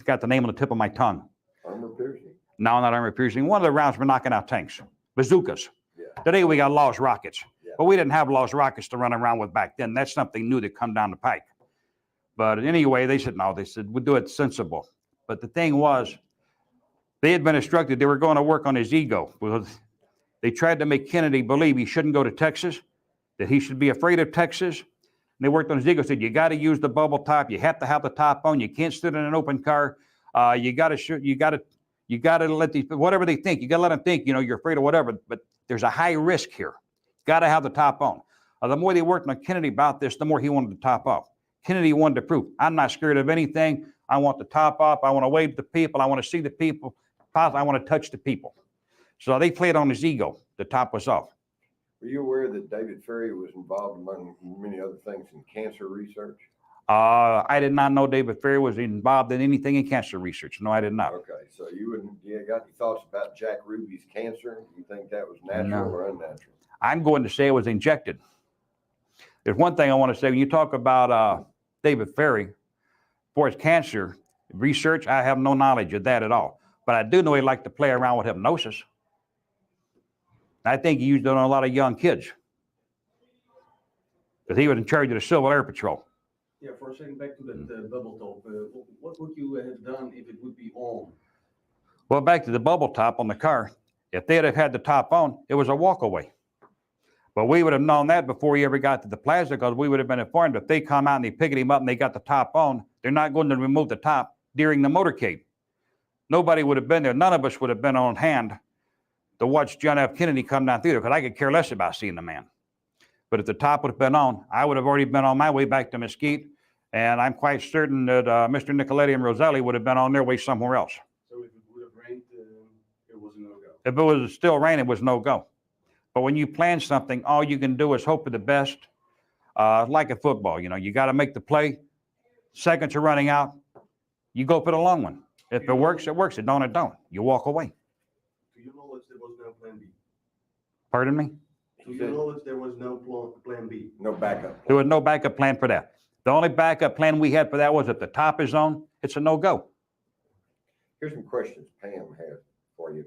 got the name on the tip of my tongue. Armor piercing? No, not armor piercing. One of the rounds for knocking out tanks. Bazookas. Yeah. Today we got Lost rockets. Yeah. But we didn't have Lost rockets to run around with back then. That's something new that come down the pike. But anyway, they said, no, we'll do it sensible. But the thing was, they had been instructed they were going to work on his ego. Because they tried to make Kennedy believe he shouldn't go to Texas, that he should be afraid of Texas. And they worked on his ego, said, you got to use the bubble top. You have to have the top on. You can't sit in an open car. You got to shoot. You got to let these, whatever they think, you got to let them think, you're afraid of whatever. But there's a high risk here. Got to have the top on. The more they worked on Kennedy about this, the more he wanted the top off. Kennedy wanted to prove, I'm not scared of anything. I want the top off. I want to wave to the people. I want to see the people. I want to touch the people. So they played on his ego. The top was off. Were you aware that David Ferry was involved, among many other things, in cancer research? I did not know David Ferry was involved in anything in cancer research. No, I did not. Okay, so you got any thoughts about Jack Ruby's cancer? Do you think that was natural or unnatural? I'm going to say it was injected. There's one thing I want to say. When you talk about David Ferry, for his cancer research, I have no knowledge of that at all. But I do know he liked to play around with hypnosis. I think he used it on a lot of young kids. Because he was in charge of the Civil Air Patrol. Yeah, for a second, back to that bubble top. What would you have done if it would be on? Well, back to the bubble top on the car. If they'd have had the top on, it was a walkaway. But we would have known that before he ever got to the Plaza, because we would have been informed if they come out and they pick him up and they got the top on, they're not going to remove the top during the motorcade. Nobody would have been there. None of us would have been on hand to watch John F. Kennedy come down through there, because I could care less about seeing the man. But if the top would have been on, I would have already been on my way back to Mesquite, and I'm quite certain that Mr. Nicoletti and Roselli would have been on their way somewhere else. So if it would have rained, it was a no-go? If it was still raining, it was no-go. But when you plan something, all you can do is hope for the best. Like a football, you got to make the play. Seconds are running out. You go for the long one. If it works, it works. It don't, it don't. You walk away. To your knowledge, there was no plan B? Pardon me? To your knowledge, there was no plan B? No backup. There was no backup plan for that. The only backup plan we had for that was if the top is on, it's a no-go. Here's some questions Pam has for you.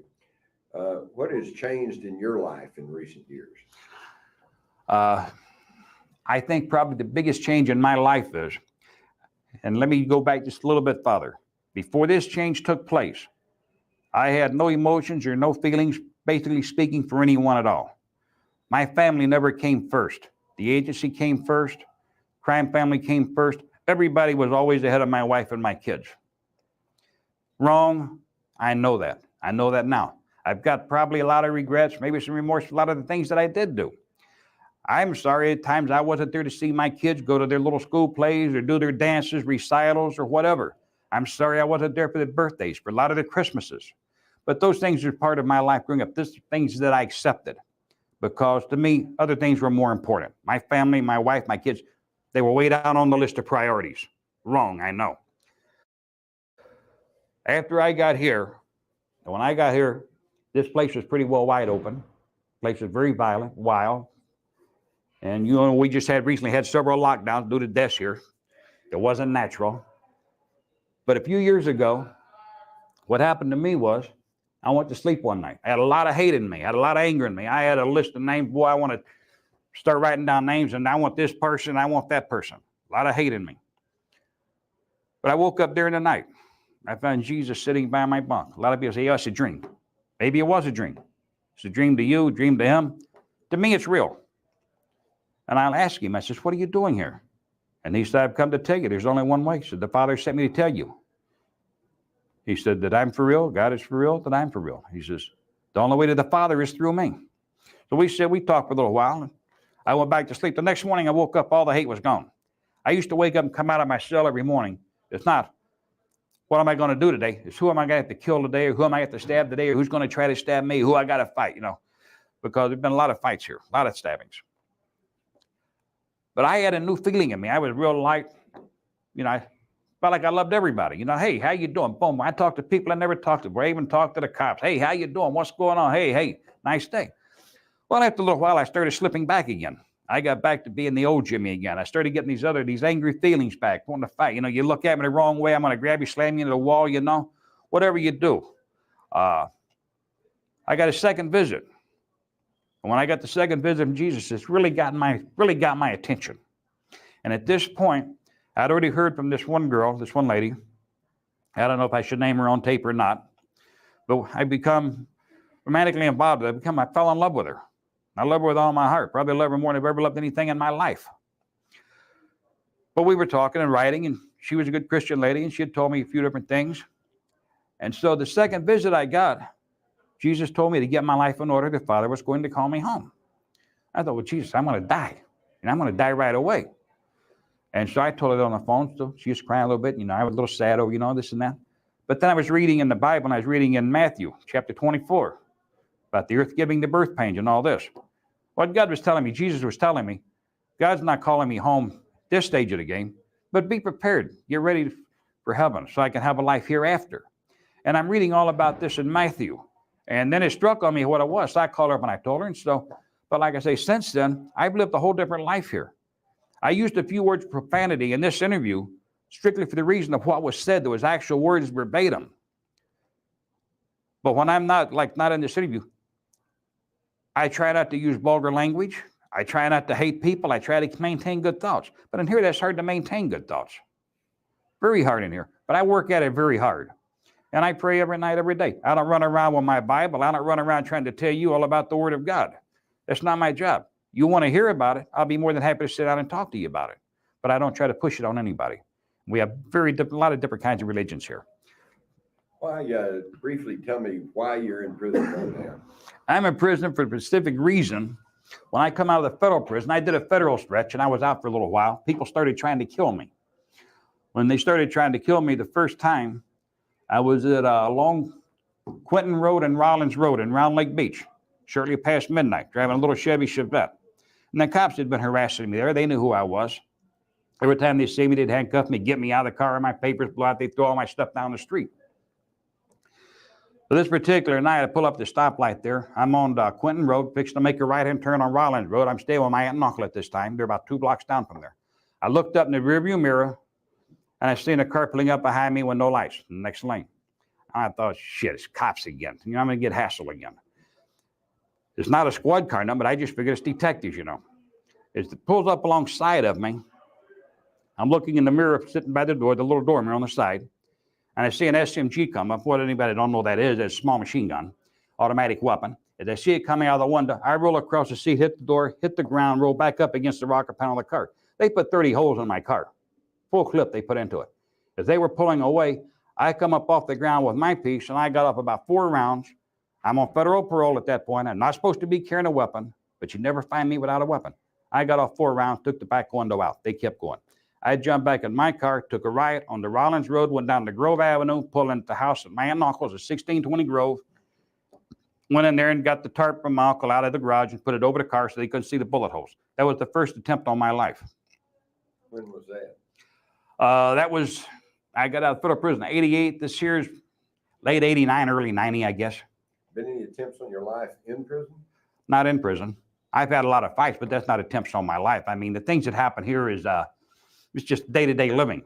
What has changed in your life in recent years? I think probably the biggest change in my life is, and let me go back just a little bit further. Before this change took place, I had no emotions or no feelings, basically speaking, for anyone at all. My family never came first. The agency came first. Crime family came first. Everybody was always ahead of my wife and my kids. Wrong. I know that. I know that now. I've got probably a lot of regrets, maybe some remorse for a lot of the things that I did do. I'm sorry at times I wasn't there to see my kids go to their little school plays or do their dances, recitals, or whatever. I'm sorry I wasn't there for their birthdays, for a lot of their Christmases. But those things are part of my life growing up. These are things that I accepted, because to me, other things were more important. My family, my wife, my kids, they were way down on the list of priorities. Wrong, I know. After I got here, and when I got here, this place was pretty well wide open. The place was very violent, wild. And we just recently had several lockdowns due to deaths here. It wasn't natural. But a few years ago, what happened to me was I went to sleep one night. I had a lot of hate in me. I had a lot of anger in me. I had a list of names. Boy, I want to start writing down names, and I want this person, I want that person. A lot of hate in me. But I woke up during the night. I found Jesus sitting by my bunk. A lot of people say, oh, it's a dream. Maybe it was a dream. It's a dream to you, a dream to him. To me, it's real. And I'll ask him, I says, what are you doing here? And he said, I've come to tell you, there's only one way. He said, the Father sent me to tell you. He said that I'm for real, God is for real, that I'm for real. He says, the only way to the Father is through me. So we talked for a little while, and I went back to sleep. The next morning I woke up, all the hate was gone. I used to wake up and come out of my cell every morning. It's not, what am I going to do today? It's who am I going to have to kill today, or who am I going to have to stab today, or who's going to try to stab me, who I got to fight, because there's been a lot of fights here, a lot of stabbings. But I had a new feeling in me. I was real light. I felt like I loved everybody. Hey, how you doing? Boom. I talked to people I never talked to. I even talked to the cops. Hey, how you doing? What's going on? Hey, nice day. Well, after a little while, I started slipping back again. I got back to being the old Jimmy again. I started getting these angry feelings back, wanting to fight. You look at me the wrong way, I'm going to grab you, slam you into the wall, whatever you do. I got a second visit. And when I got the second visit from Jesus, it's really got my attention. And at this point, I'd already heard from this one girl, this one lady. I don't know if I should name her on tape or not, but I become romantically involved with her. I fell in love with her. I love her with all my heart. Probably love her more than I've ever loved anything in my life. But we were talking and writing, and she was a good Christian lady, and she had told me a few different things. And so the second visit I got, Jesus told me to get my life in order. The Father was going to call me home. I thought, well, Jesus, I'm going to die. And I'm going to die right away. And so I told her on the phone. So she was crying a little bit. I was a little sad over, this and that. But then I was reading in the Bible, and I was reading in Matthew chapter 24 about the earth giving the birth pains and all this. What God was telling me, Jesus was telling me, God's not calling me home this stage of the game, but be prepared. Get ready for heaven so I can have a life hereafter. And I'm reading all about this in Matthew. And then it struck on me what it was. So I called her up and I told her. And so, but like I say, since then, I've lived a whole different life here. I used a few words of profanity in this interview strictly for the reason of what was said. There was actual words verbatim. But when I'm not in this interview, I try not to use vulgar language. I try not to hate people. I try to maintain good thoughts. But in here, that's hard to maintain good thoughts. Very hard in here. But I work at it very hard. And I pray every night, every day. I don't run around with my Bible. I don't run around trying to tell you all about the Word of God. That's not my job. You want to hear about it, I'll be more than happy to sit down and talk to you about it. But I don't try to push it on anybody. We have a lot of different kinds of religions here. Why, briefly tell me why you're in prison right now. I'm in prison for a specific reason. When I come out of the federal prison, I did a federal stretch and I was out for a little while. People started trying to kill me. When they started trying to kill me the first time, I was at along Quentin Road and Rollins Road in Round Lake Beach, shortly past midnight, driving a little Chevy Chevette. And the cops had been harassing me there. They knew who I was. Every time they see me, they'd handcuff me, get me out of the car, and my papers blew out. They'd throw all my stuff down the street. So this particular night, I pull up the stoplight there. I'm on Quentin Road, fixing to make a right-hand turn on Rollins Road. I'm staying with my aunt and uncle at this time. They're about 2 blocks down from there. I looked up in the rearview mirror, and I seen a car pulling up behind me with no lights in the next lane. I thought, shit, it's cops again. I'm going to get hassled again. It's not a squad car number, but I just figured it's detectives, As it pulls up alongside of me, I'm looking in the mirror, sitting by the door, the little door mirror on the side, and I see an SMG come up. What anybody don't know what that is, it's a small machine gun, automatic weapon. As I see it coming out of the window, I roll across the seat, hit the door, hit the ground, roll back up against the rocker panel of the car. They put 30 holes in my car. Full clip they put into it. As they were pulling away, I come up off the ground with my piece, and I got up about 4 rounds. I'm on federal parole at that point. I'm not supposed to be carrying a weapon, but you never find me without a weapon. I got off 4 rounds, took the back window out. They kept going. I jumped back in my car, took a right on the Rollins Road, went down to Grove Avenue, pulled into the house of my aunt and uncle's at 1620 Grove. Went in there and got the tarp from my uncle out of the garage and put it over the car so they couldn't see the bullet holes. That was the first attempt on my life. When was that? I got out of federal prison in 88. This year's late 89, early 90, I guess. Been any attempts on your life in prison? Not in prison. I've had a lot of fights, but that's not attempts on my life. I mean, the things that happen here is it's just day-to-day living.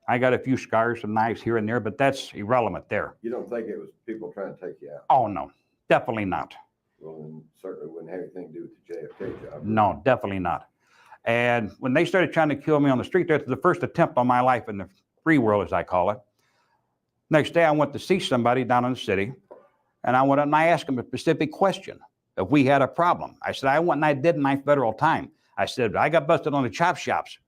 I got a few scars, some knives here and there, but that's irrelevant there. You don't think it was people trying to take you out? Oh, no, definitely not. Well, then certainly wouldn't have anything to do with the JFK job. No, definitely not. And when they started trying to kill me on the street, that's the first attempt on my life in the free world, as I call it. Next day, I went to see somebody down in the city, and I went up and I asked him a specific question. If we had a problem, I said, I went and I did my federal time. I said, I got busted on the chop shops.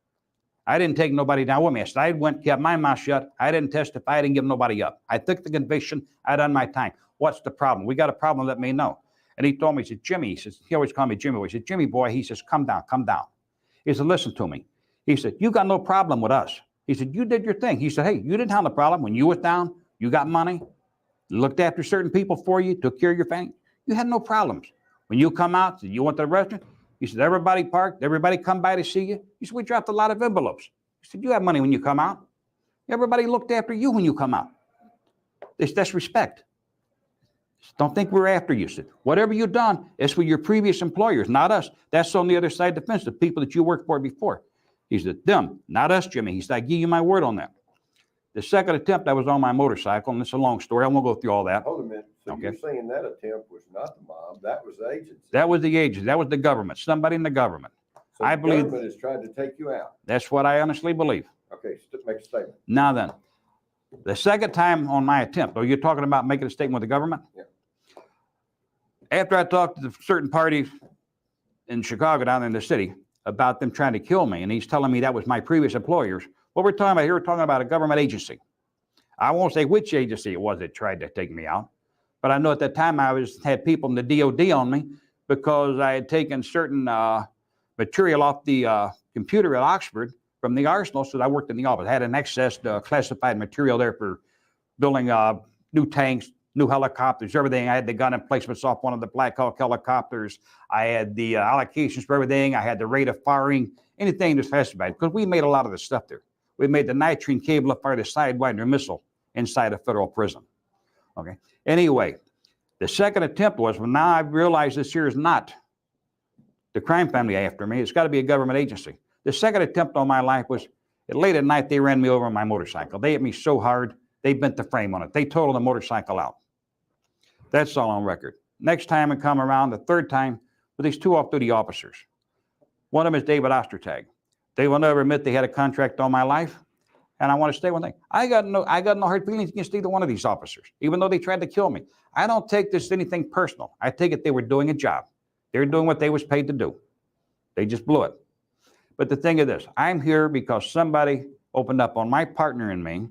I didn't take nobody down with me. I said, I went, kept my mouth shut. I didn't testify. I didn't give nobody up. I took the conviction. I done my time. What's the problem? We got a problem. Let me know. And he told me, he said, Jimmy, he says, he always called me Jimmy boy. He said, Jimmy boy, he says, come down, come down. He said, listen to me. He said, you got no problem with us. He said, you did your thing. He said, hey, you didn't have the problem when you was down. You got money, looked after certain people for you, took care of your family. You had no problems. When you come out, you went to the restaurant. He said, everybody parked, everybody come by to see you. He said, we dropped a lot of envelopes. He said, you have money when you come out. Everybody looked after you when you come out. That's respect. Don't think we're after you. Said, whatever you've done, it's for your previous employers, not us. That's on the other side of the fence, the people that you worked for before. He said, them, not us, Jimmy. He said, I give you my word on that. The second attempt, I was on my motorcycle, and it's a long story. I won't go through all that. Hold a minute. So Okay. you're saying that attempt was not the mob, that was the agency. That was the agency. That was the government. Somebody in the government. So I the believe- government has tried to take you out. That's what I honestly believe. Okay, make a statement. Now then, the second time on my attempt, you're talking about making a statement with the government? Yeah. After I talked to certain parties in Chicago, down in the city, about them trying to kill me, and he's telling me that was my previous employers, what we're talking about here, we're talking about a government agency. I won't say which agency it was that tried to take me out, but I know at that time I had people in the DOD on me because I had taken certain material off the computer at Oxford from the arsenal, so I worked in the office. I had an excess classified material there for building new tanks, new helicopters, everything. I had the gun emplacements off one of the Black Hawk helicopters. I had the allocations for everything. I had the rate of firing, anything that's classified, because we made a lot of the stuff there. We made the nitrine cable to fire the Sidewinder missile inside a federal prison. Okay. Anyway, the second attempt was, well, now I've realized this here is not the crime family after me. It's got to be a government agency. The second attempt on my life was late at night. They ran me over on my motorcycle. They hit me so hard, they bent the frame on it. They totaled the motorcycle out. That's all on record. Next time I come around, the third time, with these two off-duty officers. One of them is David Ostertag. They will never admit they had a contract on my life. And I want to say one thing. I got no hard feelings against either one of these officers, even though they tried to kill me. I don't take this anything personal. I take it they were doing a job. They were doing what they was paid to do. They just blew it. But the thing is this, I'm here because somebody opened up on my partner and me.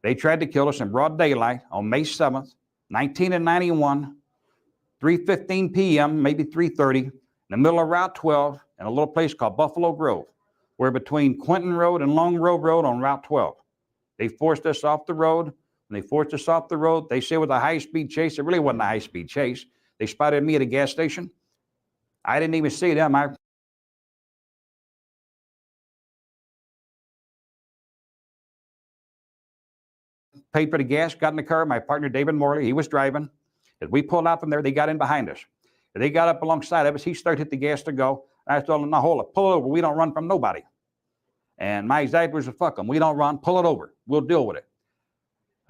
They tried to kill us in broad daylight on May 7th, 1991, 3:15 p.m., maybe 3:30, in the middle of Route 12 in a little place called Buffalo Grove. We're between Quentin Road and Long Grove Road on Route 12. They forced us off the road. When they forced us off the road, they say it was a high-speed chase. It really wasn't a high-speed chase. They spotted me at a gas station. I didn't even see them. I paid for the gas, got in the car. My partner, David Morley, he was driving. As we pulled out from there, they got in behind us. They got up alongside of us. He started to hit the gas to go. I told him, now hold it, pull it over. We don't run from nobody. And my exact words were, fuck them. We don't run, pull it over. We'll deal with it.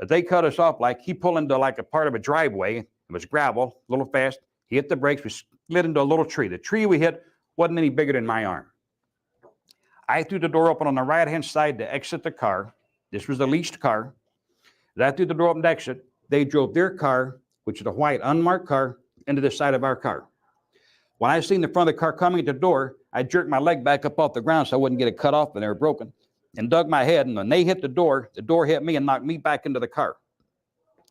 They cut us off like he pulled into like a part of a driveway. It was gravel, a little fast. He hit the brakes. We slid into a little tree. The tree we hit wasn't any bigger than my arm. I threw the door open on the right-hand side to exit the car. This was the leased car. As I threw the door open to exit, they drove their car, which is a white unmarked car, into the side of our car. When I seen the front of the car coming at the door, I jerked my leg back up off the ground so I wouldn't get it cut off and they were broken, and dug my head. And when they hit the door hit me and knocked me back into the car.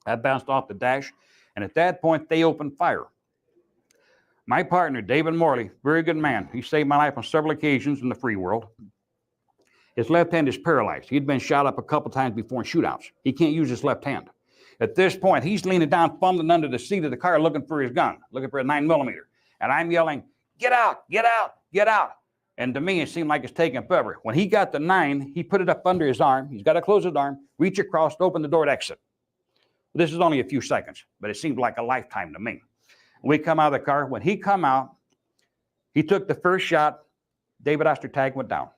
I bounced off the dash, and at that point, they opened fire. My partner, David Morley, very good man. He saved my life on several occasions in the free world. His left hand is paralyzed. He'd been shot up a couple times before in shootouts. He can't use his left hand. At this point, he's leaning down, fumbling under the seat of the car, looking for his gun, looking for a 9mm. And I'm yelling, get out, get out, get out. And to me, it seemed like it's taking forever. When he got the 9, he put it up under his arm. He's got to close his arm, reach across, open the door to exit. This is only a few seconds, but it seemed like a lifetime to me. We come out of the car. When he come out, he took the first shot. David Ostertag went down.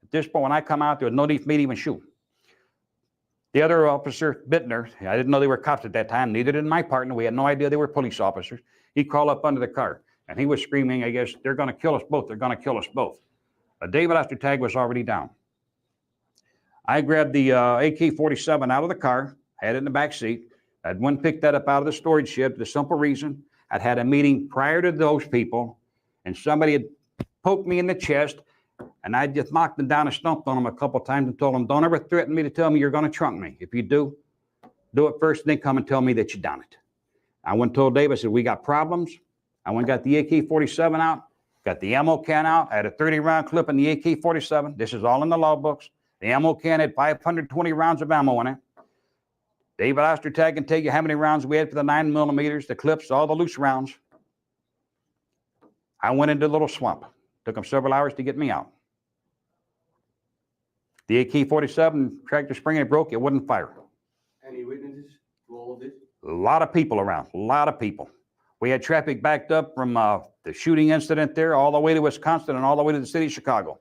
At this point, when I come out, there was no need for me to even shoot. The other officer, Bittner, I didn't know they were cops at that time. Neither did my partner. We had no idea they were police officers. He crawled up under the car, and he was screaming, I guess, they're going to kill us both. They're going to kill us both. David Ostertag was already down. I grabbed the AK-47 out of the car, had it in the back seat. I'd went and picked that up out of the storage shed for the simple reason I'd had a meeting prior to those people, and somebody had poked me in the chest, and I just knocked them down and stomped on them a couple times and told them, don't ever threaten me to tell me you're going to trunk me. If you do it first, and then come and tell me that you done it. I went and told David, I said, we got problems. I went and got the AK-47 out, got the ammo can out. I had a 30-round clip in the AK-47. This is all in the law books. The ammo can had 520 rounds of ammo in it. David Ostertag can tell you how many rounds we had for the 9mm, the clips, all the loose rounds. I went into a little swamp. Took them several hours to get me out. The AK-47 tractor spring, it broke, it wouldn't fire. Any witnesses to all of this? A lot of people around, a lot of people. We had traffic backed up from the shooting incident there all the way to Wisconsin and all the way to the city of Chicago.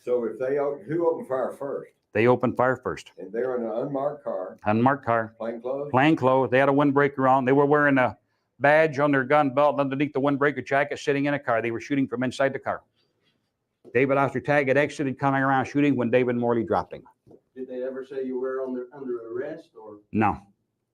So if who opened fire first? They opened fire first. And they're in an unmarked car. Unmarked car. Plain clothes? Plain clothes. They had a windbreaker on. They were wearing a badge on their gun belt underneath the windbreaker jacket, sitting in a car. They were shooting from inside the car. David Ostertag had exited, coming around shooting when David Morley dropped him. Did they ever say you were under arrest or? No.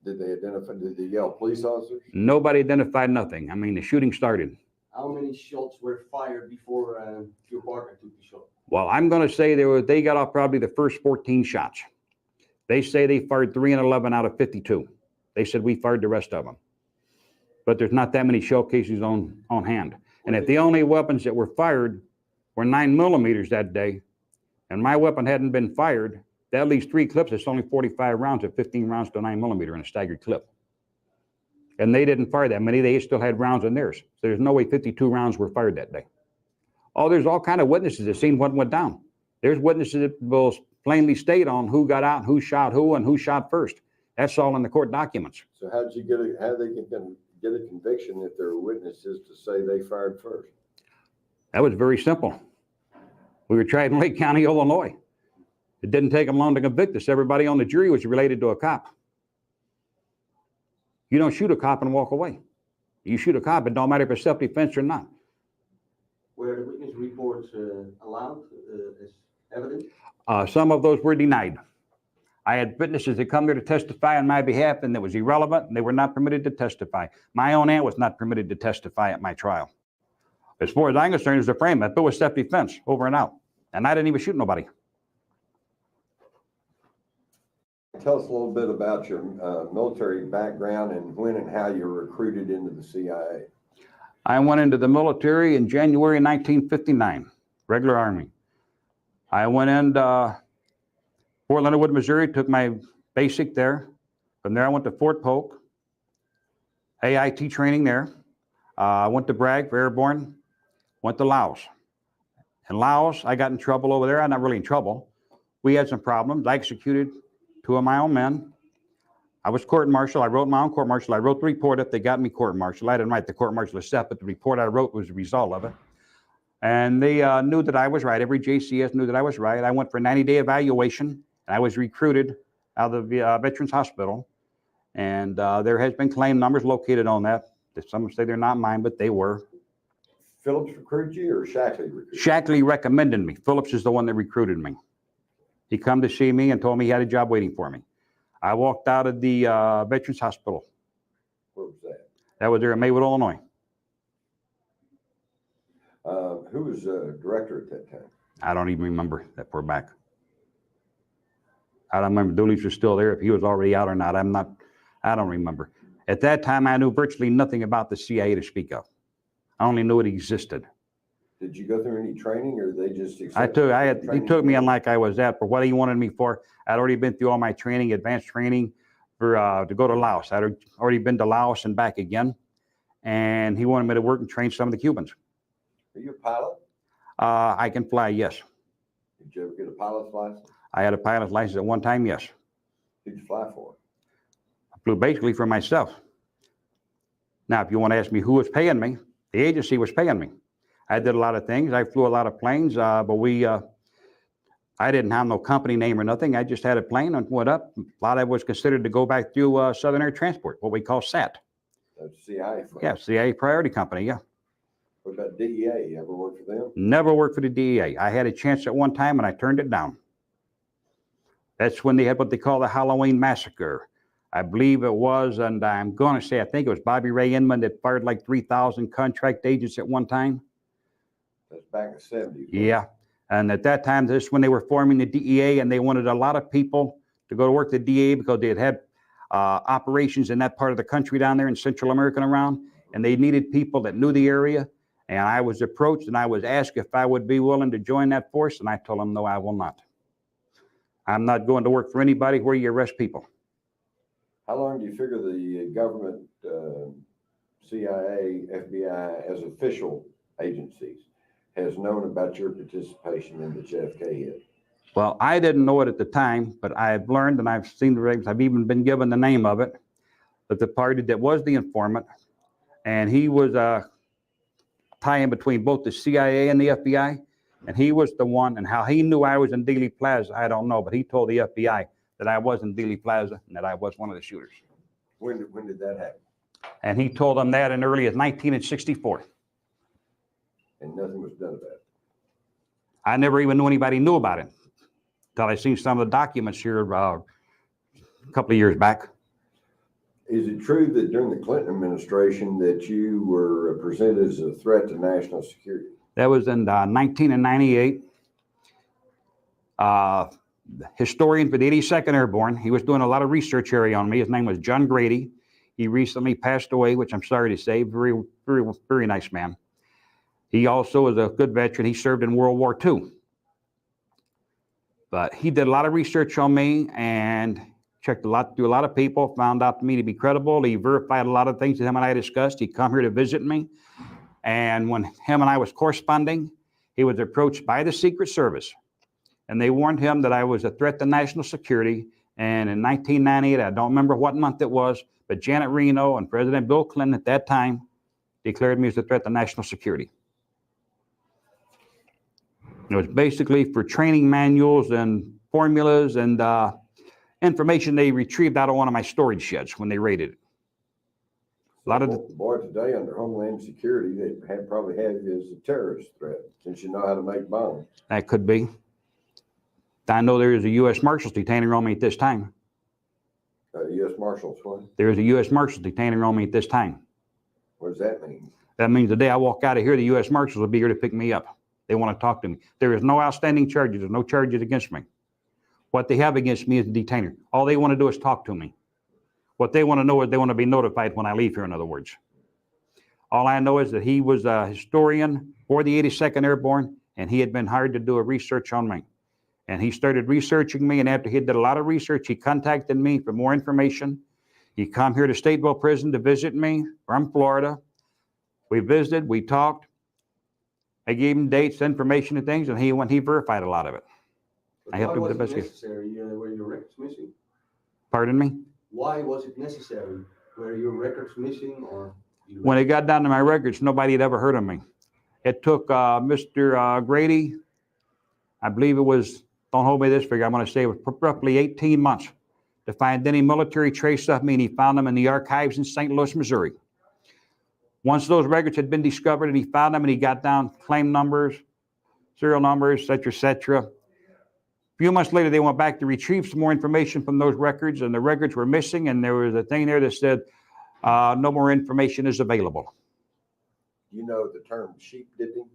Did they yell police officers? Nobody identified nothing. I mean, the shooting started. How many shots were fired before your partner took the shot? Well, I'm going to say they got off probably the first 14 shots. They say they fired 3 and 11 out of 52. They said we fired the rest of them. But there's not that many shell cases on hand. And if the only weapons that were fired were 9mm that day, and my weapon hadn't been fired, that leaves 3 clips. It's only 45 rounds of 15 rounds to 9mm in a staggered clip. And they didn't fire that many. They still had rounds in theirs. So there's no way 52 rounds were fired that day. Oh, there's all kind of witnesses that seen what went down. There's witnesses that will plainly state on who got out, who shot who, and who shot first. That's all in the court documents. So how did they get a conviction if there were witnesses to say they fired first? That was very simple. We were tried in Lake County, Illinois. It didn't take them long to convict us. Everybody on the jury was related to a cop. You don't shoot a cop and walk away. You shoot a cop, it don't matter if it's self-defense or not. Were the witness reports allowed as evidence? Some of those were denied. I had witnesses that come there to testify on my behalf, and that was irrelevant, and they were not permitted to testify. My own aunt was not permitted to testify at my trial. As far as I'm concerned, it was a frame. It was self-defense, over and out. And I didn't even shoot nobody. Tell us a little bit about your military background and when and how you were recruited into the CIA. I went into the military in January 1959, regular Army. I went in Fort Leonard Wood, Missouri, took my basic there. From there, I went to Fort Polk, AIT training there. I went to Bragg for airborne, went to Laos. In Laos, I got in trouble over there. I'm not really in trouble. We had some problems. I executed 2 of my own men. I was court-martialed. I wrote my own court-martial. I wrote the report if they got me court-martialed. I didn't write the court-martial itself, but the report I wrote was the result of it. And they knew that I was right. Every JCS knew that I was right. I went for a 90-day evaluation, and I was recruited out of the Veterans Hospital. And there has been claim numbers located on that. Some say they're not mine, but they were. Phillips recruited you or Shackley recruited you? Shackley recommended me. Phillips is the one that recruited me. He come to see me and told me he had a job waiting for me. I walked out of the Veterans Hospital. Where was that? That was there in Maywood, Illinois. Who was director at that time? I don't even remember that far back. I don't remember Dealey was still there. If he was already out or not, I don't remember. At that time, I knew virtually nothing about the CIA to speak of. I only knew it existed. Did you go through any training or they just He accepted? took me in like I was at for what he wanted me for. I'd already been through all my training, advanced training for to go to Laos. I'd already been to Laos and back again. And he wanted me to work and train some of the Cubans. Are you a pilot? I can fly, yes. Did you ever get a pilot's license? I had a pilot's license at one time, yes. Who'd you fly for? I flew basically for myself. Now, if you want to ask me who was paying me, the agency was paying me. I did a lot of things. I flew a lot of planes, but I didn't have no company name or nothing. I just had a plane and went up. A lot of it was considered to go back through Southern Air Transport, what we call SAT. That's CIA. Yeah, CIA Priority Company, yeah. What about DEA? You ever worked for them? Never worked for the DEA. I had a chance at one time and I turned it down. That's when they had what they call the Halloween Massacre. I believe it was, and I'm going to say, I think it was Bobby Ray Inman that fired like 3,000 contract agents at one time. That's back in the 70s. Yeah. And at that time, this is when they were forming the DEA, and they wanted a lot of people to go to work at the DEA because they had operations in that part of the country down there in Central America and around, and they needed people that knew the area. And I was approached and I was asked if I would be willing to join that force, and I told them, no, I will not. I'm not going to work for anybody where you arrest people. How long do you figure the government, CIA, FBI, as official agencies, has known about your participation in the JFK hit? Well, I didn't know it at the time, but I've learned and I've seen the records. I've even been given the name of it, but the party that was the informant, and he was tie-in between both the CIA and the FBI, and he was the one, and how he knew I was in Dealey Plaza, I don't know, but he told the FBI that I was in Dealey Plaza and that I was one of the shooters. When did that happen? And he told them that in early as 1964. And nothing was done about it. I never even knew anybody knew about it until I seen some of the documents here a couple of years back. Is it true that during the Clinton administration that you were presented as a threat to national security? That was in 1998. The historian for the 82nd Airborne, he was doing a lot of research area on me. His name was John Grady. He recently passed away, which I'm sorry to say. Very, very, very nice man. He also is a good veteran. He served in World War II. But he did a lot of research on me, and checked through a lot of people, found out me to be credible. He verified a lot of things that him and I discussed. He come here to visit me. And when him and I was corresponding, he was approached by the Secret Service. And they warned him that I was a threat to national security. And in 1998, I don't remember what month it was, but Janet Reno and President Bill Clinton at that time declared me as a threat to national security. It was basically for training manuals and formulas and information they retrieved out of one of my storage sheds when they raided it. A lot of the boy, today under Homeland Security, they probably have you as a terrorist threat since you know how to make bombs. That could be. I know there is a U.S. Marshals detaining on me at this time. U.S. Marshals, what? There is a U.S. Marshals detaining on me at this time. What does that mean? That means the day I walk out of here, the U.S. Marshals will be here to pick me up. They want to talk to me. There is no outstanding charges. There's no charges against me. What they have against me is a detainer. All they want to do is talk to me. What they want to know is they want to be notified when I leave here, in other words. All I know is that he was a historian for the 82nd Airborne, and he had been hired to do a research on me. And he started researching me, and after he did a lot of research, he contacted me for more information. He come here to Stateville Prison to visit me from Florida. We visited, we talked. I gave him dates, information, and things, and he verified a lot of it. I helped him with the best. Were your records missing? Pardon me? Why was it necessary? Were your records missing, or? When it got down to my records, nobody had ever heard of me. It took Mr. Grady, I believe it was, don't hold me to this figure, I'm going to say it was roughly 18 months to find any military trace of me, and he found them in the archives in St. Louis, Missouri. Once those records had been discovered and he found them and he got down claim numbers, serial numbers, et cetera, et cetera. A few months later, they went back to retrieve some more information from those records, and the records were missing, and there was a thing there that said, no more information is available. You know the term sheep dipping?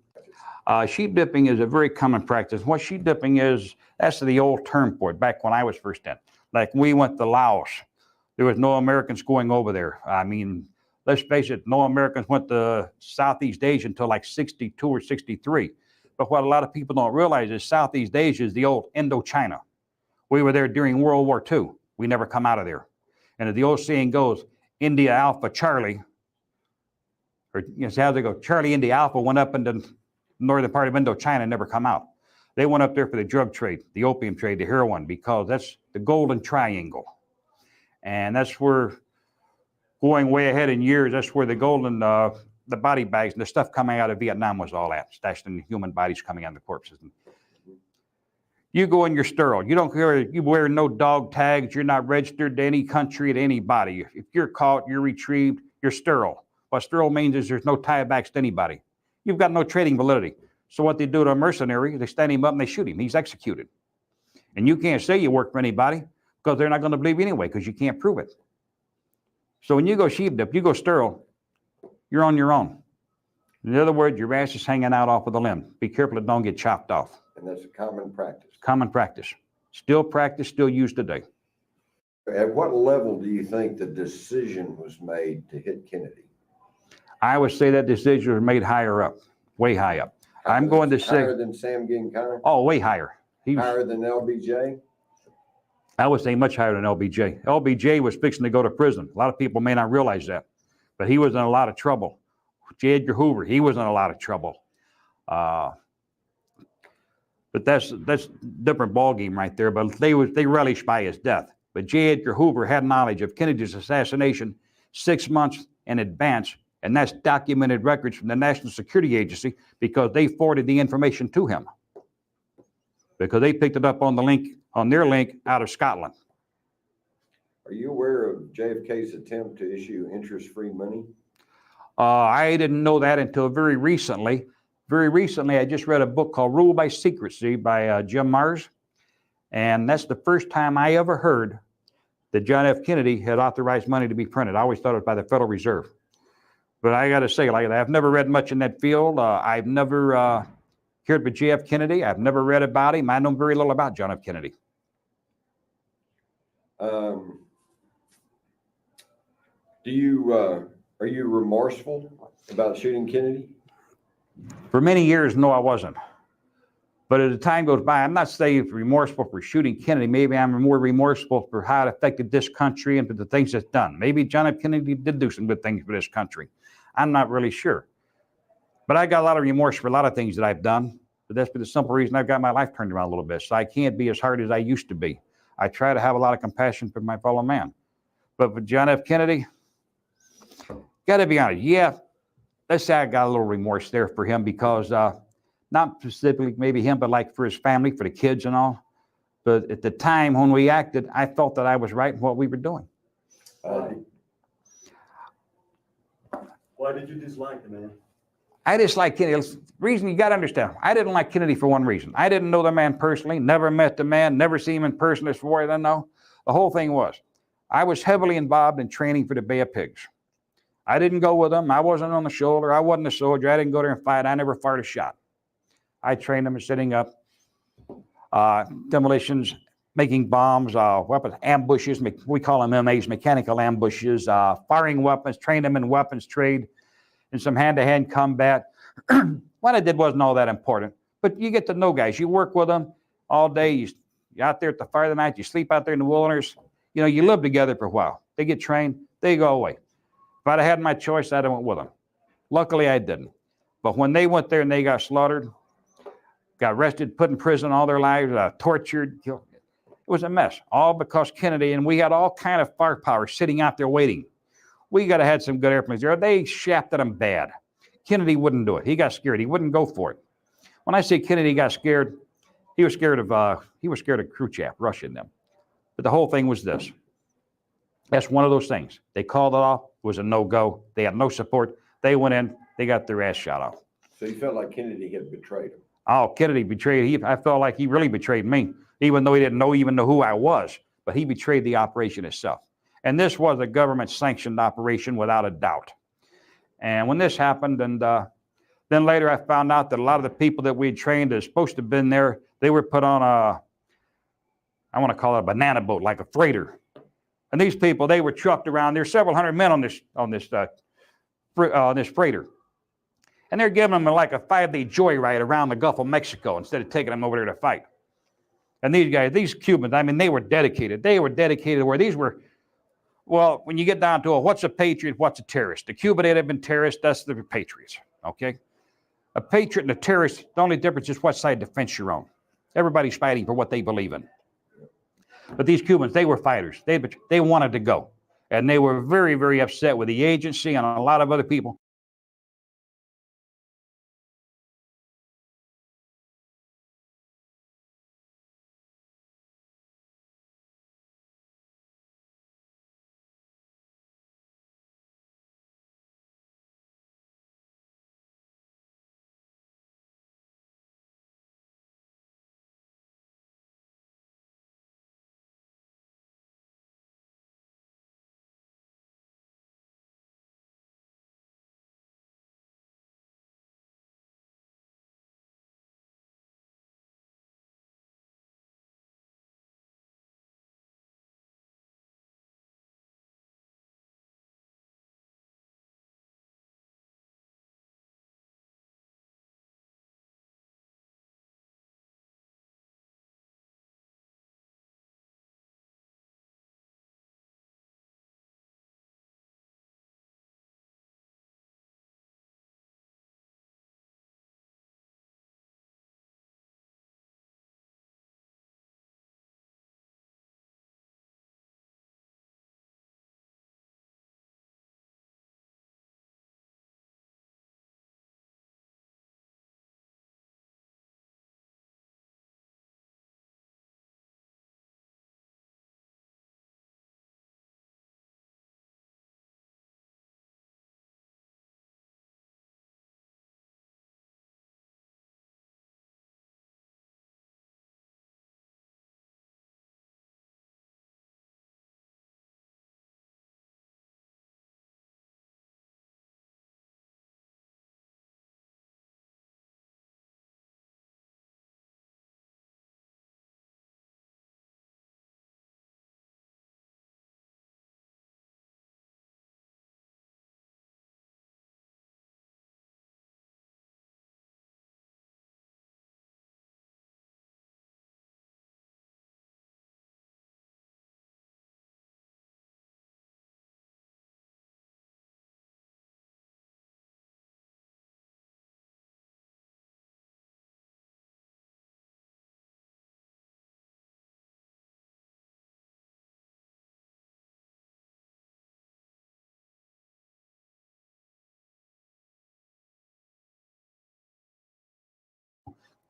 Sheep dipping is a very common practice. What sheep dipping is, that's the old term for it, back when I was first in. Like we went to Laos, there was no Americans going over there. I mean, let's face it, no Americans went to Southeast Asia until like 62 or 63. But what a lot of people don't realize is Southeast Asia is the old Indochina. We were there during World War II. We never come out of there. And as the old saying goes, India Alpha Charlie, or you know, how they go, Charlie India Alpha went up into the northern part of Indochina and never come out. They went up there for the drug trade, the opium trade, the heroin, because that's the golden triangle. And that's where, going way ahead in years, that's where the golden, the body bags and the stuff coming out of Vietnam was all at, stashed in human bodies coming out of the corpses. You go and you're sterile. You don't care, you wear no dog tags, you're not registered to any country, to anybody. If you're caught, you're retrieved, you're sterile. What sterile means is there's no tiebacks to anybody. You've got no trading validity. So what they do to a mercenary, they stand him up and they shoot him. He's executed. And you can't say you work for anybody because they're not going to believe you anyway because you can't prove it. So when you go sheep dip, you go sterile, you're on your own. In other words, your ass is hanging out off of the limb. Be careful it don't get chopped off. And that's a common practice. Common practice. Still practice, still used today. At what level do you think the decision was made to hit Kennedy? I would say that decision was made higher up, way high up. I'm going to say higher than Sam Gincana? Oh, way higher. Higher than LBJ? I would say much higher than LBJ. LBJ was fixing to go to prison. A lot of people may not realize that, but he was in a lot of trouble. J. Edgar Hoover, he was in a lot of trouble. But that's different ballgame right there. But they relished by his death. But J. Edgar Hoover had knowledge of Kennedy's assassination 6 months in advance, and that's documented records from the National Security Agency because they forwarded the information to him. Because they picked it up on the link, on their link out of Scotland. Are you aware of JFK's attempt to issue interest-free money? I didn't know that until very recently. Very recently, I just read a book called Rule by Secrecy by Jim Marrs. And that's the first time I ever heard that John F. Kennedy had authorized money to be printed. I always thought it was by the Federal Reserve. But I got to say, like, I've never read much in that field. I've never heard of J.F. Kennedy. I've never read about him. I know very little about John F. Kennedy. Are you remorseful about shooting Kennedy? For many years, no, I wasn't. But as the time goes by, I'm not saying remorseful for shooting Kennedy. Maybe I'm more remorseful for how it affected this country and for the things it's done. Maybe John F. Kennedy did do some good things for this country. I'm not really sure. But I got a lot of remorse for a lot of things that I've done. But that's for the simple reason I've got my life turned around a little bit. So I can't be as hard as I used to be. I try to have a lot of compassion for my fellow man. But for John F. Kennedy, got to be honest, yeah, let's say I got a little remorse there for him because not specifically maybe him, but like for his family, for the kids and all. But at the time when we acted, I felt that I was right in what we were doing. Why did you dislike the man? I dislike Kennedy. The reason you got to understand, I didn't like Kennedy for one reason. I didn't know the man personally, never met the man, never seen him in person as far as I know. The whole thing was, I was heavily involved in training for the Bay of Pigs. I didn't go with them. I wasn't on the shoulder. I wasn't a soldier. I didn't go there and fight. I never fired a shot. I trained them in setting up demolitions, making bombs, weapons, ambushes. We call them MAs, mechanical ambushes, firing weapons, trained them in weapons trade, and some hand-to-hand combat. What I did wasn't all that important, but you get to know guys. You work with them all day. You're out there at the fire of the night. You sleep out there in the wilderness. You know, you live together for a while. They get trained. They go away. If I'd have had my choice, I'd have went with them. Luckily, I didn't. But when they went there and they got slaughtered, got arrested, put in prison all their lives, tortured, killed, it was a mess. All because Kennedy, and we had all kind of firepower sitting out there waiting. We got to have some good airplanes there. They shafted them bad. Kennedy wouldn't do it. He got scared. He wouldn't go for it. When I say Kennedy got scared, he was scared of Khrushchev, Russia and them. But the whole thing was this. That's one of those things. They called it off. It was a no-go. They had no support. They went in. They got their ass shot off. So you felt like Kennedy had betrayed him? Oh, Kennedy betrayed. I felt like he really betrayed me, even though he didn't even know who I was. But he betrayed the operation itself. And this was a government-sanctioned operation without a doubt. And when this happened, and then later I found out that a lot of the people that we had trained as supposed to have been there, they were put on I want to call it a banana boat, like a freighter. And these people, they were trucked around. There's several hundred men on this freighter. And they're giving them like a 5-day joyride around the Gulf of Mexico instead of taking them over there to fight. And these guys, these Cubans, I mean, they were dedicated. They were dedicated where these were, well, when you get down to it, what's a patriot, what's a terrorist? The Cuban that have been terrorists, that's the patriots, okay? A patriot and a terrorist, the only difference is what side of the fence you're on. Everybody's fighting for what they believe in. But these Cubans, they were fighters. They wanted to go. And they were very, very upset with the agency and a lot of other people.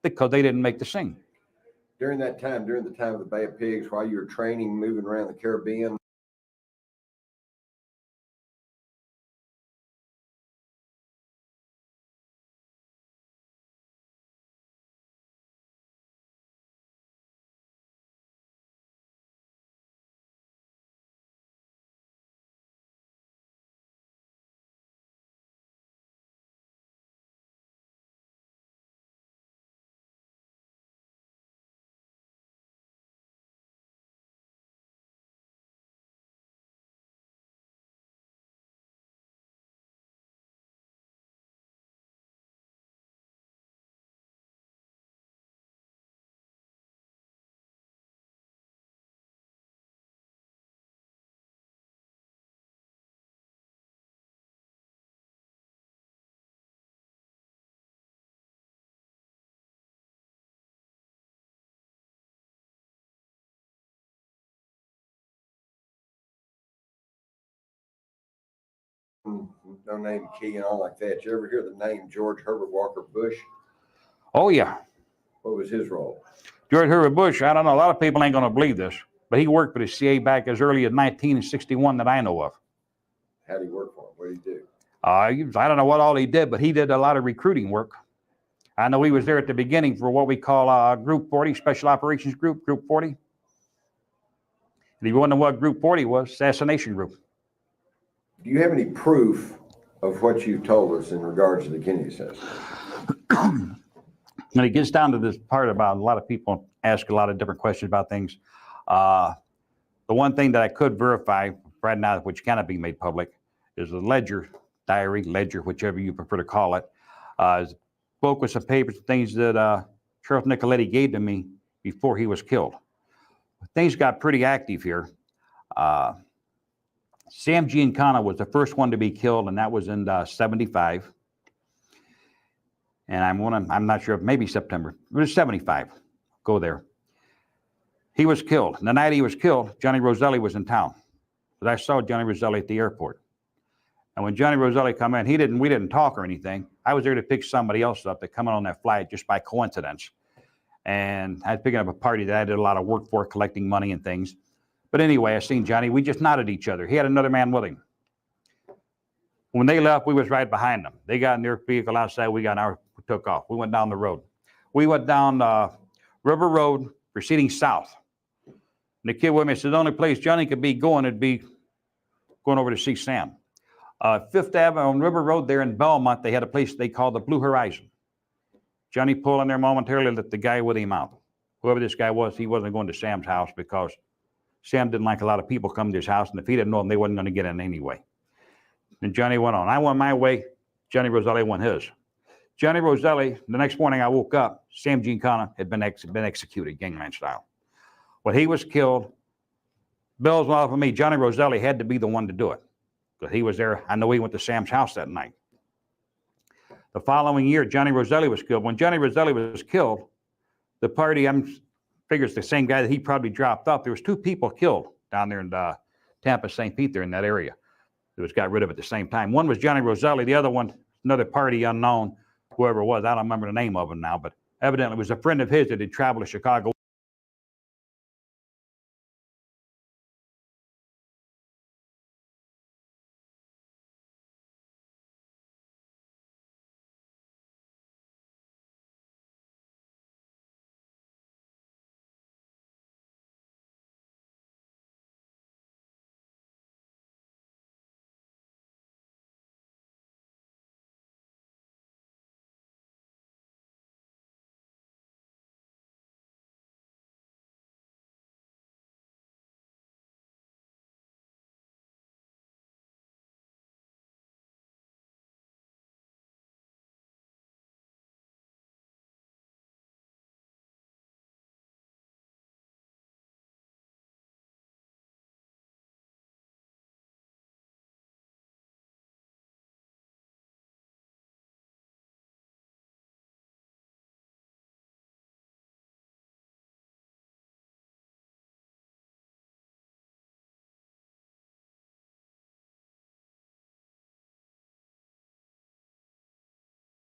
because they didn't make the scene. During that time, during the time of the Bay of Pigs, while you were training, moving around the Caribbean, no name key and all like that. You ever hear the name George Herbert Walker Bush? Oh, yeah. What was his role? George Herbert Bush, I don't know, a lot of people ain't going to believe this, but he worked for the CIA back as early as 1961 that I know of. How did he work for him? What did he do? I don't know what all he did, but he did a lot of recruiting work. I know he was there at the beginning for what we call Group 40, Special Operations Group, Group 40. And if you want to know what Group 40 was, Assassination Group. Do you have any proof of what you've told us in regards to the Kennedy assassination? When it gets down to this part about a lot of people ask a lot of different questions about things, the one thing that I could verify right now, which cannot be made public, is the ledger, diary, ledger, whichever you prefer to call it, is a book with some papers and things that Sheriff Nicoletti gave to me before he was killed. Things got pretty active here. Sam Giancana was the first one to be killed, and that was in 75. And I'm not sure, maybe September. It was 75. Go there. He was killed. And the night he was killed, Johnny Roselli was in town. But I saw Johnny Roselli at the airport. And when Johnny Roselli come in, we didn't talk or anything. I was there to pick somebody else up that come in on that flight just by coincidence. And I was picking up a party that I did a lot of work for, collecting money and things. But anyway, I seen Johnny. We just nodded at each other. He had another man with him. When they left, we was right behind them. They got in their vehicle outside. We took off. We went down the road. We went down River Road, proceeding south. And the kid with me said, the only place Johnny could be going would be going over to see Sam. Fifth Avenue on River Road there in Belmont, they had a place they called the Blue Horizon. Johnny pulled in there momentarily, let the guy with him out. Whoever this guy was, he wasn't going to Sam's house because Sam didn't like a lot of people coming to his house, and if he didn't know him, they wasn't going to get in anyway. And Johnny went on. I went my way. Johnny Roselli went his. Johnny Roselli, the next morning I woke up, Sam Giancana had been executed, gangland style. When he was killed, bells went off of me. Johnny Roselli had to be the one to do it because he was there. I know he went to Sam's house that night. The following year, Johnny Roselli was killed. When Johnny Roselli was killed, the party, figures the same guy that he probably dropped off. There was 2 people killed down there in Tampa, St. Pete, there in that area. It was got rid of at the same time. One was Johnny Roselli. The other one, another party unknown, whoever it was. I don't remember the name of him now, but evidently it was a friend of his that had traveled to Chicago.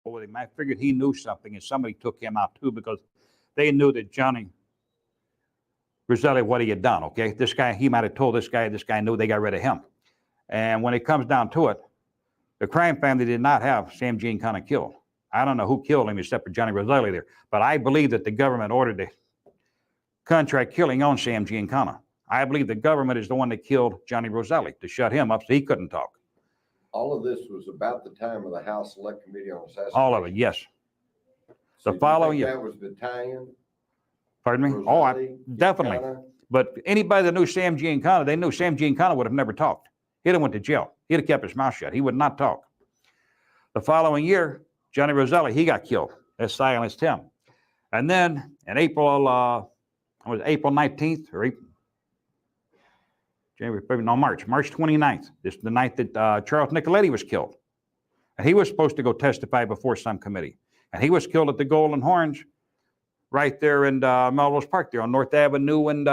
over him. I figured he knew something, and somebody took him out too, because they knew that Johnny Roselli, what he had done, okay? This guy, he might have told this guy knew, they got rid of him. And when it comes down to it, the crime family did not have Sam Giancana killed. I don't know who killed him except for Johnny Roselli there, but I believe that the government ordered the contract killing on Sam Giancana. I believe the government is the one that killed Johnny Roselli to shut him up so he couldn't talk. All of this was about the time of the House Select Committee on Assassination. All of it, yes. So The following year. year. That was the tie-in? Pardon me? Roselli, Definitely. Giancana? But anybody that knew Sam Giancana, they knew Sam Giancana would have never talked. He'd have went to jail. He'd have kept his mouth shut. He would not talk. The following year, Johnny Roselli, he got killed. They silenced him. And then in April 19th or March 29th. This is the night that Charles Nicoletti was killed. And he was supposed to go testify before some committee. And he was killed at the Golden Horns right there in Melrose Park there on North Avenue and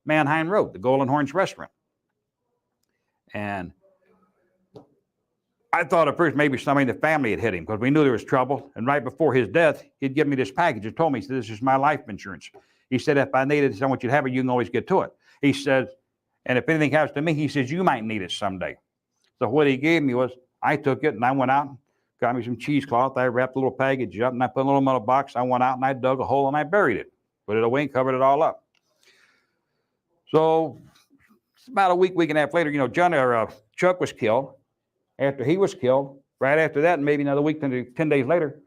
Manheim Road, the Golden Horns restaurant. And I thought at first maybe somebody in the family had hit him because we knew there was trouble. And right before his death, he'd given me this package and told me, he said, this is my life insurance. He said, if I need it, I want you to have it, you can always get to it. He said, and if anything happens to me, he says, you might need it someday. So what he gave me was, I took it and I went out, got me some cheesecloth. I wrapped a little package up and I put a little metal box. I went out and I dug a hole and I buried it, put it away and covered it all up. So it's about a week and a half later, you know, Chuck was killed. After he was killed, right after that, and maybe another week, 10 days later,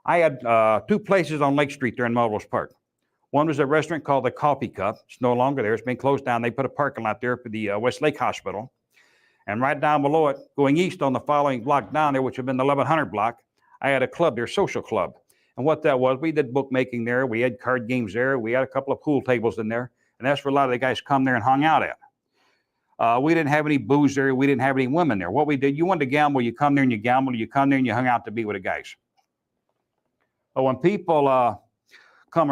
I had two places on Lake Street there in Melrose Park. One was a restaurant called the Coffee Cup. It's no longer there. It's been closed down. They put a parking lot there for the Westlake Hospital. And right down below it, going east on the following block down there, which had been the 1100 block, I had a club there, social club. And what that was, we did bookmaking there. We had card games there. We had a couple of pool tables in there. And that's where a lot of the guys come there and hung out at. We didn't have any booze there. We didn't have any women there. What we did, you wanted to gamble, you come there and you gambled. You come there and you hung out to be with the guys. But when people come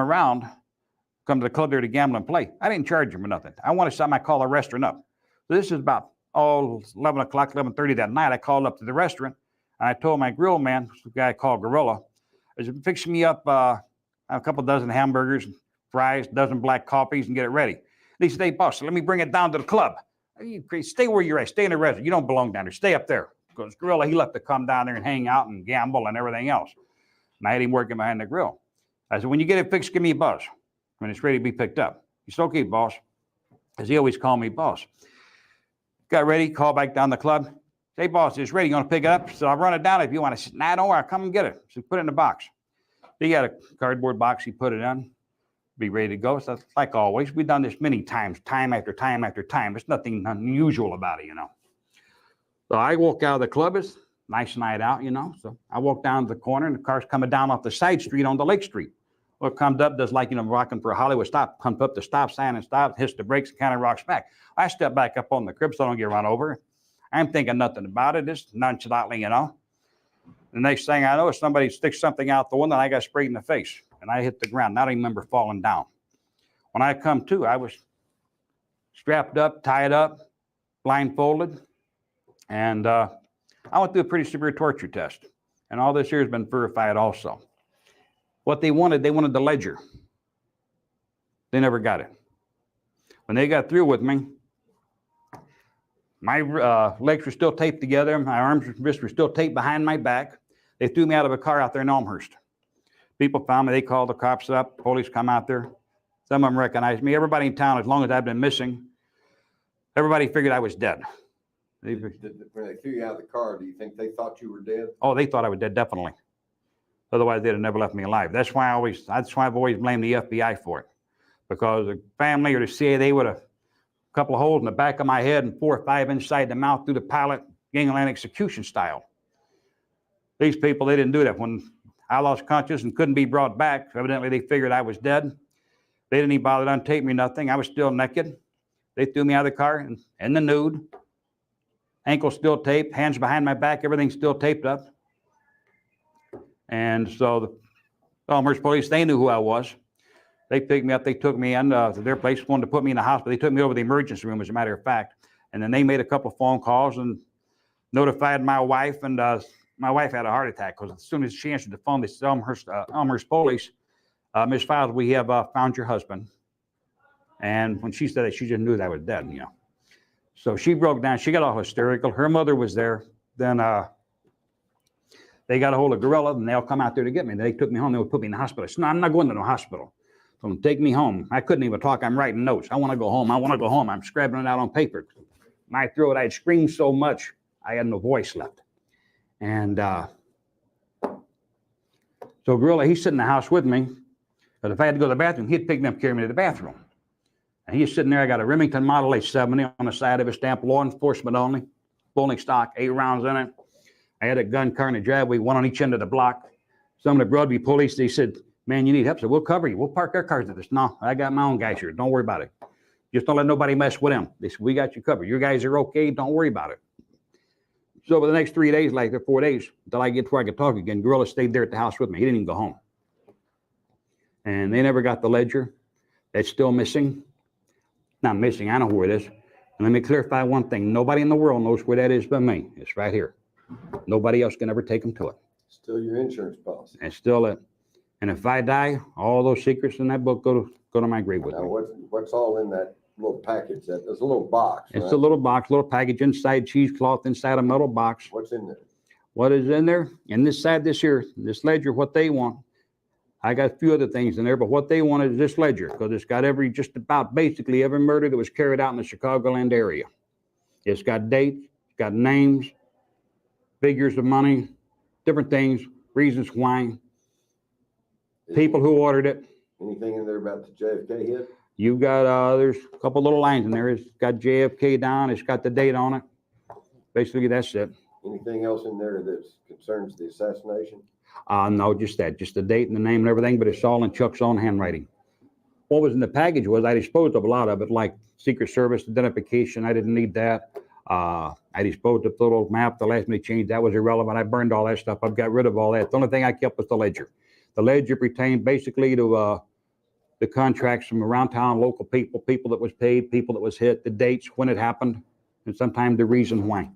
to the club there to gamble and play, I didn't charge them or nothing. I wanted something, I call the restaurant up. So this is about 11 o'clock, 11:30 that night. I called up to the restaurant and I told my grill man, the guy called Gorilla, I said, fix me up a couple dozen hamburgers, fries, a dozen black coffees, and get it ready. And he said, hey, boss, let me bring it down to the club. You crazy? Stay where you're at. Stay in the restaurant. You don't belong down there. Stay up there. Because Gorilla, he left to come down there and hang out and gamble and everything else. And I had him working behind the grill. I said, when you get it fixed, give me a buzz when it's ready to be picked up. He said, okay, boss. Because he always called me boss. Got ready, called back down the club. Say, boss, it's ready. You want to pick it up? So I'll run it down if you want to. Nah, don't worry. I'll come and get it. So put it in the box. He had a cardboard box. He put it in. Be ready to go. So like always, we've done this many times, time after time after time. There's nothing unusual about it, you know. So I walk out of the club. It's a nice night out, you know. So I walk down to the corner and the car's coming down off the side street onto Lake Street. Well, it comes up, does like, you know, rocking for a Hollywood stop, comes up the stop sign and stops, hits the brakes and kind of rocks back. I step back up on the crib so I don't get run over. I'm thinking nothing about it, just nonchalantly, you know. The next thing I know is somebody sticks something out the window and I got sprayed in the face. And I hit the ground. I don't even remember falling down. When I come to, I was strapped up, tied up, blindfolded. And I went through a pretty severe torture test. And all this here has been verified also. What they wanted the ledger. They never got it. When they got through with me, my legs were still taped together. My arms and wrists were still taped behind my back. They threw me out of a car out there in Elmhurst. People found me. They called the cops up. Police come out there. Some of them recognized me. Everybody in town, as long as I've been missing, everybody figured I was dead. When they threw you out of the car, do you think they thought you were dead? Oh, they thought I was dead, definitely. Otherwise, they'd have never left me alive. That's why I've always blamed the FBI for it. Because the family or the CIA, they would have a couple of holes in the back of my head and 4 or 5 inside the mouth through the palate, gangland execution style. These people, they didn't do that. When I lost consciousness and couldn't be brought back, evidently they figured I was dead. They didn't even bother to untape me, nothing. I was still naked. They threw me out of the car in the nude. Ankles still taped, hands behind my back, everything still taped up. And so the Elmhurst police, they knew who I was. They picked me up, they took me in to their place, wanted to put me in the hospital. They took me over to the emergency room, as a matter of fact. And then they made a couple of phone calls and notified my wife and my wife had a heart attack because as soon as she answered the phone, they said, Elmhurst Police, Miss Files, we have found your husband. And when she said it, she just knew that I was dead, you know. So she broke down. She got all hysterical. Her mother was there. Then they got a hold of Gorilla, and they'll come out there to get me. They took me home. They would put me in the hospital. I said, no, I'm not going to no hospital. So take me home. I couldn't even talk. I'm writing notes. I want to go home. I want to go home. I'm scribbling it out on paper. My throat, I had screamed so much, I had no voice left. And so Gorilla, he's sitting in the house with me. But if I had to go to the bathroom, he'd pick me up, carry me to the bathroom. And he's sitting there. I got a Remington Model A70 on the side of it, stamped law enforcement only, rolling stock, 8 rounds in it. I had a gun car in the driveway, one on each end of the block. Some of the Broadview police, they said, man, you need help. I said, we'll cover you. We'll park our cars at this. No, I got my own guys here. Don't worry about it. Just don't let nobody mess with them. They said, we got you covered. Your guys are okay. Don't worry about it. So over the next 3 days, like 4 days, until I get to where I could talk again, Gorilla stayed there at the house with me. He didn't even go home. And they never got the ledger. That's still missing. Not missing. I know where it is. And let me clarify one thing. Nobody in the world knows where that is but me. It's right here. Nobody else can ever take them to it. Still your insurance policy. It's still it. And if I die, all those secrets in that book go to my grave with Now, me. what's all in that little package? There's a little box, It's right? a little box, little package inside cheesecloth, inside a metal box. What's in there? What is in there? And this side, this ledger, what they want. I got a few other things in there, but what they want is this ledger because it's got just about basically every murder that was carried out in the Chicagoland area. It's got dates, it's got names, figures of money, different things, reasons why, people who ordered it. Anything in there about the JFK hit? You got, there's a couple little lines in there. It's got JFK down. It's got the date on it. Basically, that's it. Anything else in there that concerns the assassination? No, just that, just the date and the name and everything, but it's all in Chuck's own handwriting. What was in the package was I disposed of a lot of it, like Secret Service identification. I didn't need that. I disposed of the little map, the last minute change, that was irrelevant. I burned all that stuff. I've got rid of all that. The only thing I kept was the ledger. The ledger pertained basically to the contracts from around town, local people, people that was paid, people that was hit, the dates, when it happened, and sometimes the reason why.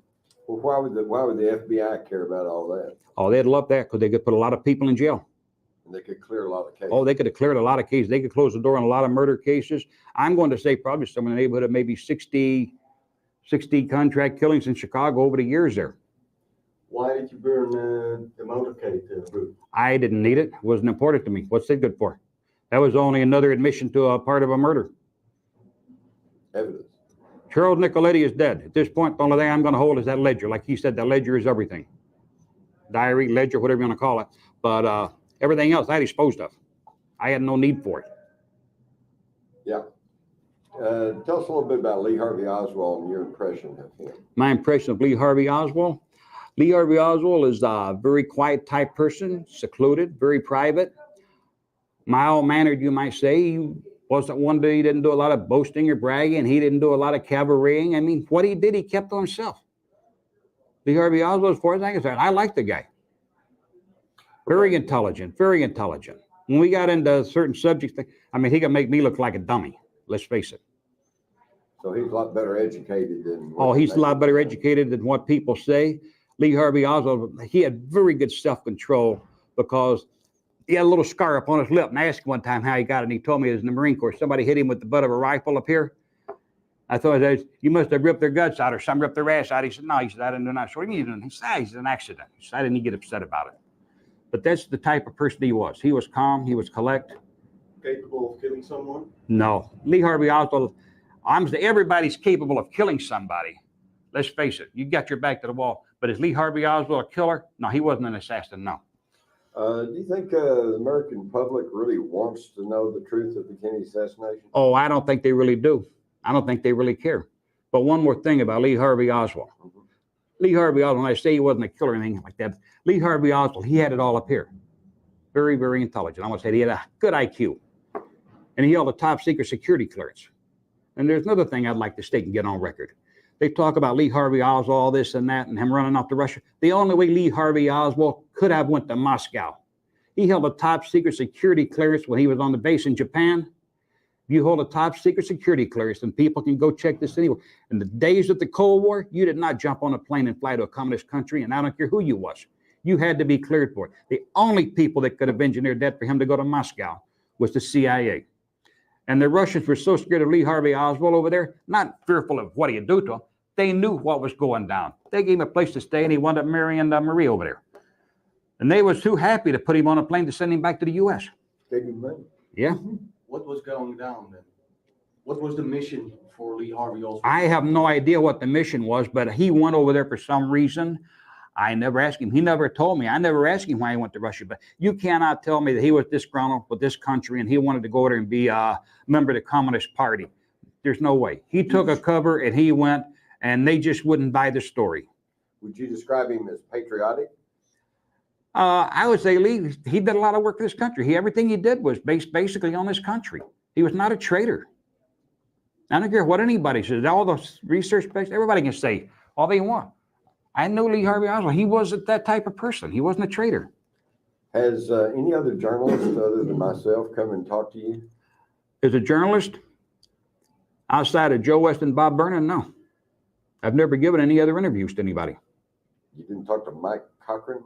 Well, why would the FBI care about all that? Oh, they'd love that because they could put a lot of people in jail. And they could clear a lot of cases. Oh, they could have cleared a lot of cases. They could close the door on a lot of murder cases. I'm going to say probably somewhere in the neighborhood of maybe 60 contract killings in Chicago over the years there. Why did you burn the motorcade route? I didn't need it. It wasn't important to me. What's it good for? That was only another admission to a part of a murder. Evidence. Charles Nicoletti is dead. At this point, the only thing I'm going to hold is that ledger. Like he said, that ledger is everything. Diary, ledger, whatever you want to call it. But everything else I disposed of. I had no need for it. Yeah. Tell us a little bit about Lee Harvey Oswald and your impression of him. My impression of Lee Harvey Oswald? Lee Harvey Oswald is a very quiet type person, secluded, very private. Mild-mannered, you might say. He wasn't one that he didn't do a lot of boasting or bragging. He didn't do a lot of cabareting. I mean, what he did, he kept to himself. Lee Harvey Oswald, as far as I'm concerned, I like the guy. Very intelligent, very intelligent. When we got into certain subjects, I mean, he could make me look like a dummy. Let's face it. So he's a lot better educated than... Oh, he's a lot better educated than what people say. Lee Harvey Oswald, he had very good self-control because he had a little scar up on his lip. And I asked him one time how he got it, and he told me it was in the Marine Corps. Somebody hit him with the butt of a rifle up here. I thought, you must have ripped their guts out or some ripped their ass out. He said, no, he said, I didn't do that. So what do you mean? He said, it's an accident. He said, I didn't get upset about it. But that's the type of person he was. He was calm. He was collect. Capable of killing someone? No. Lee Harvey Oswald, everybody's capable of killing somebody. Let's face it. You got your back to the wall. But is Lee Harvey Oswald a killer? No, he wasn't an assassin, no. Do you think the American public really wants to know the truth of the Kennedy assassination? Oh, I don't think they really do. I don't think they really care. But one more thing about Lee Harvey Oswald. Lee Harvey Oswald, when I say he wasn't a killer or anything like that, Lee Harvey Oswald, he had it all up here. Very, very intelligent. I want to say he had a good IQ. And he held a top secret security clearance. And there's another thing I'd like to state and get on record. They talk about Lee Harvey Oswald, all this and that, and him running off to Russia. The only way Lee Harvey Oswald could have went to Moscow. He held a top secret security clearance when he was on the base in Japan. You hold a top secret security clearance, and people can go check this anywhere. In the days of the Cold War, you did not jump on a plane and fly to a communist country, and I don't care who you was. You had to be cleared for it. The only people that could have engineered that for him to go to Moscow was the CIA. And the Russians were so scared of Lee Harvey Oswald over there, not fearful of what he'd do to them. They knew what was going down. They gave him a place to stay, and he wound up marrying Marie over there. And they was too happy to put him on a plane to send him back to the U.S. Gave him money. Yeah. What was going down then? What was the mission for Lee Harvey Oswald? I have no idea what the mission was, but he went over there for some reason. I never asked him. He never told me. I never asked him why he went to Russia. But you cannot tell me that he was disgruntled with this country and he wanted to go there and be a member of the Communist Party. There's no way. He took a cover and he went, and they just wouldn't buy the story. Would you describe him as patriotic? I would say Lee, he did a lot of work for this country. Everything he did was based basically on this country. He was not a traitor. I don't care what anybody says. All the research based, everybody can say all they want. I know Lee Harvey Oswald. He wasn't that type of person. He wasn't a traitor. Has any other journalist other than myself come and talk to you? As a journalist, outside of Joe West and Bob Burnham, no. I've never given any other interviews to anybody. You didn't talk to Mike Cochran?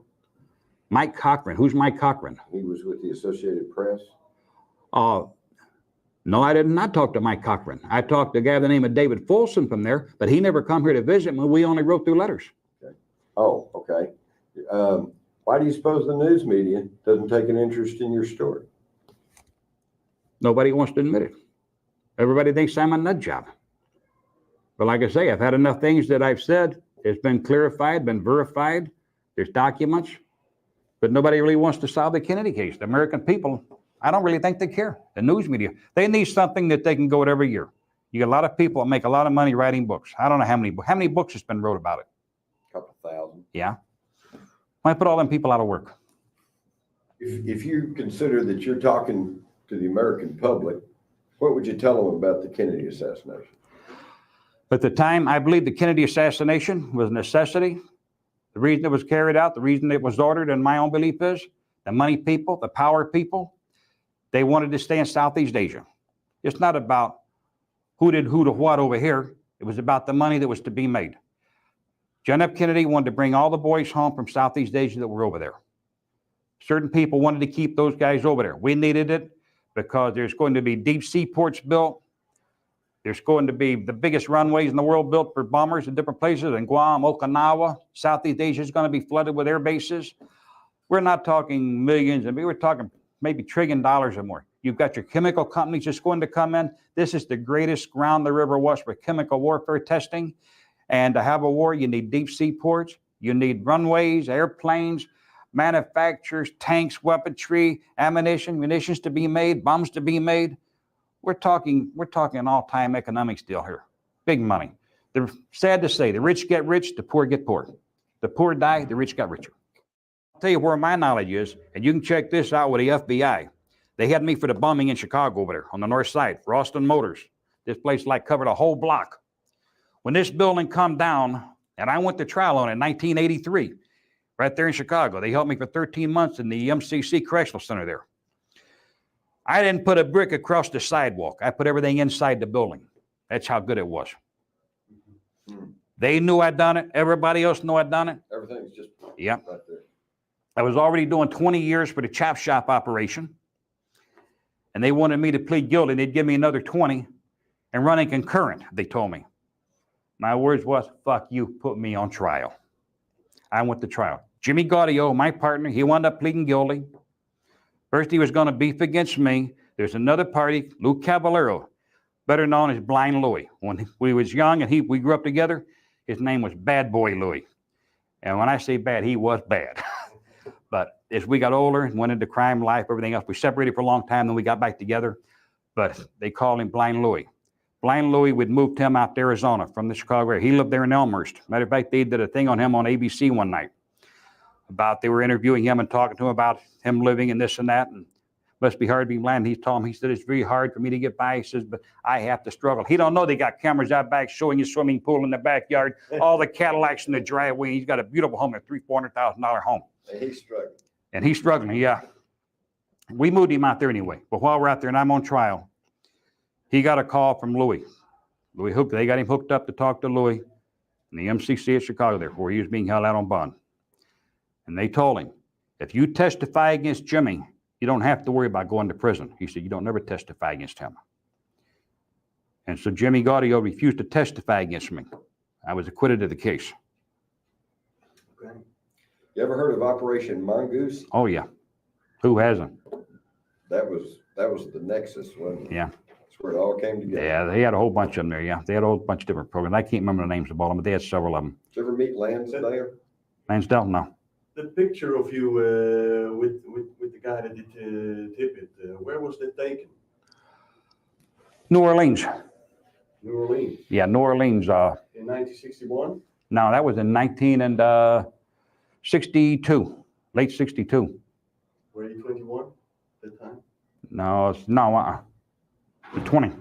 Mike Cochran. Who's Mike Cochran? He was with the Associated Press. No, I did not talk to Mike Cochran. I talked to a guy by the name of David Folsom from there, but he never come here to visit me. We only wrote through letters. Okay. Oh, okay. Why do you suppose the news media doesn't take an interest in your story? Nobody wants to admit it. Everybody thinks I'm a nut job. But like I say, I've had enough things that I've said. It's been clarified, been verified. There's documents. But nobody really wants to solve the Kennedy case. The American people, I don't really think they care. The news media, they need something that they can go with every year. You get a lot of people that make a lot of money writing books. I don't know how many books has been wrote about it. A couple thousand. Yeah. Why put all them people out of work? If you consider that you're talking to the American public, what would you tell them about the Kennedy assassination? At the time, I believe the Kennedy assassination was a necessity. The reason it was carried out, the reason it was ordered, in my own belief, is the money people, the power people, they wanted to stay in Southeast Asia. It's not about who did who to what over here. It was about the money that was to be made. John F. Kennedy wanted to bring all the boys home from Southeast Asia that were over there. Certain people wanted to keep those guys over there. We needed it because there's going to be deep sea ports built. There's going to be the biggest runways in the world built for bombers in different places, in Guam, Okinawa. Southeast Asia is going to be flooded with air bases. We're not talking millions, and we were talking maybe $1 trillion or more. You've got your chemical companies just going to come in. This is the greatest ground there ever was for chemical warfare testing. And to have a war, you need deep sea ports, you need runways, airplanes, manufacturers, tanks, weaponry, ammunition, munitions to be made, bombs to be made. We're talking an all-time economics deal here. Big money. They're sad to say, the rich get rich, the poor get poor. The poor die, the rich got richer. I'll tell you where my knowledge is, and you can check this out with the FBI. They had me for the bombing in Chicago over there on the north side for Austin Motors. This place like covered a whole block. When this building come down, and I went to trial on it in 1983, right there in Chicago. They held me for 13 months in the MCC Correctional Center there. I didn't put a brick across the sidewalk. I put everything inside the building. That's how good it was. They knew I'd done it. Everybody else knew I'd done it. Everything's just right there. I was already doing 20 years for the chop shop operation. And they wanted me to plead guilty. They'd give me another 20 and running concurrent, they told me. My words was, fuck you, put me on trial. I went to trial. Jimmy Gaudio, my partner, he wound up pleading guilty. First, he was going to beef against me. There's another party, Lou Caballero, better known as Blind Louie. When we was young and we grew up together, his name was Bad Boy Louie. And when I say bad, he was bad. But as we got older and went into crime life, everything else, we separated for a long time, then we got back together. But they called him Blind Louie. Blind Louie, we'd moved him out to Arizona from the Chicago area. He lived there in Elmhurst. Matter of fact, they did a thing on him on ABC one night. They were interviewing him and talking to him about him living and this and that. And must be hard to be blind. He told him, he said, it's very hard for me to get by. He says, but I have to struggle. He don't know they got cameras out back showing his swimming pool in the backyard, all the Cadillacs in the driveway. He's got a beautiful home, a $300,000-$400,000 home. And he's struggling. And he's struggling, yeah. We moved him out there anyway. But while we're out there and I'm on trial, he got a call from Louie. They got him hooked up to talk to Louie in the MCC at Chicago there, where he was being held out on bond. And they told him, if you testify against Jimmy, you don't have to worry about going to prison. He said, you don't never testify against him. And so Jimmy Gaudio refused to testify against me. I was acquitted of the case. Okay. You ever heard of Operation Mongoose? Oh, yeah. Who hasn't? That was the nexus, wasn't it? Yeah. That's where it all came together. Yeah, they had a whole bunch of them there, yeah. They had a whole bunch of different programs. I can't remember the names of all of them, but they had several of them. Did you ever meet Lansdale? Lansdale? No. The picture of you with the guy that did Tippet, where was that taken? New Orleans. New Orleans. Yeah, New Orleans. In 1961? No, that was in 1962, late 62. Were you 21 at that time? No, 20.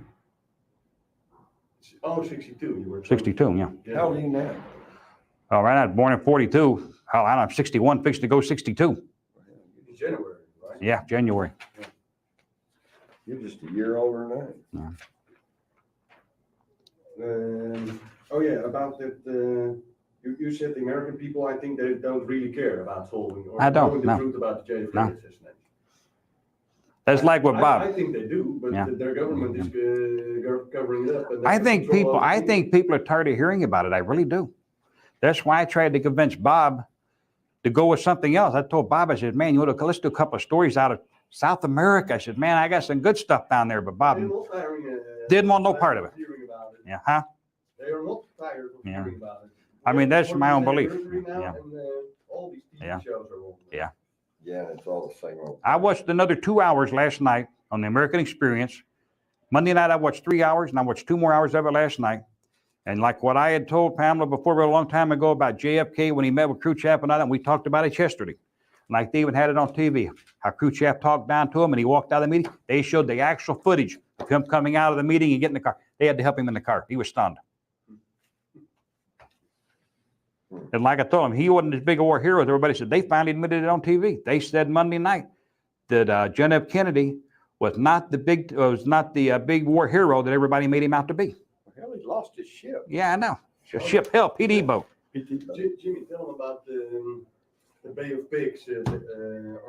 Oh, 62. You were 62, yeah. How old are you now? All right, I was born in 42. Hell, I'm 61, fixed to go 62. In January, right? Yeah, January. You're just a year older than I am. Oh yeah, about that. You said the American people, I think they don't really care about solving or I don't, knowing the no. truth about the JFK No. assassination. That's like with I Bob. think they do, but Yeah. their government is covering it up. And they I have think control over the people are tired of hearing about it. I really do. That's why I tried to convince Bob to go with something else. I told Bob, I said, man, let's do a couple of stories out of South America. I said, man, I got some good stuff down there, but Bob They're not tiring, didn't want no part of it. hearing about it. Yeah, huh? They are not tired of Yeah. hearing about it. I mean, that's my own belief. Now, Yeah. and, all these TV Yeah. shows are on. Yeah. Yeah, it's all the same old. I watched another 2 hours last night on the American Experience. Monday night, I watched 3 hours, and I watched 2 more hours of it last night. And like what I had told Pamela before a long time ago about JFK when he met with Khrushchev and all that, we talked about it yesterday. Like they even had it on TV, how Khrushchev talked down to him and he walked out of the meeting. They showed the actual footage of him coming out of the meeting and getting in the car. They had to help him in the car. He was stunned. And like I told him, he wasn't as big a war hero as everybody said. They finally admitted it on TV. They said Monday night that John F. Kennedy was not the big war hero that everybody made him out to be. Hell, he lost his ship. Yeah, I know. Ship hell, PD boat. Jimmy, tell them about the Bay of Pigs, or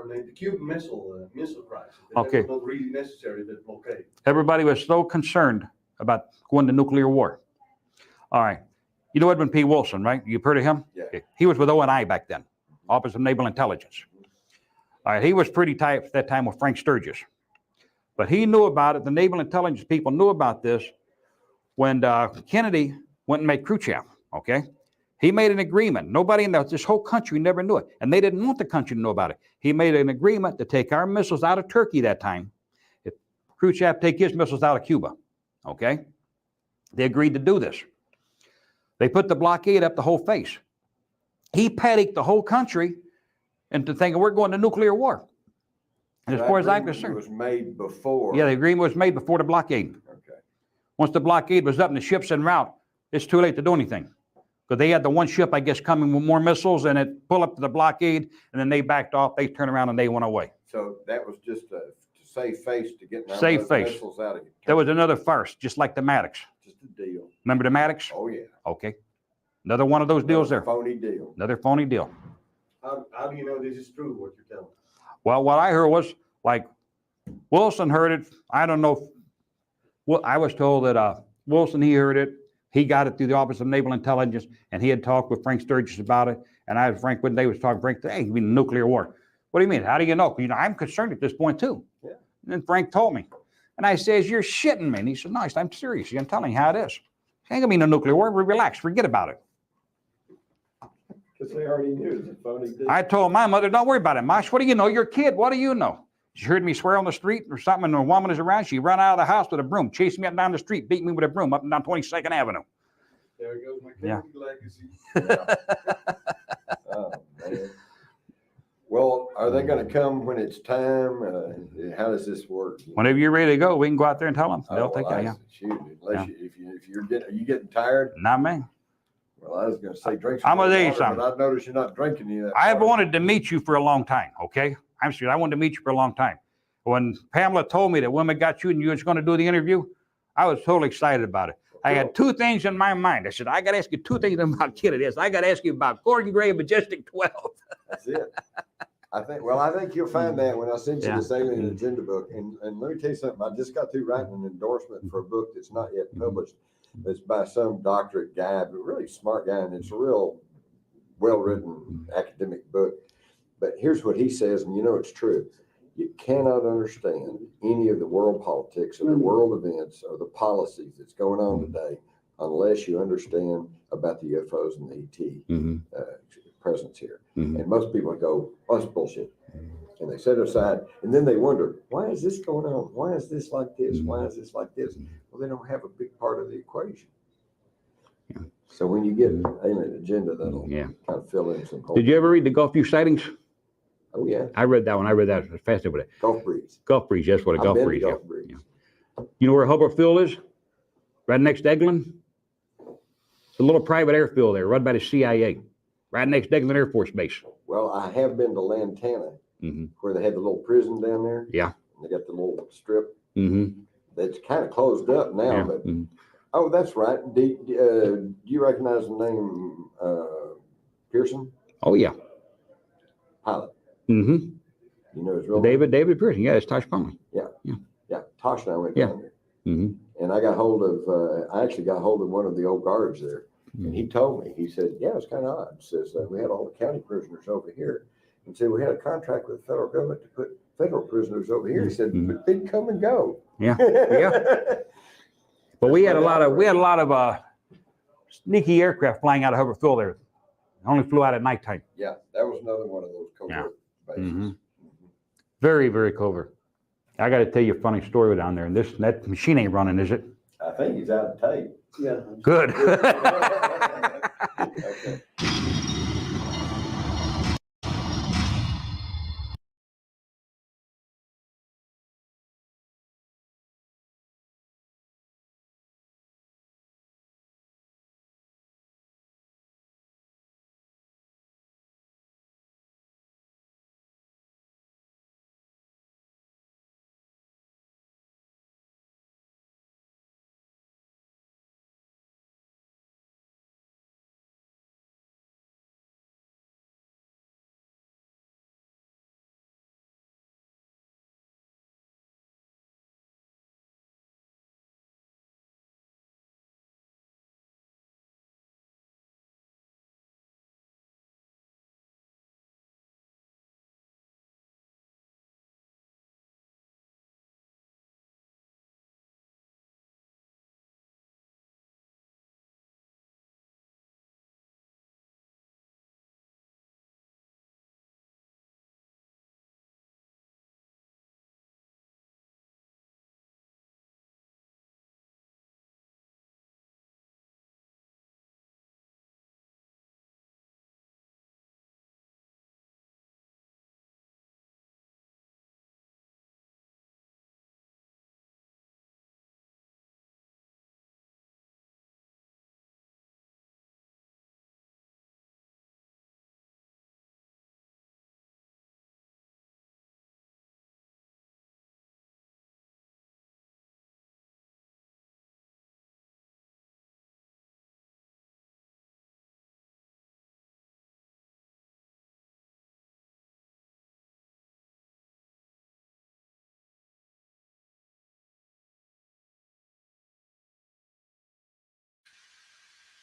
the Cuban missile crisis. Okay. That was not really necessary, that blockade. Everybody was so concerned about going to nuclear war. All right. You know Edwin P. Wilson, right? You've heard of him? Yeah. Okay. He was with ONI back then, Office of Naval Intelligence. All right. He was pretty tight at that time with Frank Sturgis. But he knew about it. The Naval Intelligence people knew about this when Kennedy went and met Khrushchev, okay? He made an agreement. Nobody in this whole country never knew it. And they didn't want the country to know about it. He made an agreement to take our missiles out of Turkey that time. If Khrushchev take his missiles out of Cuba, okay? They agreed to do this. They put the blockade up the whole face. He panicked the whole country into thinking we're going to nuclear war. And as far as I'm concerned. It was made before. Yeah, the agreement was made before the blockade. Okay. Once the blockade was up and the ships en route, it's too late to do anything. Because they had the one ship, I guess, coming with more missiles and it pulled up to the blockade and then they backed off, they turned around and they went away. So that was just to save face to get Save face. missiles out of it. There was another farce, just like the Maddox. Just a deal. Remember the Maddox? Oh, yeah. Okay. Another one of those deals there. Phony deal. Another phony deal. How do you know this is true, what you're telling? Well, what I heard was like Wilson heard it. I don't know. Well, I was told that Wilson, he heard it. He got it through the Office of Naval Intelligence, and he had talked with Frank Sturgis about it. And I was Frank when they was talking. Frank, hey, you mean nuclear war? What do you mean? How do you know? You know, I'm concerned at this point too. Yeah. And then Frank told me, and I says, "You're shitting me." And he said, "No, I'm serious. I'm telling you how it is. It ain't gonna be no nuclear war. Relax, forget about it." Because they already knew it was a phony deal. I told my mother, "Don't worry about it, Mosh. What do you know? You're a kid. What do you know?" She heard me swear on the street or something, and a woman is around. She run out of the house with a broom, chased me up down the street, beat me with a broom up and down 22nd Avenue. There goes my Yeah. legacy. Oh, man. Well, are they going to come when it's time? How does this work? Whenever you're ready to go, we can go out there and tell them. They'll Oh, take well, it. Yeah. shoot, unless if you're getting, are you getting tired? Not me. Well, I was going to say drink some I'm gonna more tell you water, something. but I've noticed you're not drinking any of that I've water. wanted to meet you for a long time, okay? I'm serious. I wanted to meet you for a long time. When Pamela told me that women got you and you was going to do the interview, I was totally excited about it. I had two things in my mind. I said, I got to ask you two things about Kennedy. I got to ask you about Gordon Gray and Majestic 12. That's it. I think you'll find that when I send you Yeah. this alien agenda book. And let me tell you something. I just got through writing an endorsement for a book that's not yet published. It's by some doctorate guy, but really smart guy, and it's a real well-written academic book. But here's what he says, and you know it's true. You cannot understand any of the world politics or the world events or the policies that's going on today unless you understand about the UFOs and the ET presence here. And most people go, oh, that's bullshit. And they set it aside, and then they wonder, why is this going on? Why is this like this? Why is this like this? Well, they don't have a big part of the equation. So when you get an alien agenda, that'll kind of fill in some holes. Did you ever read the Gulf View sightings? Oh, yeah. I read that one. I read that. I was fascinated with it. Gulf Breeze. Gulf Breeze, that's what a I've Gulf been to Breeze. Gulf Breeze. Yeah. You know where Hubbard Field is? Right next to Eglin. It's a little private airfield there, run by the CIA. Right next to Eglin Air Force Base. Well, I have been to Lantana, where they had the little prison down there. Yeah. And they got the little strip. That's kind of closed up now, but oh, that's right. Do you recognize the name Pearson? Oh, yeah. Pilot. You know his real name? David Pearson. Yeah, it's Tosh Conley. Yeah. Tosh and I went down there. And I actually got hold of one of the old guards there. And he told me, he said, yeah, it's kind of odd. He says, we had all the county prisoners over here. And said, we had a contract with the federal government to put federal prisoners over here. He said, but they'd come and go. Yeah. But we had a lot of sneaky aircraft flying out of Hubbard Field there. Only flew out at nighttime. Yeah, that was another one of those covert bases. Very, very covert. I got to tell you a funny story down there. And that machine ain't running, is it? I think he's out of tape. Yeah. Good. Okay.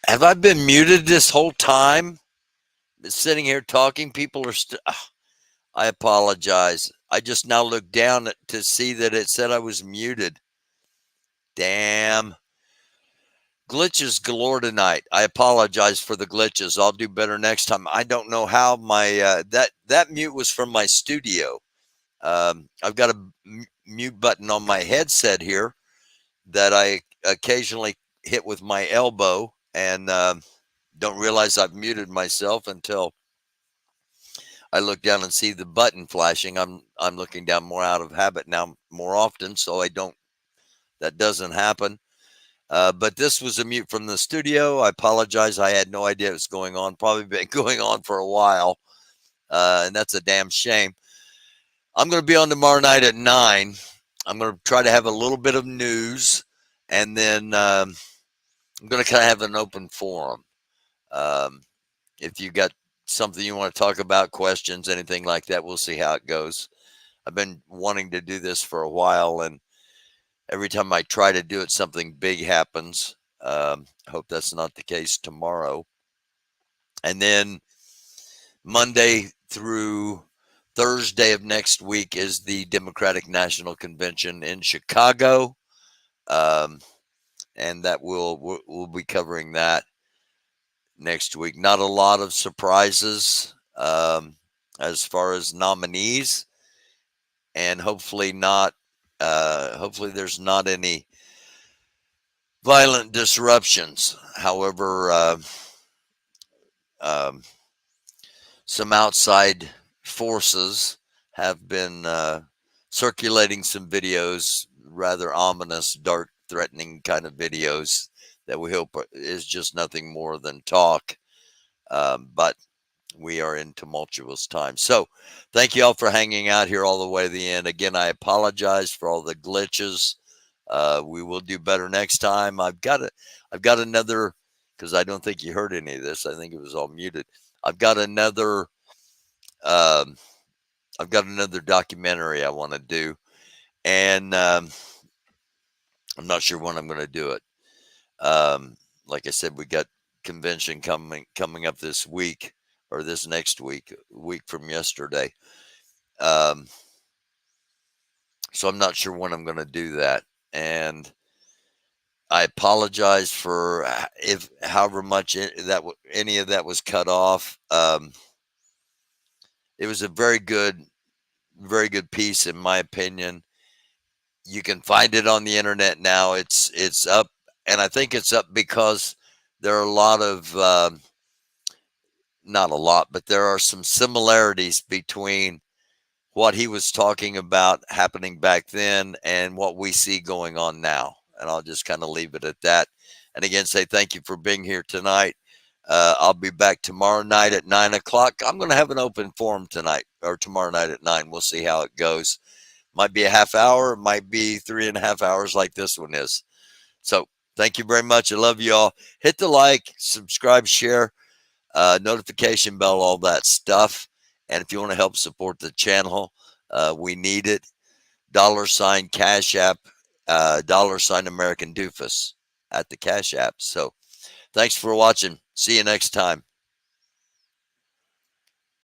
Have I been muted this whole time? Been sitting here talking. People are still. I apologize. I just now looked down to see that it said I was muted. Damn. Glitches galore tonight. I apologize for the glitches. I'll do better next time. I don't know how my that mute was from my studio. I've got a mute button on my headset here that I occasionally hit with my elbow, and don't realize I've muted myself until I look down and see the button flashing. I'm looking down more out of habit now more often, so that doesn't happen. But this was a mute from the studio. I apologize. I had no idea it was going on. Probably been going on for a while, and that's a damn shame. I'm going to be on tomorrow night at 9. I'm going to try to have a little bit of news, and then I'm going to kind of have an open forum. If you got something you want to talk about, questions, anything like that, we'll see how it goes. I've been wanting to do this for a while, and every time I try to do it, something big happens. I hope that's not the case tomorrow. And then Monday through Thursday of next week is the Democratic National Convention in Chicago. And that we'll be covering that next week. Not a lot of surprises as far as nominees, and hopefully there's not any violent disruptions. However, some outside forces have been circulating some videos, rather ominous, dark, threatening kind of videos that we hope is just nothing more than talk. But we are in tumultuous times. So thank you all for hanging out here all the way to the end. Again, I apologize for all the glitches. We will do better next time. I've got another, because I don't think you heard any of this. I think it was all muted. I've got another documentary I want to do, and I'm not sure when I'm going to do it. Like I said, we got convention coming up this week, or this next week, a week from yesterday. So I'm not sure when I'm going to do that, and I apologize for if however much any of that was cut off. It was a very good piece, in my opinion. You can find it on the internet now. It's up, and I think it's up because there are a lot of not a lot, but there are some similarities between what he was talking about happening back then and what we see going on now. And I'll just kind of leave it at that. And again, say thank you for being here tonight. I'll be back tomorrow night at 9 o'clock. I'm going to have an open forum tonight, or tomorrow night at 9. We'll see how it goes. Might be a half hour, might be 3.5 hours like this one is. So thank you very much. I love you all. Hit the like, subscribe, share, notification bell, all that stuff. And if you want to help support the channel, we need it. $ Cash App, $ American Doofus at the Cash App. So thanks for watching. See you next time.